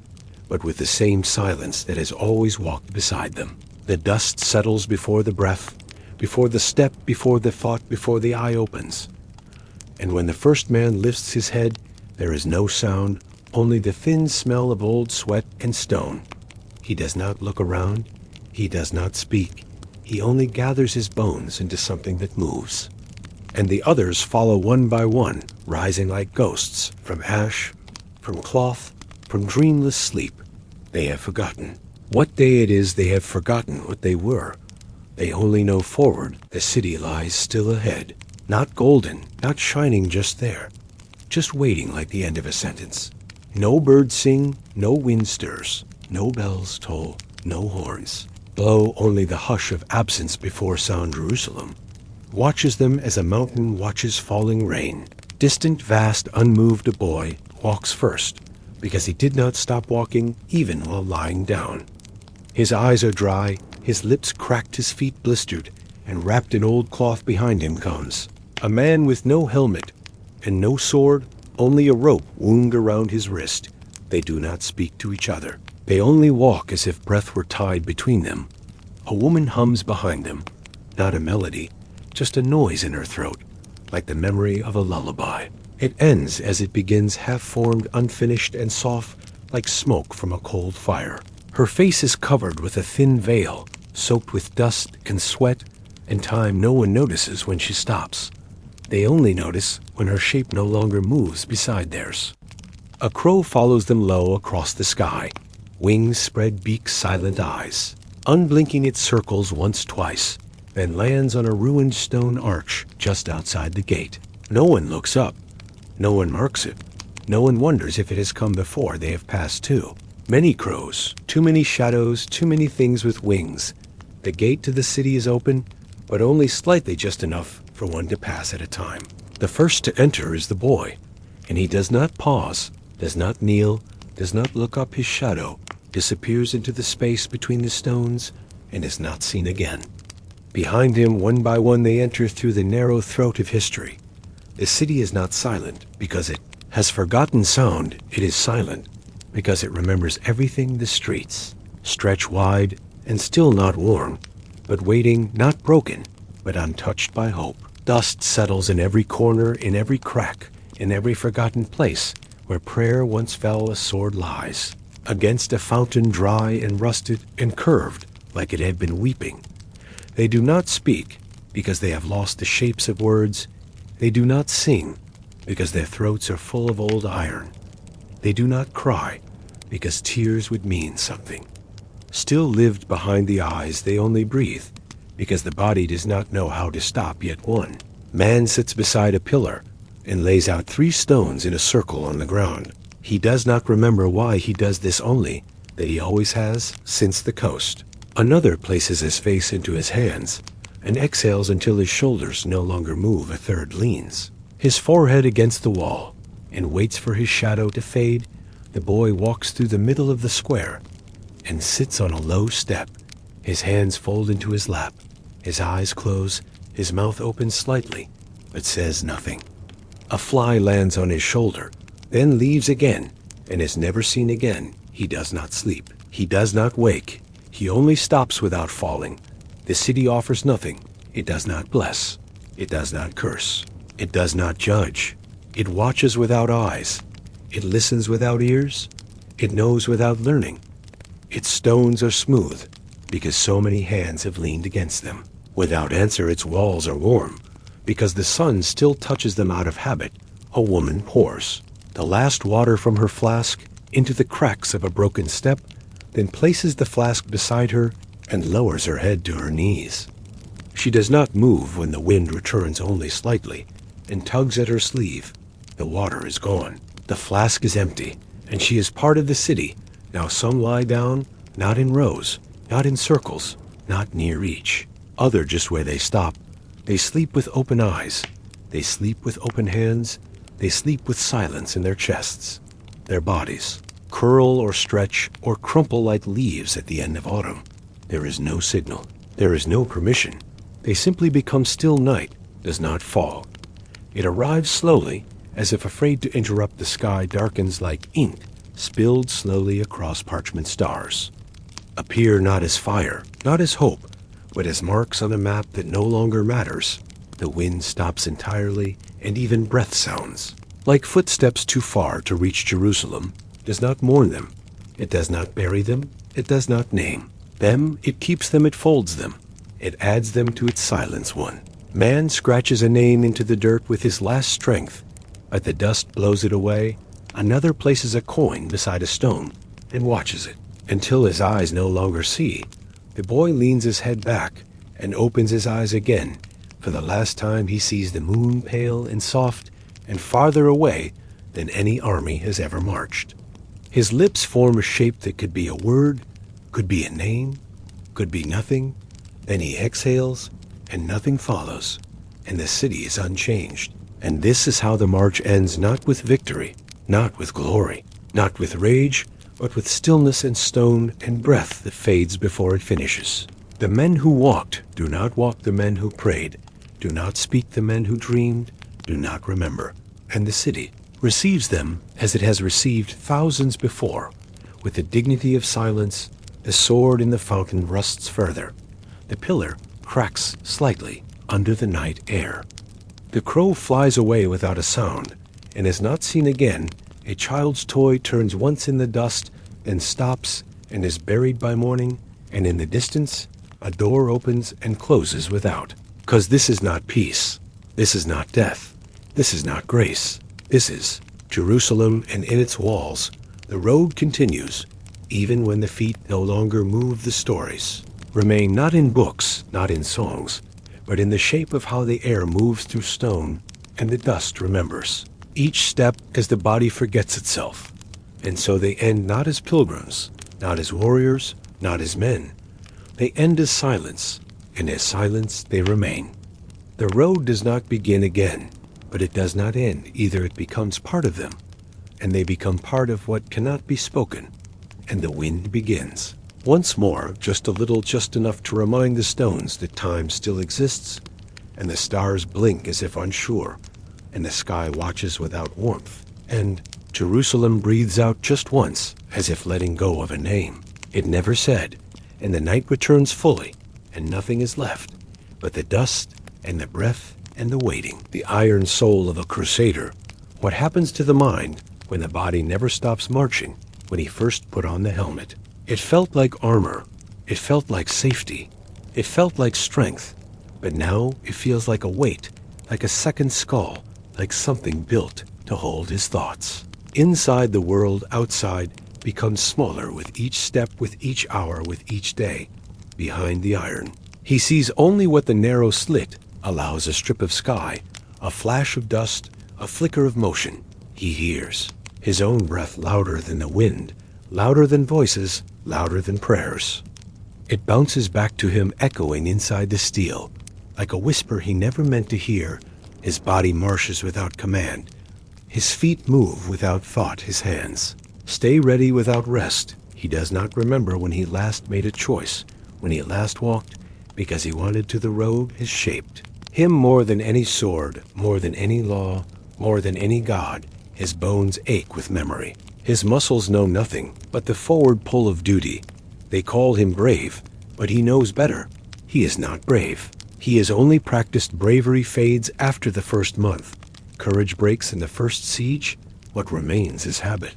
but with the same silence that has always walked beside them. The dust settles before the breath, before the step, before the thought, before the eye opens. And when the first man lifts his head, there is no sound, only the thin smell of old sweat and stone. He does not look around, he does not speak, he only gathers his bones into something that moves. And the others follow one by one, rising like ghosts, from ash, from cloth, from dreamless sleep. They have forgotten what day it is, they have forgotten what they were. They only know forward, the city lies still ahead, not golden, not shining, just there, just waiting like the end of a sentence. No birds sing, no wind stirs, no bells toll, no horns blow, only the hush of absence before sound. Jerusalem watches them as a mountain watches falling rain. Distant, vast, unmoved, a boy walks first, because he did not stop walking even while lying down. His eyes are dry, his lips cracked, his feet blistered, and wrapped in old cloth behind him comes a man with no helmet and no sword, only a rope wound around his wrist. They do not speak to each other. They only walk as if breath were tied between them. A woman hums behind them, not a melody, just a noise in her throat, like the memory of a lullaby. It ends as it begins, half-formed, unfinished, and soft, like smoke from a cold fire. Her face is covered with a thin veil, soaked with dust and sweat and time. No one notices when she stops. They only notice when her shape no longer moves beside theirs. A crow follows them low across the sky. Wings spread, beak, silent eyes. Unblinking it circles once, twice, then lands on a ruined stone arch just outside the gate. No one looks up. No one marks it. No one wonders if it has come before. They have passed too. Many crows, too many shadows, too many things with wings. The gate to the city is open, but only slightly, just enough for one to pass at a time. The first to enter is the boy, and he does not pause, does not kneel, does not look up. His shadow disappears into the space between the stones and is not seen again. Behind him, one by one, they enter through the narrow throat of history. The city is not silent because it has forgotten sound. It is silent because it remembers everything. The streets stretch wide and still not warm, but waiting, not broken, but untouched by hope. Dust settles in every corner, in every crack, in every forgotten place where prayer once fell. A sword lies against a fountain, dry and rusted and curved like it had been weeping. They do not speak because they have lost the shapes of words. They do not sing because their throats are full of old iron. They do not cry because tears would mean something. Still lived behind the eyes, they only breathe, because the body does not know how to stop yet one. Man sits beside a pillar and lays out 3 stones in a circle on the ground. He does not remember why he does this, only that he always has since the coast. Another places his face into his hands and exhales until his shoulders no longer move. A third leans his forehead against the wall and waits for his shadow to fade. The boy walks through the middle of the square and sits on a low step. His hands fold into his lap. His eyes close. His mouth opens slightly, but says nothing. A fly lands on his shoulder, then leaves again, and is never seen again. He does not sleep. He does not wake. He only stops without falling. The city offers nothing. It does not bless. It does not curse. It does not judge. It watches without eyes. It listens without ears. It knows without learning. Its stones are smooth, because so many hands have leaned against them. Without answer, its walls are warm, because the sun still touches them out of habit. A woman pours the last water from her flask into the cracks of a broken step, then places the flask beside her and lowers her head to her knees. She does not move when the wind returns only slightly and tugs at her sleeve. The water is gone. The flask is empty, and she is part of the city. Now some lie down, not in rows, not in circles, not near each. Other just where they stop. They sleep with open eyes. They sleep with open hands. They sleep with silence in their chests. Their bodies curl or stretch or crumple like leaves at the end of autumn. There is no signal. There is no permission. They simply become still. Night does not fall. It arrives slowly, as if afraid to interrupt. The sky darkens like ink spilled slowly across parchment. Stars appear not as fire, not as hope, but as marks on a map that no longer matters. The wind stops entirely, and even breath sounds, like footsteps too far to reach Jerusalem, does not mourn them. It does not bury them. It does not name them. It keeps them. It folds them. It adds them to its silence. One man scratches a name into the dirt with his last strength, but the dust blows it away. Another places a coin beside a stone and watches it until his eyes no longer see. The boy leans his head back and opens his eyes again. For the last time he sees the moon, pale and soft and farther away than any army has ever marched. His lips form a shape that could be a word, could be a name, could be nothing. Then he exhales and nothing follows, and the city is unchanged. And this is how the march ends, not with victory, not with glory, not with rage, but with stillness and stone and breath that fades before it finishes. The men who walked do not walk. The men who prayed do not speak. The men who dreamed do not remember. And the city receives them as it has received thousands before, with the dignity of silence. The sword in the fountain rusts further. The pillar cracks slightly under the night air. The crow flies away without a sound and is not seen again. A child's toy turns once in the dust, then stops and is buried by morning, and in the distance a door opens and closes without. 'Cause this is not peace. This is not death. This is not grace. This is Jerusalem, and in its walls the road continues, even when the feet no longer move. The stories remain not in books, not in songs, but in the shape of how the air moves through stone, and the dust remembers each step as the body forgets itself. And so they end not as pilgrims, not as warriors, not as men. They end as silence, and as silence they remain. The road does not begin again, but it does not end either. It becomes part of them, and they become part of what cannot be spoken, and the wind begins. Once more, just a little, just enough to remind the stones that time still exists, and the stars blink as if unsure, and the sky watches without warmth, and Jerusalem breathes out just once, as if letting go of a name it never said, and the night returns fully, and nothing is left but the dust and the breath and the waiting. The iron soul of a crusader. What happens to the mind when the body never stops marching? When he first put on the helmet, it felt like armor. It felt like safety. It felt like strength. But now it feels like a weight, like a second skull, like something built to hold his thoughts. Inside the world, outside, becomes smaller with each step, with each hour, with each day. Behind the iron, he sees only what the narrow slit allows: a strip of sky, a flash of dust, a flicker of motion. He hears his own breath louder than the wind, louder than voices, louder than prayers. It bounces back to him, echoing inside the steel, like a whisper he never meant to hear. His body marches without command. His feet move without thought. His hands stay ready without rest. He does not remember when he last made a choice, when he last walked, because he wanted to. The road has shaped him more than any sword, more than any law, more than any god. His bones ache with memory. His muscles know nothing but the forward pull of duty. They call him brave, but he knows better. He is not brave. He has only practiced. Bravery fades after the first month. Courage breaks in the first siege. What remains is habit.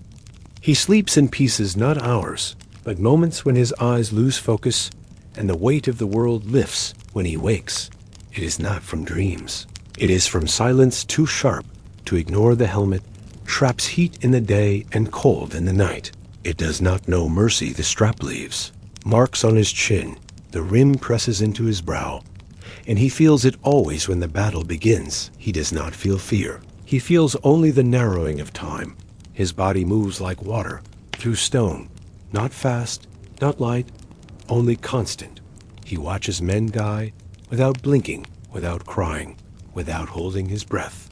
He sleeps in pieces, not hours, but moments, when his eyes lose focus and the weight of the world lifts. When he wakes, it is not from dreams. It is from silence too sharp to ignore. The helmet traps heat in the day and cold in the night. It does not know mercy. The strap leaves marks on his chin. The rim presses into his brow, and he feels it always when the battle begins. He does not feel fear. He feels only the narrowing of time. His body moves like water through stone, not fast, not light, only constant. He watches men die without blinking, without crying, without holding his breath.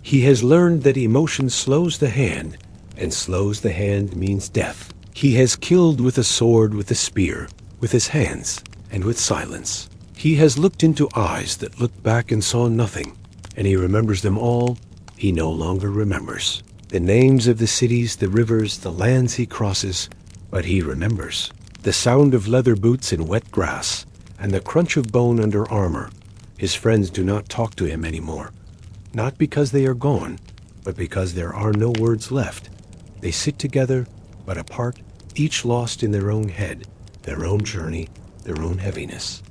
He has learned that emotion slows the hand, and slows the hand means death. He has killed with a sword, with a spear, with his hands, and with silence. He has looked into eyes that looked back and saw nothing, and he remembers them all. He no longer remembers the names of the cities, the rivers, the lands he crosses, but he remembers the sound of leather boots in wet grass, and the crunch of bone under armor. His friends do not talk to him anymore, not because they are gone, but because there are no words left. They sit together, but apart, each lost in their own head, their own journey, their own heaviness.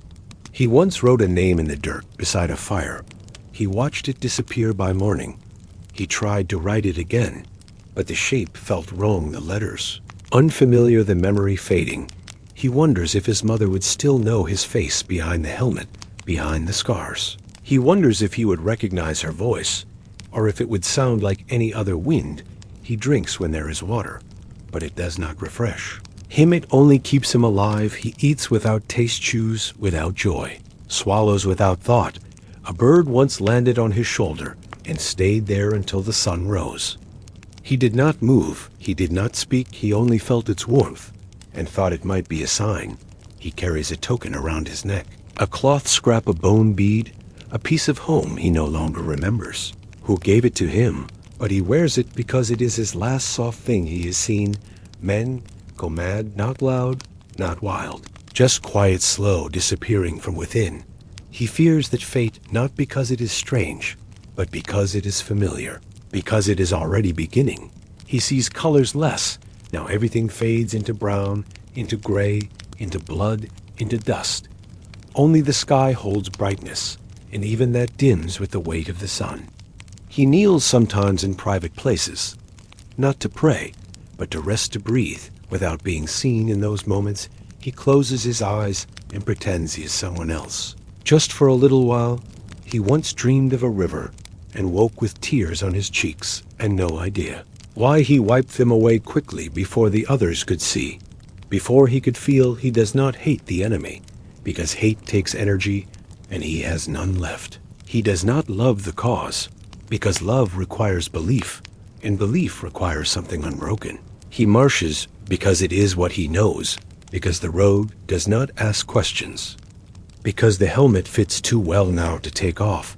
He once wrote a name in the dirt beside a fire. He watched it disappear by morning. He tried to write it again, but the shape felt wrong, the letters unfamiliar, the memory fading. He wonders if his mother would still know his face behind the helmet, behind the scars. He wonders if he would recognize her voice, or if it would sound like any other wind. He drinks when there is water, but it does not refresh him. It only keeps him alive. He eats without taste, chews without joy, swallows without thought. A bird once landed on his shoulder and stayed there until the sun rose. He did not move, he did not speak, he only felt its warmth and thought it might be a sign. He carries a token around his neck, a cloth scrap, a bone bead, a piece of home he no longer remembers. Who gave it to him? But he wears it because it is his last soft thing he has seen. Men go mad, not loud, not wild, just quiet, slow, disappearing from within. He fears that fate, not because it is strange, but because it is familiar, because it is already beginning. He sees colors less. Now everything fades into brown, into gray, into blood, into dust. Only the sky holds brightness, and even that dims with the weight of the sun. He kneels sometimes in private places, not to pray, but to rest, to breathe, without being seen. In those moments, he closes his eyes and pretends he is someone else. Just for a little while, he once dreamed of a river and woke with tears on his cheeks and no idea why. He wiped them away quickly before the others could see, before he could feel. He does not hate the enemy, because hate takes energy and he has none left. He does not love the cause, because love requires belief, and belief requires something unbroken. He marches because it is what he knows, because the road does not ask questions, because the helmet fits too well now to take off.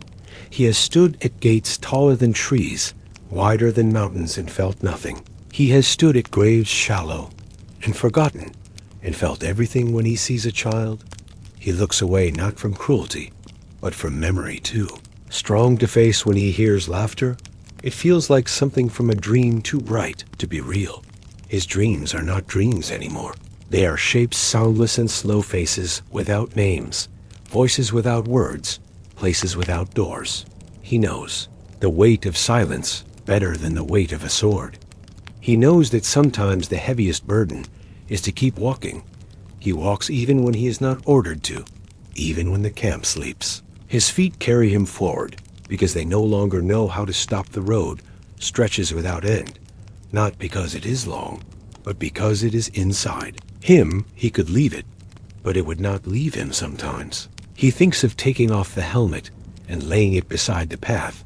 He has stood at gates taller than trees, wider than mountains, and felt nothing. He has stood at graves shallow and forgotten, and felt everything. When he sees a child, he looks away, not from cruelty, but from memory too. Strong to face when he hears laughter, it feels like something from a dream too bright to be real. His dreams are not dreams anymore. They are shapes, soundless and slow, faces without names, voices without words, places without doors. He knows the weight of silence better than the weight of a sword. He knows that sometimes the heaviest burden is to keep walking. He walks even when he is not ordered to, even when the camp sleeps. His feet carry him forward because they no longer know how to stop the road stretches without end, not because it is long, but because it is inside. He could leave it, but it would not leave him sometimes. He thinks of taking off the helmet and laying it beside the path,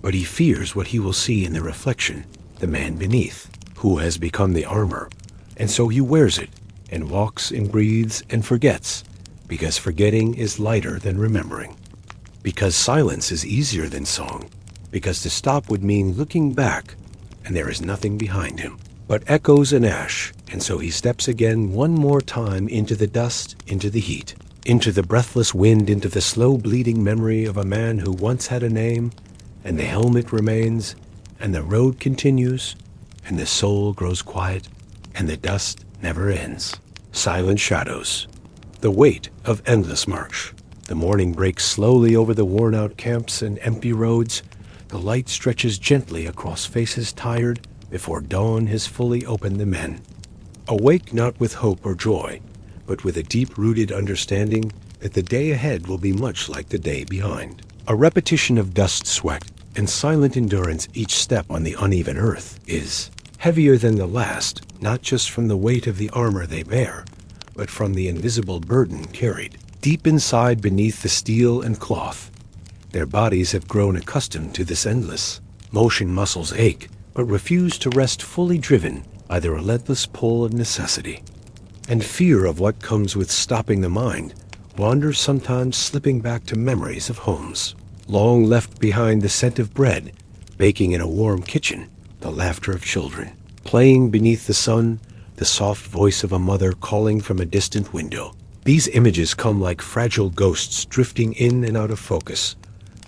but he fears what he will see in the reflection, the man beneath, who has become the armor, and so he wears it and walks and breathes and forgets, because forgetting is lighter than remembering. Because silence is easier than song, because to stop would mean looking back, and there is nothing behind him but echoes and ash, and so he steps again one more time into the dust, into the heat, into the breathless wind, into the slow bleeding memory of a man who once had a name, and the helmet remains, and the road continues, and the soul grows quiet, and the dust never ends. Silent shadows, the weight of endless march. The morning breaks slowly over the worn-out camps and empty roads. The light stretches gently across faces tired before dawn has fully opened the men. Awake not with hope or joy, but with a deep-rooted understanding that the day ahead will be much like the day behind. A repetition of dust, sweat, and silent endurance each step on the uneven earth is heavier than the last, not just from the weight of the armor they bear, but from the invisible burden carried. Deep inside beneath the steel and cloth, their bodies have grown accustomed to this endless motion. Muscles ache, but refuse to rest, fully driven by the relentless pull of necessity. And fear of what comes with stopping the mind wanders, sometimes slipping back to memories of homes long left behind, the scent of bread baking in a warm kitchen, the laughter of children playing beneath the sun, the soft voice of a mother calling from a distant window. These images come like fragile ghosts drifting in and out of focus,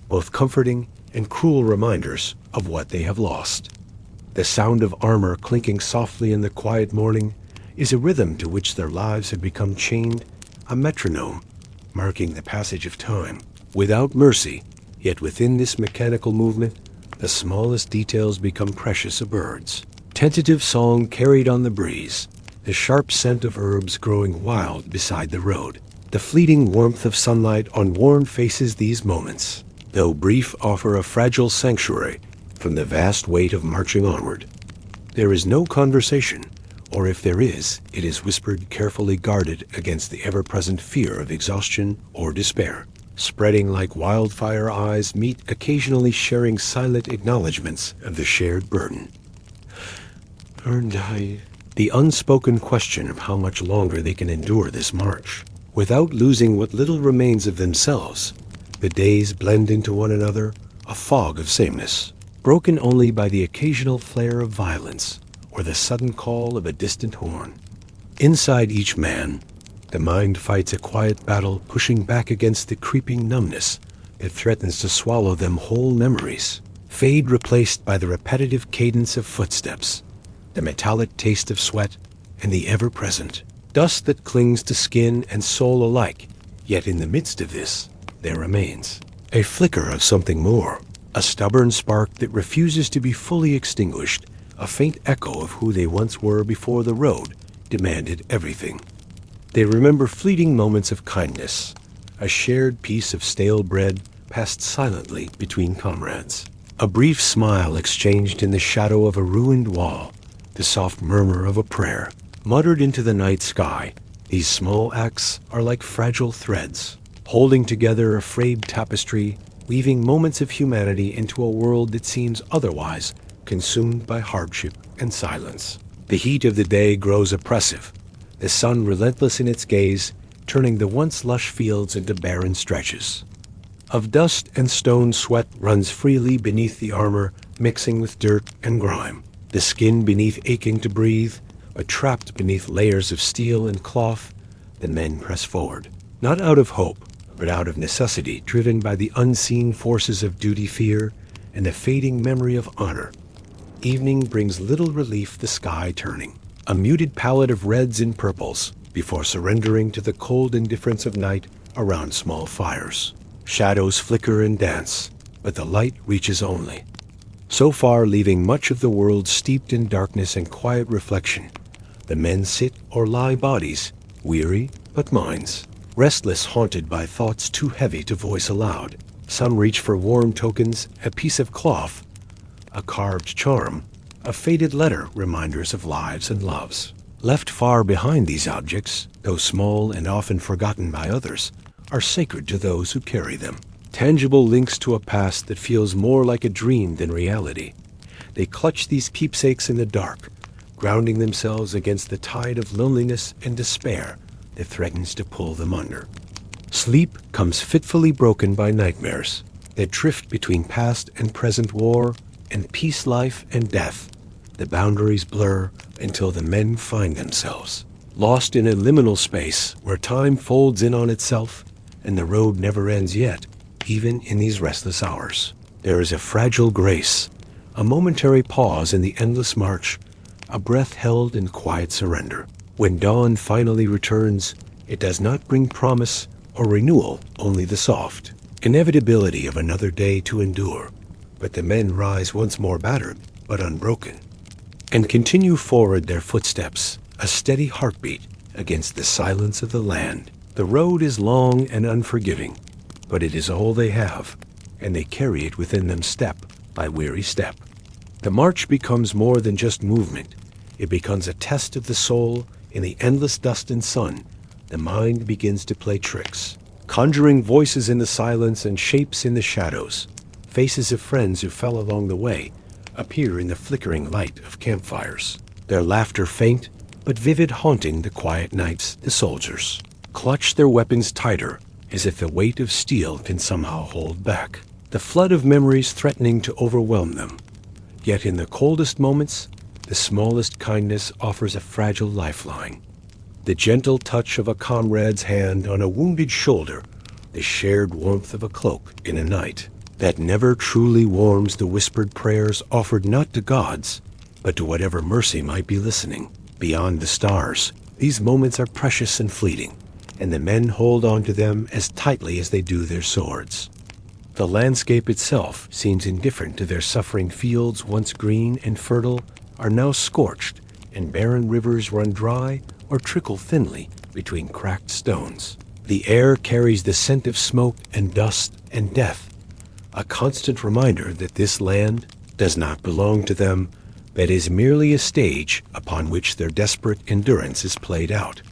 both comforting and cruel reminders of what they have lost. The sound of armor clinking softly in the quiet morning is a rhythm to which their lives have become chained, a metronome marking the passage of time. Without mercy, yet within this mechanical movement, the smallest details become precious. A bird's tentative song carried on the breeze, the sharp scent of herbs growing wild beside the road, the fleeting warmth of sunlight on worn faces. These moments, though brief, offer a fragile sanctuary from the vast weight of marching onward. There is no conversation, or if there is, it is whispered, carefully guarded against the ever-present fear of exhaustion or despair. Spreading like wildfire, eyes meet, occasionally sharing silent acknowledgments of the shared burden. Aren't I? The unspoken question of how much longer they can endure this march, without losing what little remains of themselves. The days blend into one another, a fog of sameness, broken only by the occasional flare of violence or the sudden call of a distant horn. Inside each man, the mind fights a quiet battle, pushing back against the creeping numbness that threatens to swallow them whole. Memories fade, replaced by the repetitive cadence of footsteps, the metallic taste of sweat, and the ever-present dust that clings to skin and soul alike. Yet in the midst of this, there remains a flicker of something more, a stubborn spark that refuses to be fully extinguished, a faint echo of who they once were before the road demanded everything. They remember fleeting moments of kindness, a shared piece of stale bread passed silently between comrades, a brief smile exchanged in the shadow of a ruined wall, the soft murmur of a prayer muttered into the night sky. These small acts are like fragile threads, holding together a frayed tapestry, weaving moments of humanity into a world that seems otherwise consumed by hardship and silence. The heat of the day grows oppressive, the sun relentless in its gaze, turning the once lush fields into barren stretches of dust and stone. Sweat runs freely beneath the armor, mixing with dirt and grime, the skin beneath aching to breathe, but trapped beneath layers of steel and cloth. The men press forward, not out of hope, but out of necessity, driven by the unseen forces of duty, fear, and the fading memory of honor. Evening brings little relief, the sky turning a muted palette of reds and purples before surrendering to the cold indifference of night around small fires. Shadows flicker and dance, but the light reaches only so far leaving much of the world steeped in darkness and quiet reflection. The men sit or lie bodies, weary but minds, restless, haunted by thoughts too heavy to voice aloud. Some reach for warm tokens, a piece of cloth, a carved charm, a faded letter, reminders of lives and loves. Left far behind, these objects, though small and often forgotten by others, are sacred to those who carry them. Tangible links to a past that feels more like a dream than reality. They clutch these keepsakes in the dark, grounding themselves against the tide of loneliness and despair that threatens to pull them under. Sleep comes fitfully broken by nightmares that drift between past and present, war and peace, life and death. The boundaries blur until the men find themselves lost in a liminal space where time folds in on itself and the road never ends yet, even in these restless hours. There is a fragile grace, a momentary pause in the endless march, a breath held in quiet surrender. When dawn finally returns, it does not bring promise or renewal, only the soft inevitability of another day to endure. But the men rise once more, battered but unbroken, and continue forward, their footsteps a steady heartbeat against the silence of the land. The road is long and unforgiving, but it is all they have, and they carry it within them step by weary step. The march becomes more than just movement. It becomes a test of the soul. In the endless dust and sun, the mind begins to play tricks, conjuring voices in the silence and shapes in the shadows. Faces of friends who fell along the way appear in the flickering light of campfires, their laughter faint but vivid, haunting the quiet nights. The soldiers clutch their weapons tighter, as if the weight of steel can somehow hold back the flood of memories threatening to overwhelm them. Yet in the coldest moments, the smallest kindness offers a fragile lifeline. The gentle touch of a comrade's hand on a wounded shoulder, the shared warmth of a cloak in a night that never truly warms, the whispered prayers offered not to gods, but to whatever mercy might be listening. Beyond the stars, these moments are precious and fleeting, and the men hold on to them as tightly as they do their swords. The landscape itself seems indifferent to their suffering. Fields once green and fertile are now scorched, and barren rivers run dry or trickle thinly between cracked stones. The air carries the scent of smoke and dust and death, a constant reminder that this land does not belong to them, but is merely a stage upon which their desperate endurance is played out.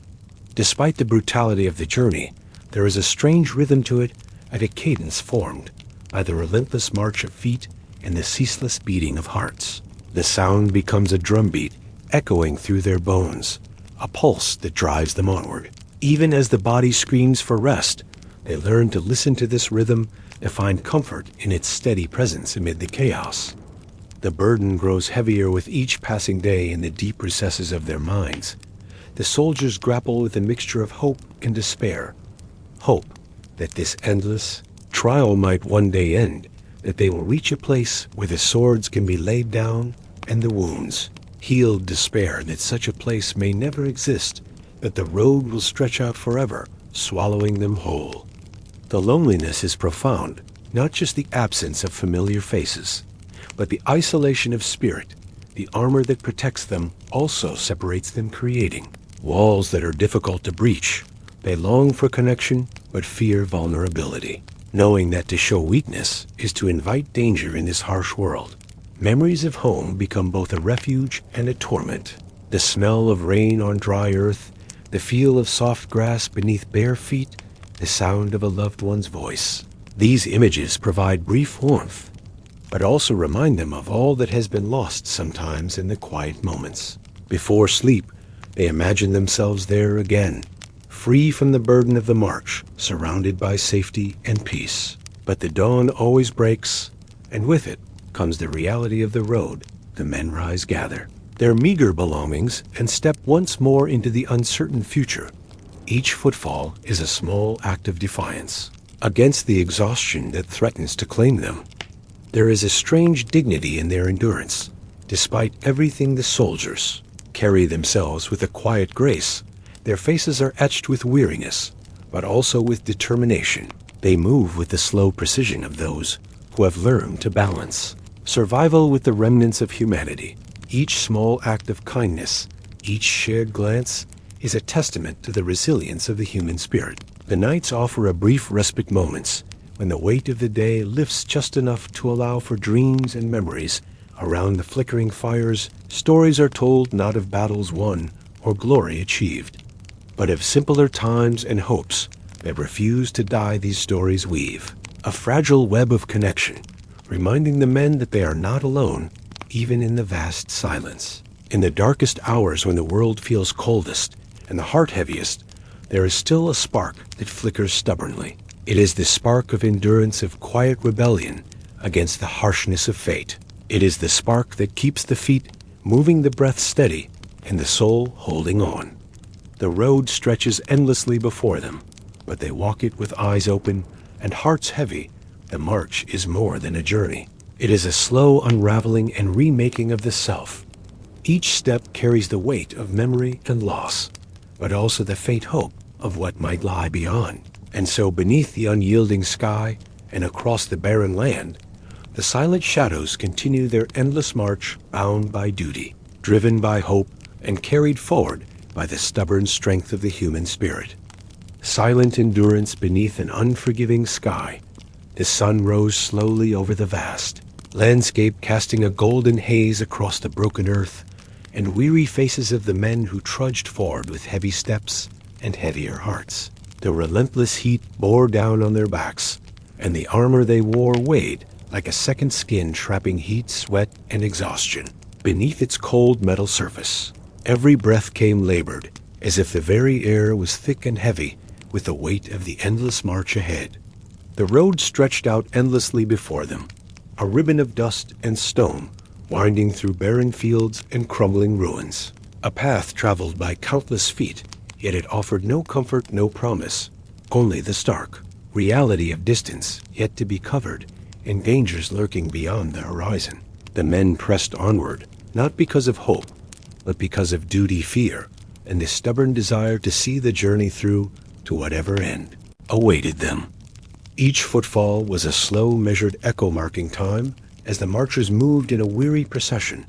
Despite the brutality of the journey, there is a strange rhythm to it, at a cadence formed by the relentless march of feet and the ceaseless beating of hearts. The sound becomes a drumbeat echoing through their bones, a pulse that drives them onward. Even as the body screams for rest, they learn to listen to this rhythm, to find comfort in its steady presence amid the chaos. The burden grows heavier with each passing day in the deep recesses of their minds. The soldiers grapple with a mixture of hope and despair. Hope that this endless trial might one day end, that they will reach a place where the swords can be laid down and the wounds healed. Despair that such a place may never exist, that the road will stretch out forever, swallowing them whole. The loneliness is profound, not just the absence of familiar faces, but the isolation of spirit. The armor that protects them also separates them, creating walls that are difficult to breach. They long for connection, but fear vulnerability, knowing that to show weakness is to invite danger in this harsh world. Memories of home become both a refuge and a torment. The smell of rain on dry earth, the feel of soft grass beneath bare feet, the sound of a loved one's voice. These images provide brief warmth, but also remind them of all that has been lost sometimes in the quiet moments. Before sleep, they imagine themselves there again, free from the burden of the march, surrounded by safety and peace. But the dawn always breaks, and with it comes the reality of the road. The men rise, gather their meager belongings, and step once more into the uncertain future. Each footfall is a small act of defiance against the exhaustion that threatens to claim them. There is a strange dignity in their endurance. Despite everything, the soldiers carry themselves with a quiet grace. Their faces are etched with weariness, but also with determination. They move with the slow precision of those who have learned to balance Survival with the remnants of humanity. Each small act of kindness, each shared glance, is a testament to the resilience of the human spirit. The nights offer a brief respite moments, when the weight of the day lifts just enough to allow for dreams and memories. Around the flickering fires, stories are told not of battles won or glory achieved, but of simpler times and hopes that refuse to die. These stories weave a fragile web of connection, reminding the men that they are not alone, even in the vast silence. In the darkest hours, when the world feels coldest and the heart heaviest, there is still a spark that flickers stubbornly. It is the spark of endurance, of quiet rebellion against the harshness of fate. It is the spark that keeps the feet moving, the breath steady, and the soul holding on. The road stretches endlessly before them, but they walk it with eyes open and hearts heavy. The march is more than a journey. It is a slow unraveling and remaking of the self. Each step carries the weight of memory and loss, but also the faint hope of what might lie beyond. And so beneath the unyielding sky and across the barren land, the silent shadows continue their endless march, bound by duty, driven by hope, and carried forward by the stubborn strength of the human spirit. Silent endurance beneath an unforgiving sky. The sun rose slowly over the vast landscape, casting a golden haze across the broken earth, and weary faces of the men who trudged forward with heavy steps and heavier hearts. The relentless heat bore down on their backs, and the armor they wore weighed like a second skin, trapping heat, sweat, and exhaustion. Beneath its cold metal surface, every breath came labored, as if the very air was thick and heavy with the weight of the endless march ahead. The road stretched out endlessly before them, a ribbon of dust and stone, winding through barren fields and crumbling ruins. A path traveled by countless feet, yet it offered no comfort, no promise, only the stark reality of distance yet to be covered, and dangers lurking beyond the horizon. The men pressed onward, not because of hope, but because of duty, fear, and the stubborn desire to see the journey through to whatever end awaited them. Each footfall was a slow, measured echo marking time as the marchers moved in a weary procession,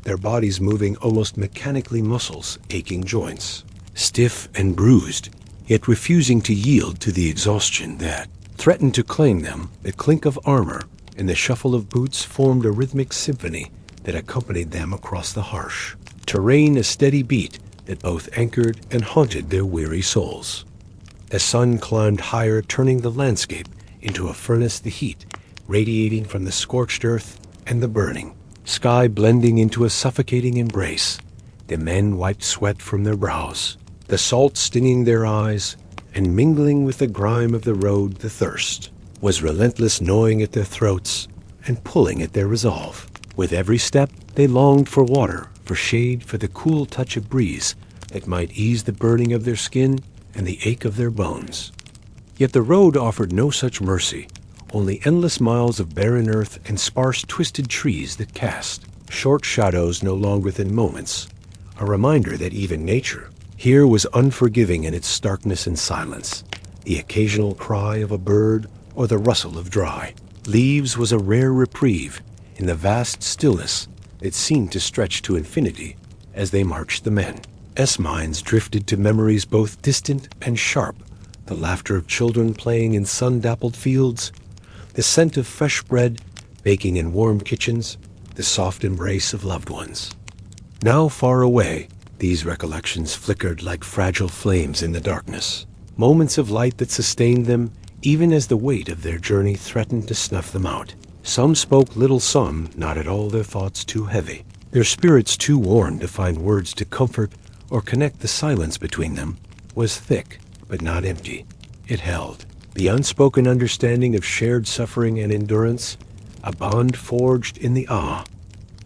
their bodies moving almost mechanically, muscles aching joints, stiff and bruised, yet refusing to yield to the exhaustion that threatened to claim them. The clink of armor and the shuffle of boots formed a rhythmic symphony that accompanied them across the harsh terrain, a steady beat that both anchored and haunted their weary souls. The sun climbed higher, turning the landscape into a furnace, the heat radiating from the scorched earth and the burning sky blending into a suffocating embrace. The men wiped sweat from their brows, the salt stinging their eyes, and mingling with the grime of the road. The thirst was relentless, gnawing at their throats and pulling at their resolve. With every step, they longed for water, for shade, for the cool touch of breeze that might ease the burning of their skin and the ache of their bones. Yet the road offered no such mercy, only endless miles of barren earth and sparse, twisted trees that cast short shadows no longer than moments, a reminder that even nature here was unforgiving in its starkness and silence. The occasional cry of a bird or the rustle of dry leaves was a rare reprieve in the vast stillness that seemed to stretch to infinity. As they marched, the men's minds drifted to memories both distant and sharp, the laughter of children playing in sun-dappled fields, the scent of fresh bread baking in warm kitchens, the soft embrace of loved ones. Now far away, these recollections flickered like fragile flames in the darkness, moments of light that sustained them even as the weight of their journey threatened to snuff them out. Some spoke little, some not at all, their thoughts too heavy, their spirits too worn to find words to comfort or connect. The silence between them was thick but not empty. It held the unspoken understanding of shared suffering and endurance, a bond forged in the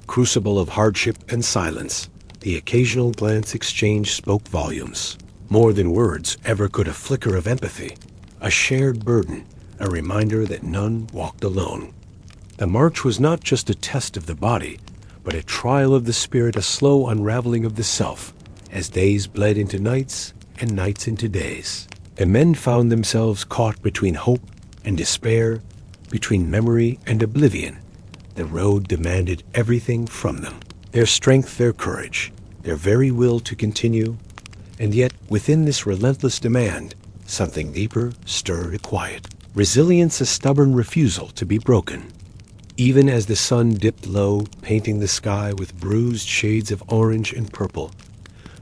crucible of hardship and silence. The occasional glance exchanged spoke volumes, more than words ever could. A flicker of empathy, a shared burden, a reminder that none walked alone. The march was not just a test of the body, but a trial of the spirit, a slow unraveling of the self, as days bled into nights and nights into days. The men found themselves caught between hope and despair, between memory and oblivion. The road demanded everything from them. Their strength, their courage, their very will to continue. And yet, within this relentless demand, something deeper stirred quiet. Resilience, a stubborn refusal to be broken. Even as the sun dipped low, painting the sky with bruised shades of orange and purple,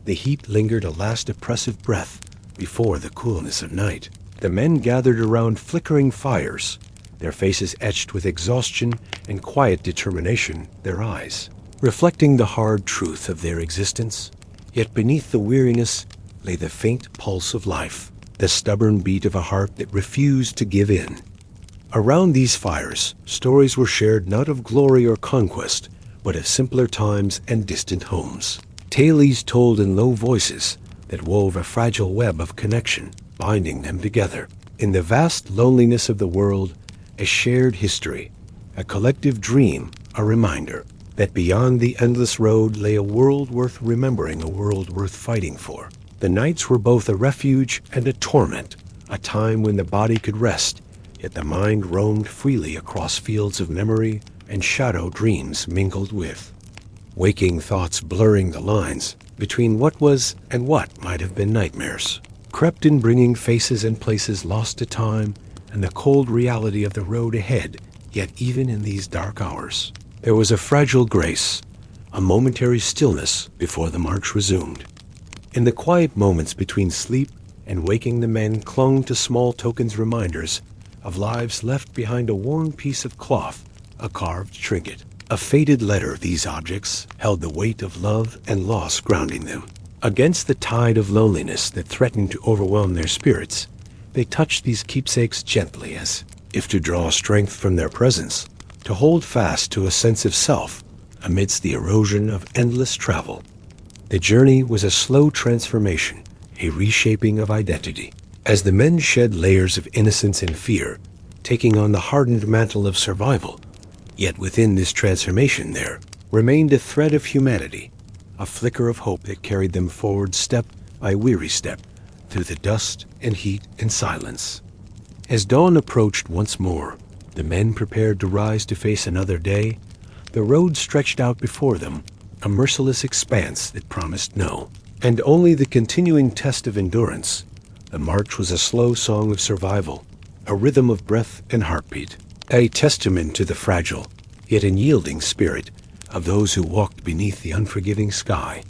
the heat lingered a last oppressive breath before the coolness of night. The men gathered around flickering fires, their faces etched with exhaustion and quiet determination, their eyes reflecting the hard truth of their existence. Yet beneath the weariness lay the faint pulse of life, the stubborn beat of a heart that refused to give in. Around these fires, stories were shared not of glory or conquest, but of simpler times and distant homes. Tales told in low voices that wove a fragile web of connection, binding them together. In the vast loneliness of the world, a shared history, a collective dream, a reminder that beyond the endless road lay a world worth remembering, a world worth fighting for. The nights were both a refuge and a torment, a time when the body could rest, yet the mind roamed freely across fields of memory and shadow dreams mingled with. Waking thoughts blurring the lines between what was and what might have been nightmares, crept in, bringing faces and places lost to time and the cold reality of the road ahead. Yet even in these dark hours, there was a fragile grace, a momentary stillness before the march resumed. In the quiet moments between sleep and waking, the men clung to small tokens, reminders of lives left behind, a worn piece of cloth, a carved trinket, a faded letter. These objects held the weight of love and loss grounding them. Against the tide of loneliness that threatened to overwhelm their spirits, they touched these keepsakes gently, as if to draw strength from their presence, to hold fast to a sense of self amidst the erosion of endless travel. The journey was a slow transformation, a reshaping of identity. As the men shed layers of innocence and fear, taking on the hardened mantle of survival, yet within this transformation there remained a thread of humanity, a flicker of hope that carried them forward step by weary step through the dust and heat and silence. As dawn approached once more, the men prepared to rise to face another day. The road stretched out before them, a merciless expanse that promised no, and only the continuing test of endurance. The march was a slow song of survival, a rhythm of breath and heartbeat, a testament to the fragile, yet unyielding spirit of those who walked beneath the unforgiving sky.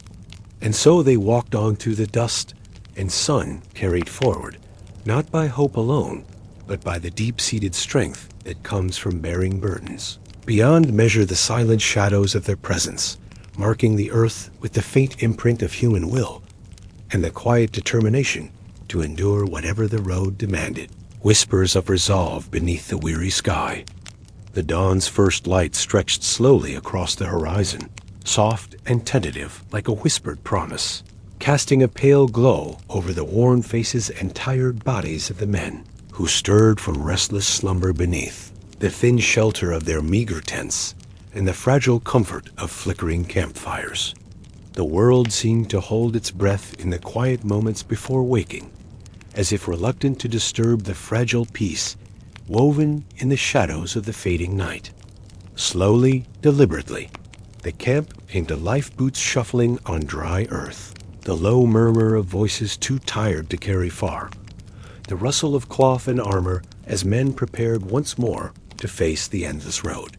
And so they walked on through the dust and sun, carried forward, not by hope alone, but by the deep-seated strength that comes from bearing burdens. Beyond measure, the silent shadows of their presence, marking the earth with the faint imprint of human will, and the quiet determination to endure whatever the road demanded. Whispers of resolve beneath the weary sky. The dawn's first light stretched slowly across the horizon, soft and tentative like a whispered promise, casting a pale glow over the worn faces and tired bodies of the men who stirred from restless slumber beneath the thin shelter of their meager tents and the fragile comfort of flickering campfires. The world seemed to hold its breath in the quiet moments before waking, as if reluctant to disturb the fragile peace woven in the shadows of the fading night. Slowly, deliberately, the camp came to life, boots shuffling on dry earth, the low murmur of voices too tired to carry far, the rustle of cloth and armor as men prepared once more to face the endless road.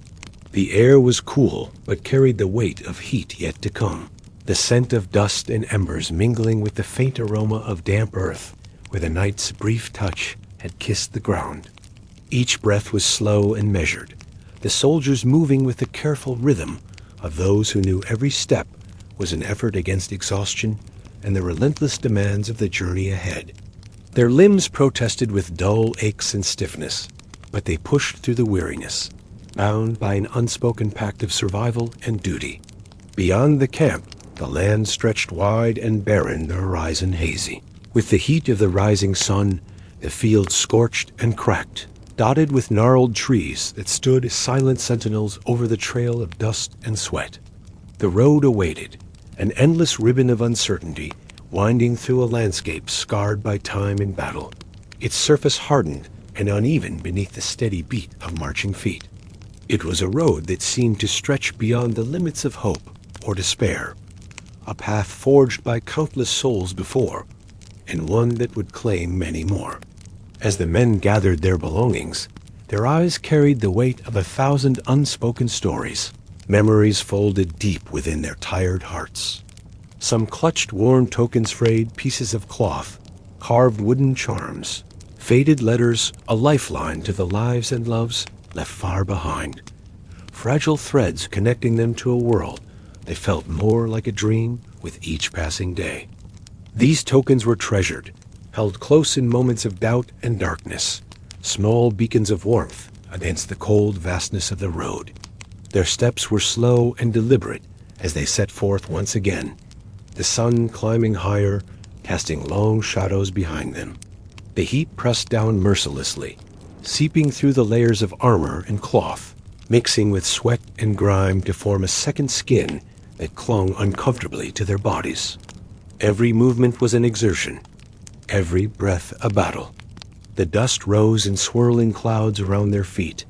The air was cool, but carried the weight of heat yet to come, the scent of dust and embers mingling with the faint aroma of damp earth where the night's brief touch had kissed the ground. Each breath was slow and measured, the soldiers moving with the careful rhythm of those who knew every step was an effort against exhaustion and the relentless demands of the journey ahead. Their limbs protested with dull aches and stiffness, but they pushed through the weariness, bound by an unspoken pact of survival and duty. Beyond the camp, the land stretched wide and barren, the horizon hazy. With the heat of the rising sun, the fields scorched and cracked, dotted with gnarled trees that stood as silent sentinels over the trail of dust and sweat. The road awaited, an endless ribbon of uncertainty, winding through a landscape scarred by time and battle, its surface hardened and uneven beneath the steady beat of marching feet. It was a road that seemed to stretch beyond the limits of hope or despair, a path forged by countless souls before, and one that would claim many more. As the men gathered their belongings, their eyes carried the weight of 1,000 unspoken stories, memories folded deep within their tired hearts. Some clutched worn tokens, frayed pieces of cloth, carved wooden charms, faded letters, a lifeline to the lives and loves left far behind. Fragile threads connecting them to a world they felt more like a dream with each passing day. These tokens were treasured, held close in moments of doubt and darkness, small beacons of warmth against the cold vastness of the road. Their steps were slow and deliberate as they set forth once again, the sun climbing higher, casting long shadows behind them. The heat pressed down mercilessly, seeping through the layers of armor and cloth, mixing with sweat and grime to form a second skin that clung uncomfortably to their bodies. Every movement was an exertion, every breath a battle. The dust rose in swirling clouds around their feet,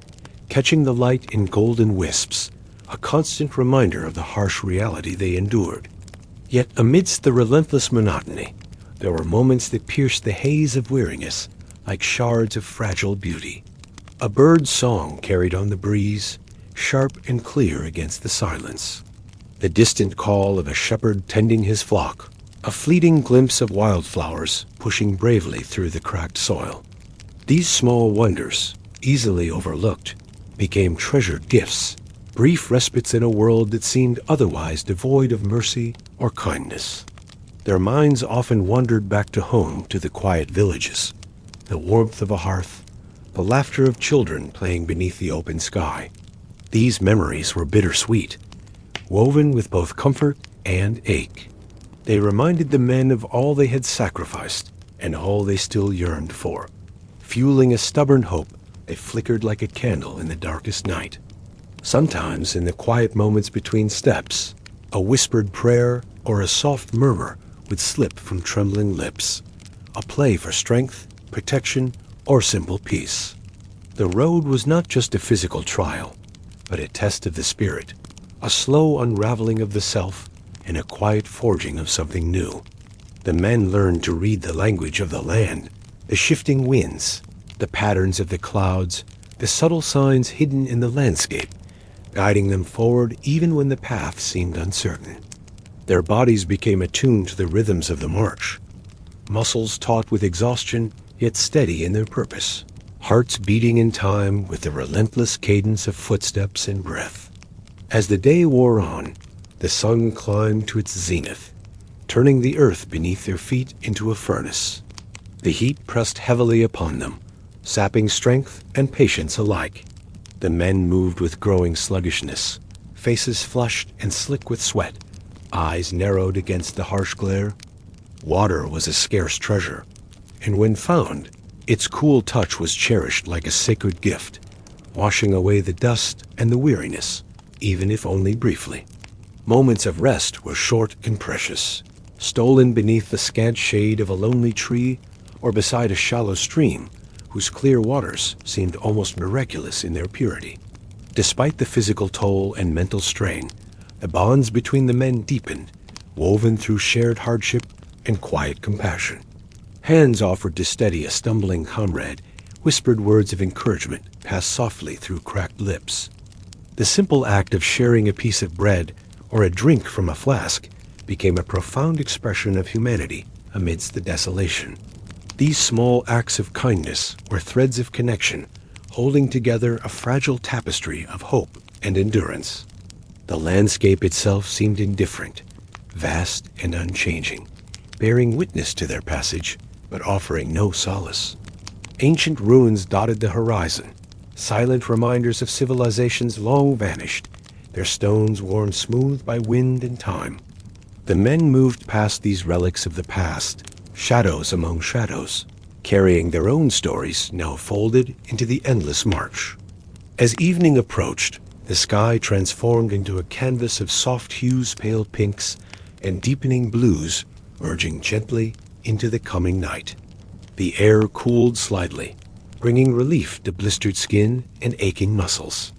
catching the light in golden wisps, a constant reminder of the harsh reality they endured. Yet amidst the relentless monotony, there were moments that pierced the haze of weariness like shards of fragile beauty. A bird's song carried on the breeze, sharp and clear against the silence. The distant call of a shepherd tending his flock, a fleeting glimpse of wildflowers pushing bravely through the cracked soil. These small wonders, easily overlooked, became treasured gifts, brief respites in a world that seemed otherwise devoid of mercy or kindness. Their minds often wandered back to home, to the quiet villages, the warmth of a hearth, the laughter of children playing beneath the open sky. These memories were bittersweet, woven with both comfort and ache. They reminded the men of all they had sacrificed and all they still yearned for, fueling a stubborn hope that flickered like a candle in the darkest night. Sometimes, in the quiet moments between steps, a whispered prayer or a soft murmur would slip from trembling lips, a plea for strength, protection, or simple peace. The road was not just a physical trial, but a test of the spirit, a slow unraveling of the self, and a quiet forging of something new. The men learned to read the language of the land, the shifting winds, the patterns of the clouds, the subtle signs hidden in the landscape, guiding them forward even when the path seemed uncertain. Their bodies became attuned to the rhythms of the march, muscles taut with exhaustion, yet steady in their purpose, hearts beating in time with the relentless cadence of footsteps and breath. As the day wore on, the sun climbed to its zenith, turning the earth beneath their feet into a furnace. The heat pressed heavily upon them, sapping strength and patience alike. The men moved with growing sluggishness, faces flushed and slick with sweat, eyes narrowed against the harsh glare. Water was a scarce treasure, and when found, its cool touch was cherished like a sacred gift, washing away the dust and the weariness, even if only briefly. Moments of rest were short and precious, stolen beneath the scant shade of a lonely tree or beside a shallow stream whose clear waters seemed almost miraculous in their purity. Despite the physical toll and mental strain, the bonds between the men deepened, woven through shared hardship and quiet compassion. Hands offered to steady a stumbling comrade, whispered words of encouragement passed softly through cracked lips. The simple act of sharing a piece of bread or a drink from a flask became a profound expression of humanity amidst the desolation. These small acts of kindness were threads of connection, holding together a fragile tapestry of hope and endurance. The landscape itself seemed indifferent, vast and unchanging, bearing witness to their passage, but offering no solace. Ancient ruins dotted the horizon, silent reminders of civilizations long vanished, their stones worn smooth by wind and time. The men moved past these relics of the past, shadows among shadows, carrying their own stories now folded into the endless march. As evening approached, the sky transformed into a canvas of soft hues, pale pinks, and deepening blues, merging gently into the coming night. The air cooled slightly, bringing relief to blistered skin and aching muscles.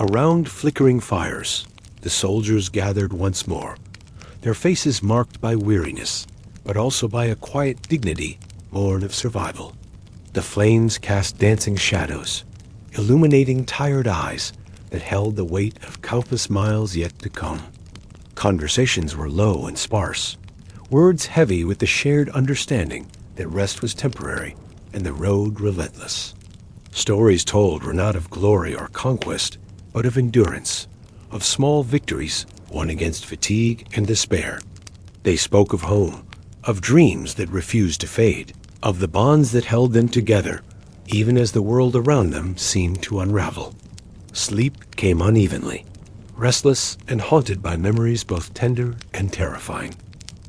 Around flickering fires, the soldiers gathered once more, their faces marked by weariness, but also by a quiet dignity born of survival. The flames cast dancing shadows, illuminating tired eyes that held the weight of countless miles yet to come. Conversations were low and sparse, words heavy with the shared understanding that rest was temporary and the road relentless. Stories told were not of glory or conquest, but of endurance, of small victories won against fatigue and despair. They spoke of home, of dreams that refused to fade, of the bonds that held them together, even as the world around them seemed to unravel. Sleep came unevenly, restless and haunted by memories both tender and terrifying.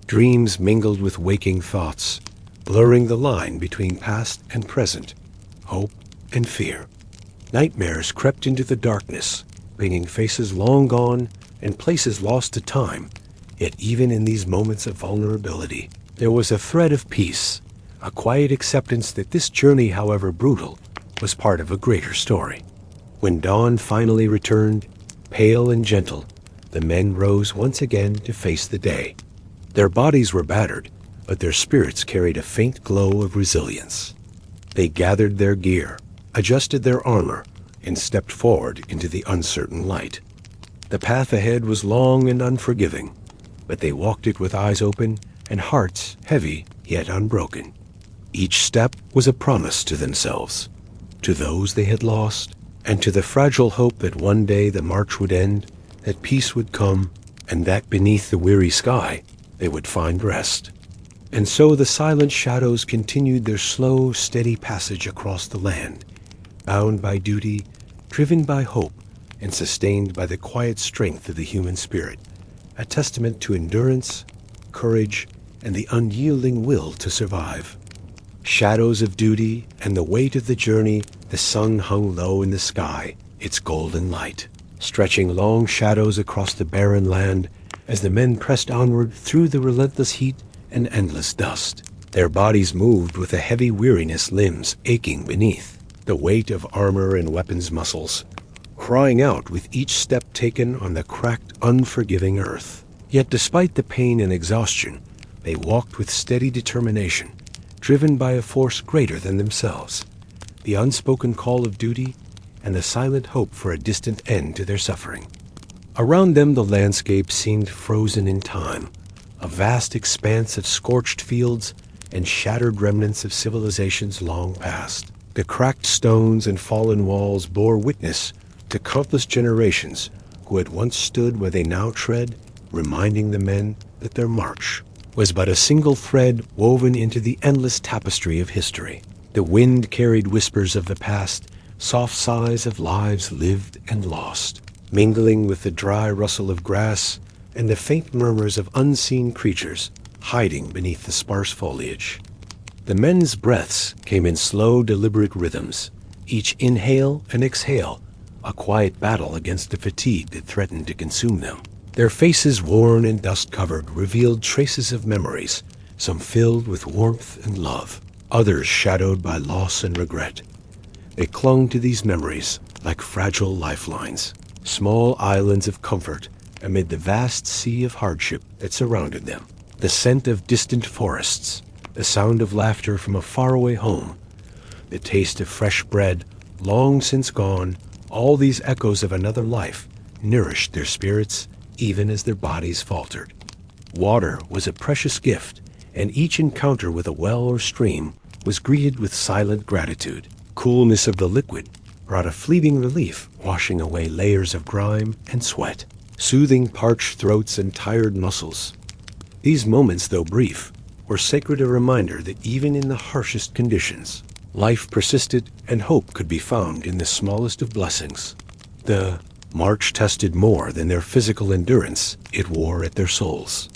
Dreams mingled with waking thoughts, blurring the line between past and present, hope and fear. Nightmares crept into the darkness, bringing faces long gone and places lost to time. Yet even in these moments of vulnerability, there was a thread of peace, a quiet acceptance that this journey, however brutal, was part of a greater story. When dawn finally returned, pale and gentle, the men rose once again to face the day. Their bodies were battered, but their spirits carried a faint glow of resilience. They gathered their gear, adjusted their armor, and stepped forward into the uncertain light. The path ahead was long and unforgiving, but they walked it with eyes open and hearts heavy yet unbroken. Each step was a promise to themselves, to those they had lost, and to the fragile hope that one day the march would end, that peace would come, and that beneath the weary sky they would find rest. And so the silent shadows continued their slow, steady passage across the land, bound by duty, driven by hope, and sustained by the quiet strength of the human spirit, a testament to endurance, courage, and the unyielding will to survive. Shadows of duty and the weight of the journey, the sun hung low in the sky, its golden light, stretching long shadows across the barren land as the men pressed onward through the relentless heat and endless dust. Their bodies moved with a heavy weariness, limbs aching beneath, the weight of armor and weapons muscles, crying out with each step taken on the cracked, unforgiving earth. Yet despite the pain and exhaustion, they walked with steady determination, driven by a force greater than themselves, the unspoken call of duty and the silent hope for a distant end to their suffering. Around them the landscape seemed frozen in time, a vast expanse of scorched fields and shattered remnants of civilizations long past. The cracked stones and fallen walls bore witness to countless generations who had once stood where they now tread, reminding the men that their march was but a single thread woven into the endless tapestry of history. The wind carried whispers of the past, soft sighs of lives lived and lost, mingling with the dry rustle of grass and the faint murmurs of unseen creatures hiding beneath the sparse foliage. The men's breaths came in slow, deliberate rhythms, each inhale and exhale, a quiet battle against the fatigue that threatened to consume them. Their faces, worn and dust-covered, revealed traces of memories, some filled with warmth and love, others shadowed by loss and regret. They clung to these memories like fragile lifelines, small islands of comfort amid the vast sea of hardship that surrounded them. The scent of distant forests, the sound of laughter from a faraway home, the taste of fresh bread long since gone, all these echoes of another life nourished their spirits even as their bodies faltered. Water was a precious gift, and each encounter with a well or stream was greeted with silent gratitude. Coolness of the liquid brought a fleeting relief, washing away layers of grime and sweat, soothing parched throats and tired muscles. These moments, though brief, were sacred, a reminder that even in the harshest conditions, life persisted and hope could be found in the smallest of blessings. The march tested more than their physical endurance, it wore at their souls.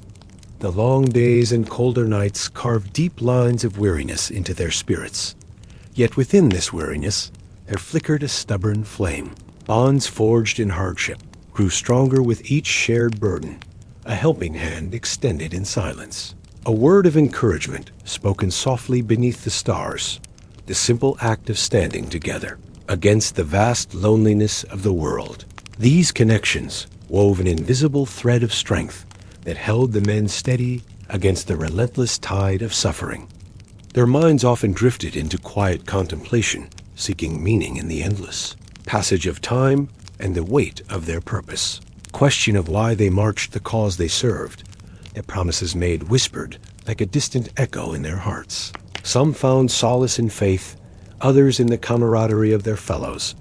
The long days and colder nights carved deep lines of weariness into their spirits. Yet within this weariness, there flickered a stubborn flame. Bonds forged in hardship grew stronger with each shared burden, a helping hand extended in silence. A word of encouragement spoken softly beneath the stars, the simple act of standing together against the vast loneliness of the world. These connections wove an invisible thread of strength that held the men steady against the relentless tide of suffering. Their minds often drifted into quiet contemplation, seeking meaning in the endless passage of time and the weight of their purpose. Question of why they marched the cause they served, their promises made whispered like a distant echo in their hearts. Some found solace in faith, others in the camaraderie of their fellows,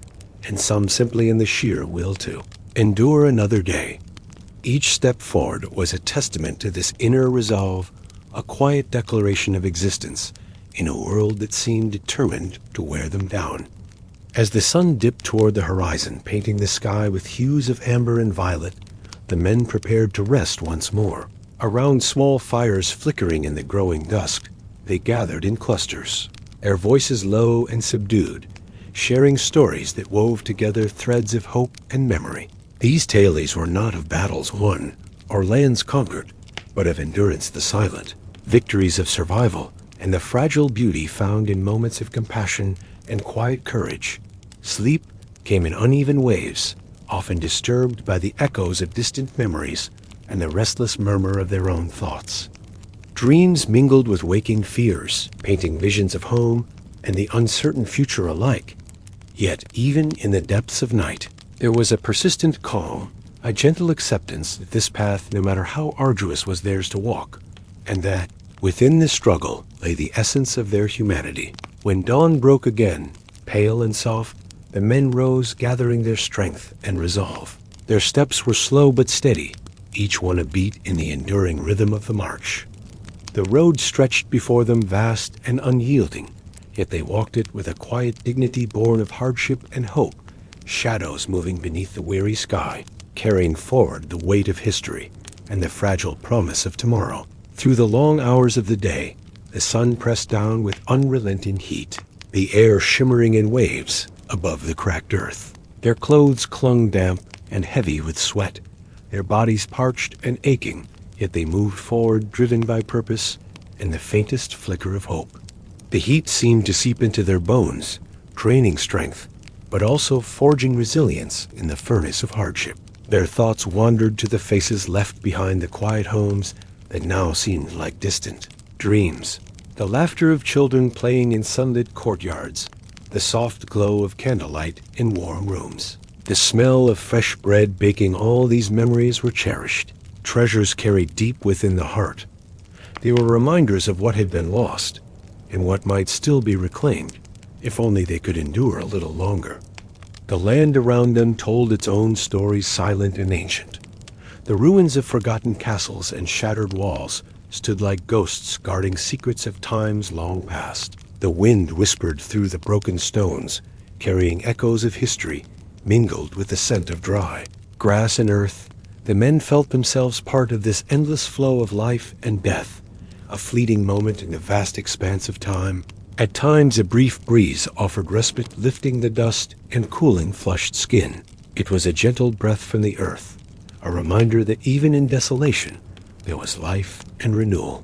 and some simply in the sheer will to endure another day. Each step forward was a testament to this inner resolve, a quiet declaration of existence in a world that seemed determined to wear them down. As the sun dipped toward the horizon, painting the sky with hues of amber and violet, the men prepared to rest once more. Around small fires flickering in the growing dusk, they gathered in clusters, their voices low and subdued, sharing stories that wove together threads of hope and memory. These tales were not of battles won or lands conquered, but of endurance the silent, victories of survival, and the fragile beauty found in moments of compassion and quiet courage. Sleep came in uneven waves, often disturbed by the echoes of distant memories and the restless murmur of their own thoughts. Dreams mingled with waking fears, painting visions of home and the uncertain future alike. Yet even in the depths of night, there was a persistent calm, a gentle acceptance that this path, no matter how arduous, was theirs to walk, and that within this struggle lay the essence of their humanity. When dawn broke again, pale and soft, the men rose, gathering their strength and resolve. Their steps were slow but steady, each one a beat in the enduring rhythm of the march. The road stretched before them vast and unyielding, yet they walked it with a quiet dignity born of hardship and hope, shadows moving beneath the weary sky, carrying forward the weight of history and the fragile promise of tomorrow. Through the long hours of the day, the sun pressed down with unrelenting heat, the air shimmering in waves above the cracked earth. Their clothes clung damp and heavy with sweat, their bodies parched and aching, yet they moved forward driven by purpose and the faintest flicker of hope. The heat seemed to seep into their bones, draining strength, but also forging resilience in the furnace of hardship. Their thoughts wandered to the faces left behind the quiet homes that now seemed like distant dreams. The laughter of children playing in sunlit courtyards, the soft glow of candlelight in warm rooms. The smell of fresh bread baking, all these memories were cherished, treasures carried deep within the heart. They were reminders of what had been lost and what might still be reclaimed, if only they could endure a little longer. The land around them told its own stories, silent and ancient. The ruins of forgotten castles and shattered walls stood like ghosts guarding secrets of times long past. The wind whispered through the broken stones, carrying echoes of history mingled with the scent of dry grass and earth. The men felt themselves part of this endless flow of life and death, a fleeting moment in the vast expanse of time. At times a brief breeze offered respite, lifting the dust and cooling flushed skin. It was a gentle breath from the earth, a reminder that even in desolation there was life and renewal.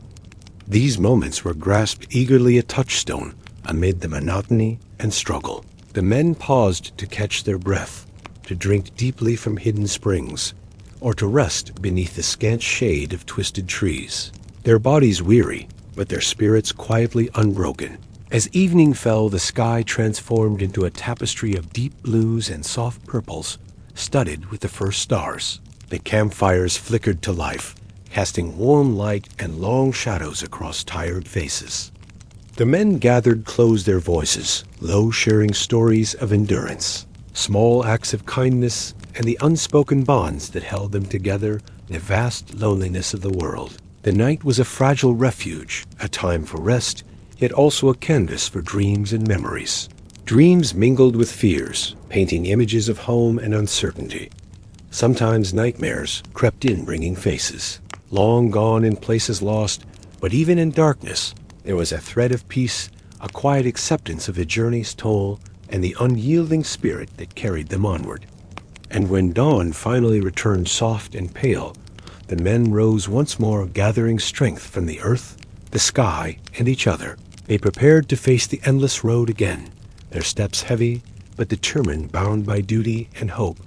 These moments were grasped eagerly, a touchstone amid the monotony and struggle. The men paused to catch their breath, to drink deeply from hidden springs, or to rest beneath the scant shade of twisted trees. Their bodies weary, but their spirits quietly unbroken. As evening fell, the sky transformed into a tapestry of deep blues and soft purples, studded with the first stars. The campfires flickered to life, casting warm light and long shadows across tired faces. The men gathered closed their voices, low sharing stories of endurance, small acts of kindness, and the unspoken bonds that held them together in the vast loneliness of the world. The night was a fragile refuge, a time for rest, yet also a canvas for dreams and memories. Dreams mingled with fears, painting images of home and uncertainty. Sometimes nightmares crept in, bringing faces, long gone in places lost, but even in darkness, there was a thread of peace, a quiet acceptance of the journey's toll, and the unyielding spirit that carried them onward. And when dawn finally returned soft and pale, the men rose once more, gathering strength from the earth, the sky, and each other. They prepared to face the endless road again, their steps heavy, but determined, bound by duty and hope,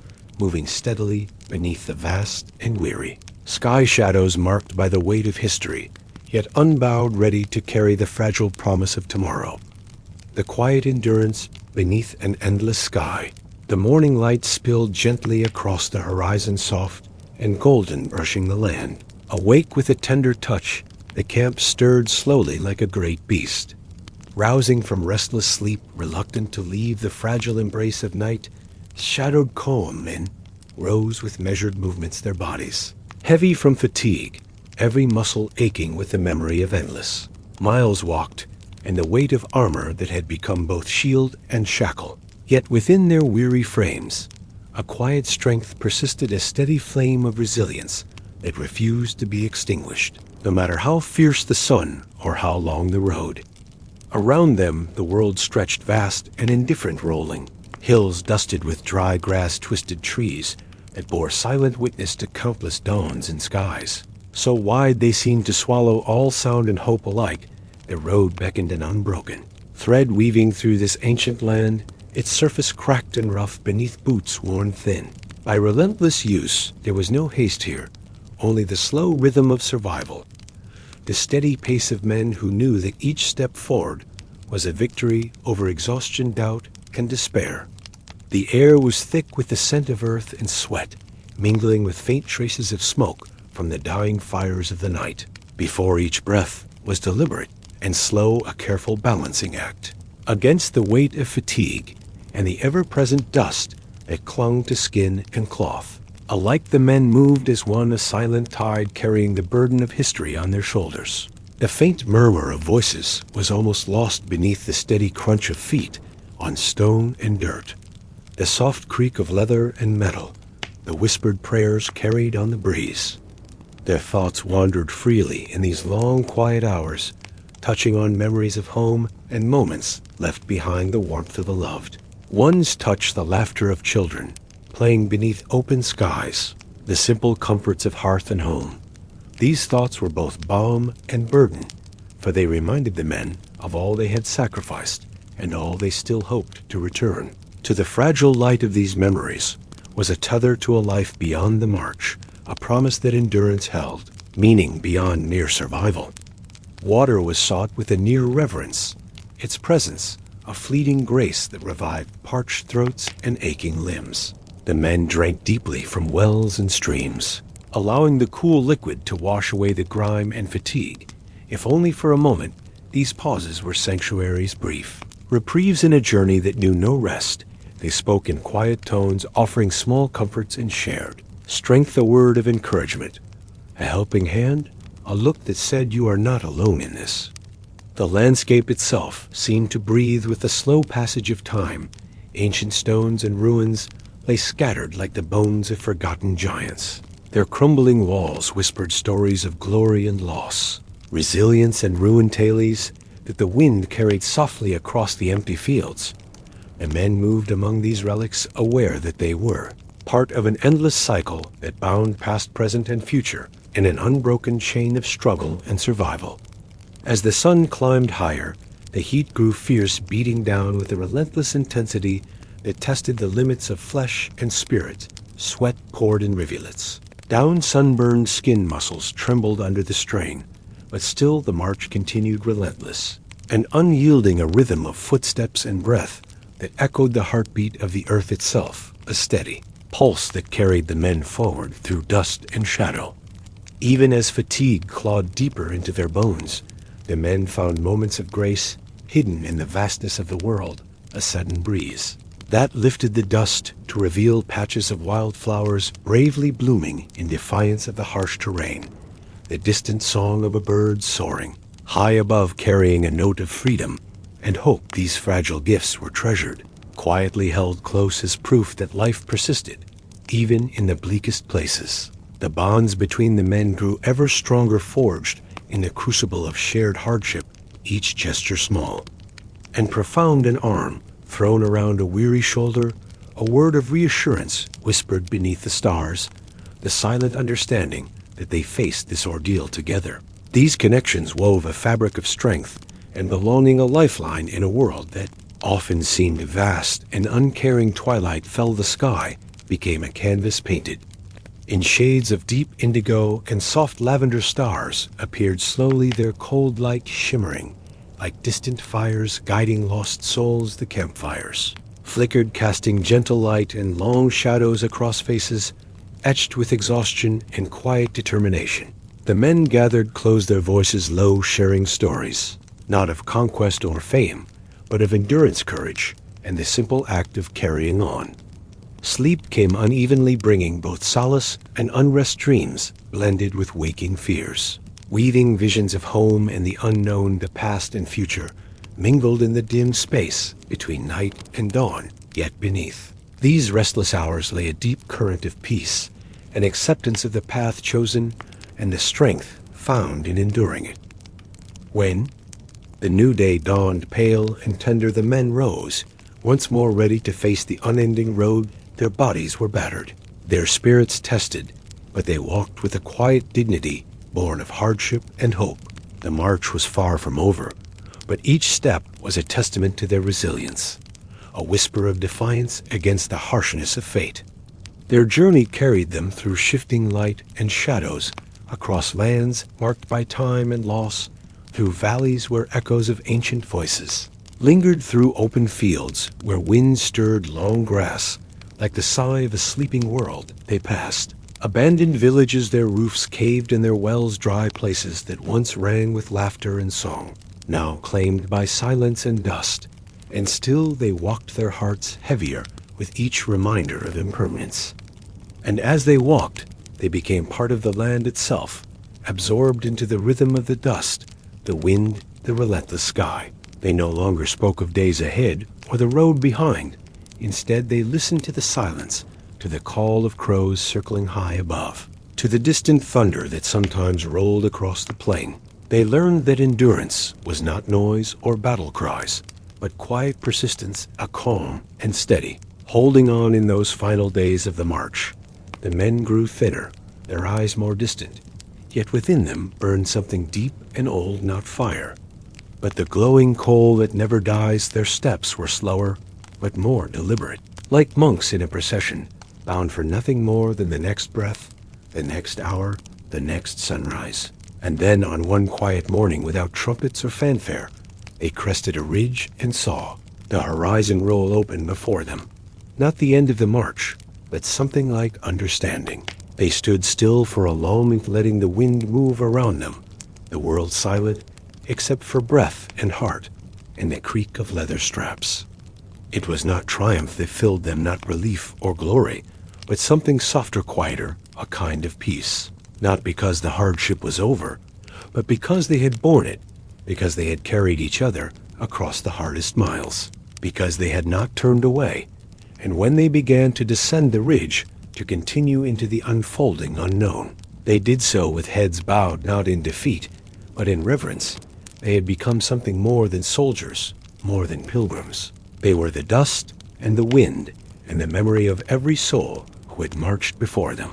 moving steadily beneath the vast and weary. Sky shadows marked by the weight of history, yet unbowed, ready to carry the fragile promise of tomorrow. The quiet endurance beneath an endless sky. The morning light spilled gently across the horizon, soft and golden, brushing the land. Awake with a tender touch, the camp stirred slowly like a great beast. Rousing from restless sleep, reluctant to leave the fragile embrace of night, shadowed calm men rose with measured movements, their bodies heavy from fatigue, every muscle aching with the memory of endless miles walked and the weight of armor that had become both shield and shackle. Yet within their weary frames, a quiet strength persisted, a steady flame of resilience that refused to be extinguished, no matter how fierce the sun or how long the road. Around them, the world stretched vast and indifferent, rolling hills dusted with dry grass, twisted trees that bore silent witness to countless dawns and skies. So wide they seemed to swallow all sound and hope alike, the road beckoned and unbroken. Thread weaving through this ancient land, its surface cracked and rough beneath boots worn thin. By relentless use, there was no haste here, only the slow rhythm of survival. The steady pace of men who knew that each step forward was a victory over exhaustion, doubt, and despair. The air was thick with the scent of earth and sweat, mingling with faint traces of smoke from the dying fires of the night. Before each breath was deliberate and slow, a careful balancing act against the weight of fatigue and the ever-present dust that clung to skin and cloth. Alike the men moved as one, a silent tide carrying the burden of history on their shoulders. The faint murmur of voices was almost lost beneath the steady crunch of feet on stone and dirt. The soft creak of leather and metal, the whispered prayers carried on the breeze. Their thoughts wandered freely in these long, quiet hours, touching on memories of home and moments left behind, the warmth of the loved ones touched, the laughter of children playing beneath open skies, the simple comforts of hearth and home. These thoughts were both balm and burden, for they reminded the men of all they had sacrificed and all they still hoped to return. To the fragile light of these memories was a tether to a life beyond the march, a promise that endurance held, meaning beyond mere survival. Water was sought with a near reverence, its presence a fleeting grace that revived parched throats and aching limbs. The men drank deeply from wells and streams, allowing the cool liquid to wash away the grime and fatigue. If only for a moment, these pauses were sanctuaries brief, reprieves in a journey that knew no rest. They spoke in quiet tones, offering small comforts and shared strength, a word of encouragement, a helping hand, a look that said, "You are not alone in this." The landscape itself seemed to breathe with the slow passage of time. Ancient stones and ruins lay scattered like the bones of forgotten giants. Their crumbling walls whispered stories of glory and loss, resilience and ruin, tales that the wind carried softly across the empty fields. The men moved among these relics, aware that they were part of an endless cycle that bound past, present, and future in an unbroken chain of struggle and survival. As the sun climbed higher, the heat grew fierce, beating down with a relentless intensity that tested the limits of flesh and spirit. Sweat poured in rivulets. Down sunburned skin muscles trembled under the strain, but still the march continued relentless, an unyielding a rhythm of footsteps and breath that echoed the heartbeat of the earth itself, a steady pulse that carried the men forward through dust and shadow. Even as fatigue clawed deeper into their bones, the men found moments of grace hidden in the vastness of the world, a sudden breeze that lifted the dust to reveal patches of wildflowers bravely blooming in defiance of the harsh terrain, the distant song of a bird soaring high above, carrying a note of freedom and hope. These fragile gifts were treasured, quietly held close as proof that life persisted, even in the bleakest places. The bonds between the men grew ever stronger, forged in the crucible of shared hardship, each gesture small and profound, an arm thrown around a weary shoulder, a word of reassurance whispered beneath the stars, the silent understanding that they faced this ordeal together. These connections wove a fabric of strength and belonging, a lifeline in a world that often seemed vast. An uncaring twilight fell the sky, became a canvas painted. In shades of deep indigo and soft lavender stars appeared slowly their cold light shimmering, like distant fires guiding lost souls the campfires. Flickered, casting gentle light and long shadows across faces, etched with exhaustion and quiet determination. The men gathered closed their voices low, sharing stories, not of conquest or fame, but of endurance, courage, and the simple act of carrying on. Sleep came unevenly, bringing both solace and unrest, dreams blended with waking fears. Weaving visions of home and the unknown, the past and future, mingled in the dim space between night and dawn, yet beneath. These restless hours lay a deep current of peace, an acceptance of the path chosen, and the strength found in enduring it. When the new day dawned, pale and tender, the men rose, once more ready to face the unending road. Their bodies were battered, their spirits tested, but they walked with a quiet dignity born of hardship and hope. The march was far from over, but each step was a testament to their resilience, a whisper of defiance against the harshness of fate. Their journey carried them through shifting light and shadows, across lands marked by time and loss, through valleys where echoes of ancient voices lingered, through open fields where winds stirred long grass, like the sigh of a sleeping world. They passed abandoned villages, their roofs caved and their wells dry, places that once rang with laughter and song, now claimed by silence and dust, and still they walked, their hearts heavier with each reminder of impermanence. And as they walked, they became part of the land itself, absorbed into the rhythm of the dust, the wind, the relentless sky. They no longer spoke of days ahead or the road behind. Instead, they listened to the silence, to the call of crows circling high above, to the distant thunder that sometimes rolled across the plain. They learned that endurance was not noise or battle cries, but quiet persistence, a calm and steady, holding on in those final days of the march. The men grew thinner, their eyes more distant, yet within them burned something deep and old, not fire, but the glowing coal that never dies. Their steps were slower, but more deliberate, like monks in a procession, bound for nothing more than the next breath, the next hour, the next sunrise. And then on one quiet morning, without trumpets or fanfare, they crested a ridge and saw the horizon roll open before them. Not the end of the march, but something like understanding. They stood still for a moment, letting the wind move around them, the world silent except for breath and heart and the creak of leather straps. It was not triumph that filled them, not relief or glory, but something softer, quieter, a kind of peace. Not because the hardship was over, but because they had borne it, because they had carried each other across the hardest miles, because they had not turned away, and when they began to descend the ridge, to continue into the unfolding unknown, they did so with heads bowed, not in defeat, but in reverence. They had become something more than soldiers, more than pilgrims. They were the dust and the wind and the memory of every soul who had marched before them.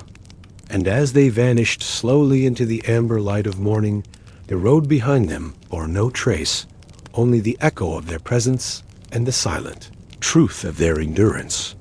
And as they vanished slowly into the amber light of morning, the road behind them bore no trace, only the echo of their presence and the silent truth of their endurance.